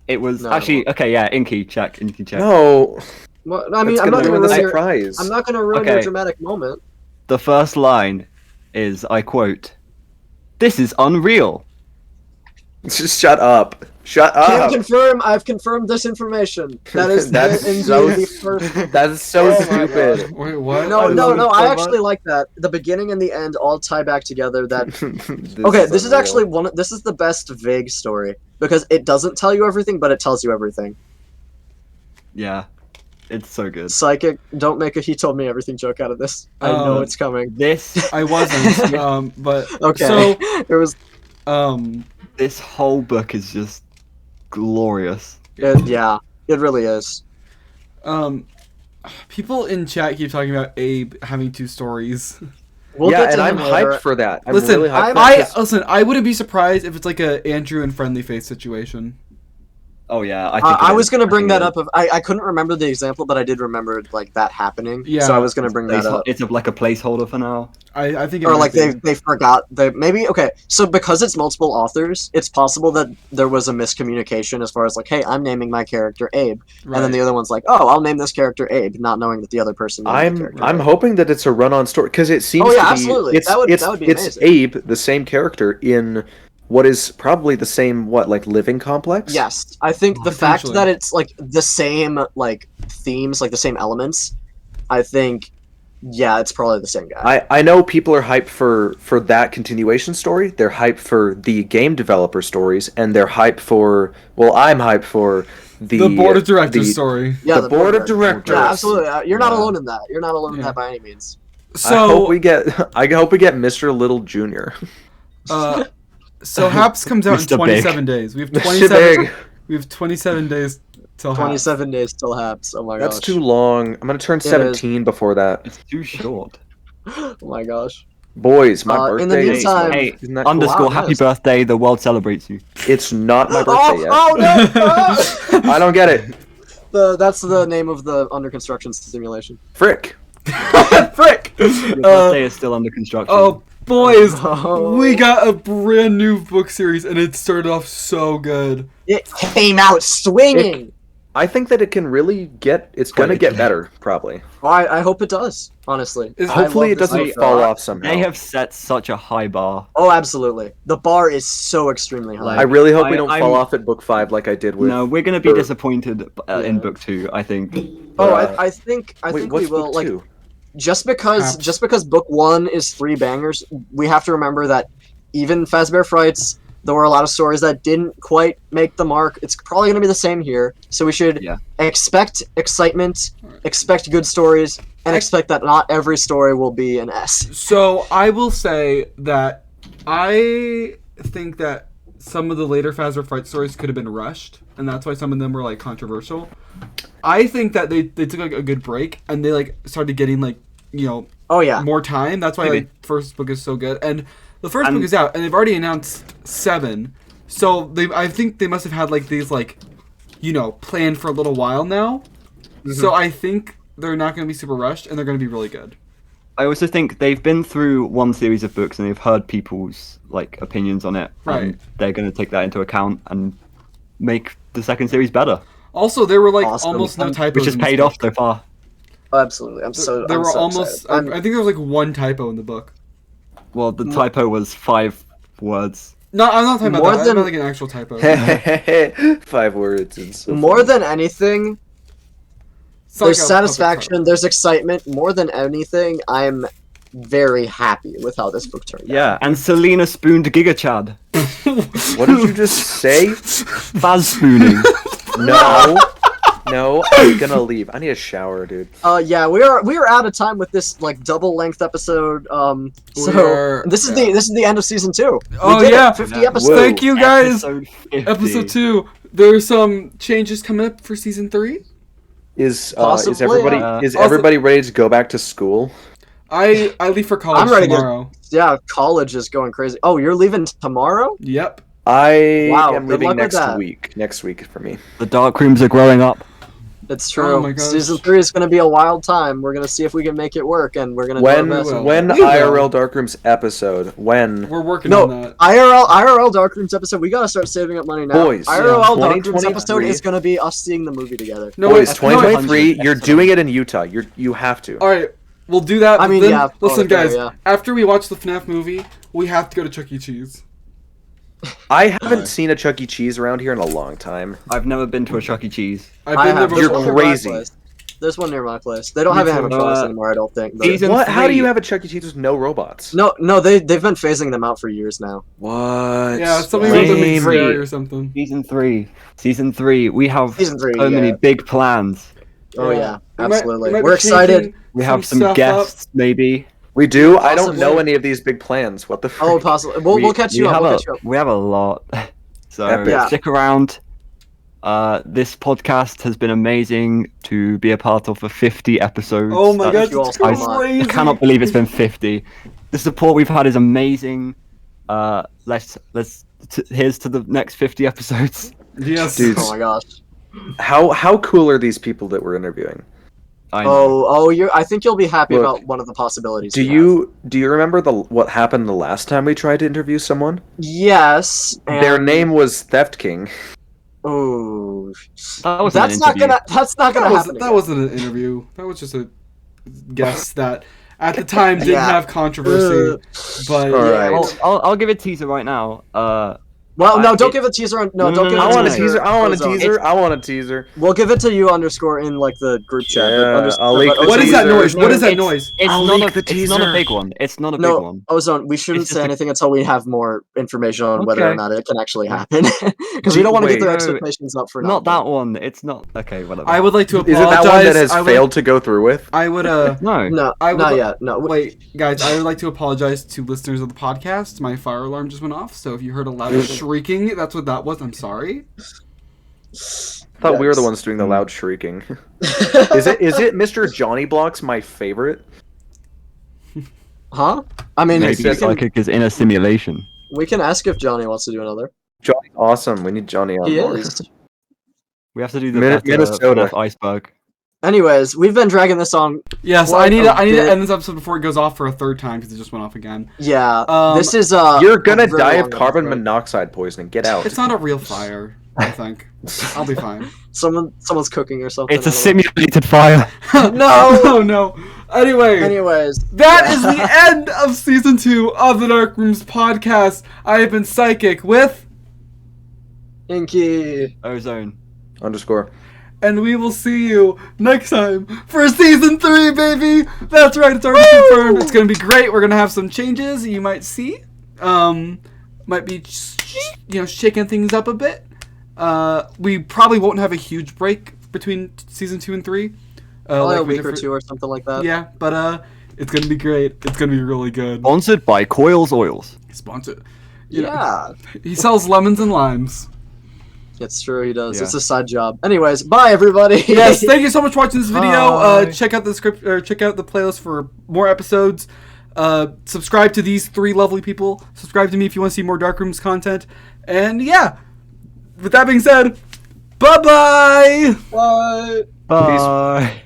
It was No. actually okay. Yeah, Inky check. No, Well, I mean, that's I'm gonna not ruin gonna the ruin your... surprise. I'm not gonna ruin your Okay. dramatic moment. The first line is, I quote, "This is unreal." Just shut up. Shut Can up. confirm. I've confirmed this information. That is That's indeed so the first. That's so Oh my stupid. wait, what? No, no, love no. it I so actually like that. The beginning and the end all tie back together. That This okay. This is unreal. actually one. This is the best vague story because it doesn't tell you everything, but it tells you everything. Yeah, it's so good. Psychic. Don't make a "he told me everything" joke out of this. I know it's coming. This I wasn't. But Okay. so It was. this whole book is just glorious. Yeah. It really is. people in chat keep talking about Abe having 2 stories. We'll yeah, get to and I'm him later. hyped for that. I'm Listen, really hyped for I that 'cause listen. I wouldn't be surprised if it's like a Andrew and Friendly Face situation. Oh yeah, I think I it was is. gonna bring think that it is. up. I couldn't remember the example, but I did remember like that happening. Yeah. So I was gonna bring that up. It's like a placeholder for now. I think it Or might like be. they forgot they maybe okay. So because it's multiple authors, it's possible that there was a miscommunication as far as like, hey, I'm naming my character Abe, Right. and then the other one's like, oh, I'll name this character Abe, not knowing that the other person named the I'm character. I'm hoping that it's a run-on story because it seems Oh, yeah, to be absolutely. it's That would be it's amazing. Abe, the same character in what is probably the same like living complex. Yes, I think the fact Potentially. that it's like the same like themes, like the same elements, I think, yeah, it's probably the same guy. I know people are hyped for that continuation story. They're hyped for the game developer stories, and they're hyped for I'm hyped for the board of directors the- story. Yeah, the board of directors. Yeah, absolutely. You're not Yeah. alone in that. You're not alone in Yeah. that by any means. So I hope we get Mr. Little Jr. So Haps comes out in Mr. 27 days. We have Mr. 27. Big. We have 27 days till Haps. 27 days till Haps. Oh my That's gosh. too long. I'm gonna turn is. 17 before that. It's too short. Oh my gosh. Boys, my In the birthday is meantime- Hey, Isn't that cool? underscore Wow, happy nice. birthday. The world celebrates you. It's not my birthday Oh, yet. oh no! I don't get it. That's the name of the under construction simulation. Frick. Frick! Your birthday is still under construction. Oh, boys, Oh. we got a brand new book series, and it started off so good. It came out swinging. I think that it can really it's gonna get better, probably. Well, I hope it does. Honestly. Is- I Hopefully love it this doesn't book. fall off somehow. They have set such a high bar. Oh, absolutely. The bar is so extremely high. Like- I really hope we I- don't I'm- fall off at book 5 like I did with. No, we're gonna be Or- disappointed in Yeah. book 2. I think. oh, uh, I think Wait, we what's will book like 2? just because Perhaps. book 1 is 3 bangers, we have to remember that even Fazbear Frights, there were a lot of stories that didn't quite make the mark. It's probably going to be the same here. So we should Yeah. expect excitement, expect good stories, and expect that not every story will be an S. So I will say that I think that some of the later Fazbear Fright stories could have been rushed, and that's why some of them were like controversial. I think that they took like a good break, and they like started getting like Oh yeah. more time. That's why Maybe. like first book is so good, and the first And- book is out, and they've already announced 7. So I think they must have had like these like planned for a little while now. So I think they're not going to be super rushed, and they're going to be really good. I also think they've been through one series of books and they've heard people's like opinions on it. Right. And they're gonna take that into account and make the second series better, Also, there were like Awesome. almost no typos, which has in this paid book. off so far. Oh, absolutely. I'm so There I'm were so almost. excited. I think there was like one typo in the book. Well, the typo was 5 words. No, I'm not talking about More that. than- I'm like an actual typo. 5 words. It's so More funny. than anything, It's not there's like a satisfaction, perfect there's excitement. More than anything, I'm very happy with how this book turned out. Yeah, and Selena spooned Giga Chad. What did you just say? Faz spooning. No, I'm gonna leave. I need a shower, dude. Yeah, we are out of time with this like double length episode. So this is the end of season 2. Oh, We did yeah. it, 50 Whoa. episodes. Thank you guys. Episode 50. Episode 2. There's some changes coming up for season 3. Is Possibly, everybody ready to go back to school? I leave for college I'm ready to- tomorrow. Yeah, college is going crazy. Oh, you're leaving tomorrow? Yep. I Wow, am good leaving luck with next that. week. Next week for me. The dark rooms are growing up. It's true. Oh my gosh. Season 3 is going to be a wild time. We're going to see if we can make it work, and we're going to do our When best. will. when We will. IRL Darkrooms episode? When? We're working No, on that. IRL Darkrooms episode. We gotta start saving up money now. Boys, IRL yeah. Darkrooms episode 2023. is gonna be us seeing the movie together. No, Boys, wait. No, wait. 2023. You're episode. doing it in Utah. You have to. All right. We'll do that. I mean, then, yeah, Listen, okay, guys. yeah. After we watch the FNaF movie, we have to go to Chuck E. Cheese. I haven't seen a Chuck E. Cheese around here in a long time. I've never been to a Chuck E. Cheese. I've I been there have. There's You're before. one near my crazy. place. There's one near my place. They don't Me have too. animatronics anymore, I don't think. but- Season What? How do 3. you have a Chuck E. Cheese with no robots? No, they've been phasing them out for years now. What? Yeah, something about them being Lame. scary or something. Season 3. We have Season 3, so many big plans. Oh yeah, We might- absolutely. we might be We're excited. changing We have some some stuff guests, maybe. We do. I don't Possibly. know any of these big plans. What the? Oh, Frick? possibly. We'll catch you up. We'll catch you up. We have a lot. So Epic. Yeah. stick around. This podcast has been amazing to be a part of for 50 episodes. Oh my That's- god, you all it's so much. crazy. I cannot believe it's been 50. The support we've had is amazing. Here's to the next 50 episodes. Yes. Dude. Oh my gosh. How cool are these people that we're interviewing? I know. I think you'll be happy Look, about one of the possibilities. Do you remember what happened the last time we tried to interview someone? Yes. And... Their name was Theft King. Oh. That wasn't That's an not interview. gonna happen. That wasn't an interview. That was just a guess that at the time didn't Yeah. have controversy. But All Yeah, right. I'll give a teaser right now. Well, no, don't it- give a teaser. Don't No, give no, a I want a teaser. teaser. I want a Ozone. teaser. I want a teaser. We'll give it to you underscore in like the group chat. Yeah, I'll leak the what is that teaser. noise? What is that It's- noise? It's I'll not leak a. the It's not a teaser. big one. It's not a big No, one. Ozone, we shouldn't It's say just a- anything until we have more information on whether or Okay. not it can actually happen. Because we don't want to get their Wait. expectations up for Not nothing. that one. It's not. Okay, whatever. I would like to Is it apologize. that one that has I would, failed to go through with? I would No. No, I would not li- yet. No. wait, guys. I would like to apologize to listeners of the podcast. My fire alarm just went off, so if you heard a loud shrieking, that's what that was. I'm sorry. I thought we were the Yes. ones doing the loud shrieking. Is it Mr. Johnny Blocks my favorite? Huh? I mean, Maybe said- we can, Psychic is in a simulation. we can ask if Johnny wants to do another. Johnny, awesome. We need Johnny on He more. is. We have to do the Minnesota. FNaF iceberg. Anyways, we've been dragging this on. Yes, Quite I need a to bit. end this episode before it goes off for a third time because it just went off again. Yeah, this is You're gonna a very die of long carbon episode. monoxide poisoning. Get out. It's not a real fire. I think I'll be fine. Someone's cooking or something. It's a I don't know. simulated fire. No! Oh no. Anyway, Anyways, that is the end of season 2 of the Dark Rooms podcast. I have been Psychic with, Inky. Ozone. _. and we will see you next time for season 3, baby. That's right. It's already confirmed. It's gonna be great. We're gonna have some changes you might see. Might be shaking things up a bit. We probably won't have a huge break between season 2 and 3. Probably like a we week did or for- two or something like that. Yeah, but it's gonna be great. It's gonna be really good. Sponsored by Coils Oils. Sponsored. You know, Yeah. he sells lemons and limes. It's true, he does. Yeah. It's a side job. Anyways, bye everybody. Yes, thank you so much for watching this video. Bye. Check out the script or check out the playlist for more episodes. Subscribe to these 3 lovely people. Subscribe to me if you want to see more Dark Rooms content. And yeah, with that being said, bye-bye. Bye. Bye.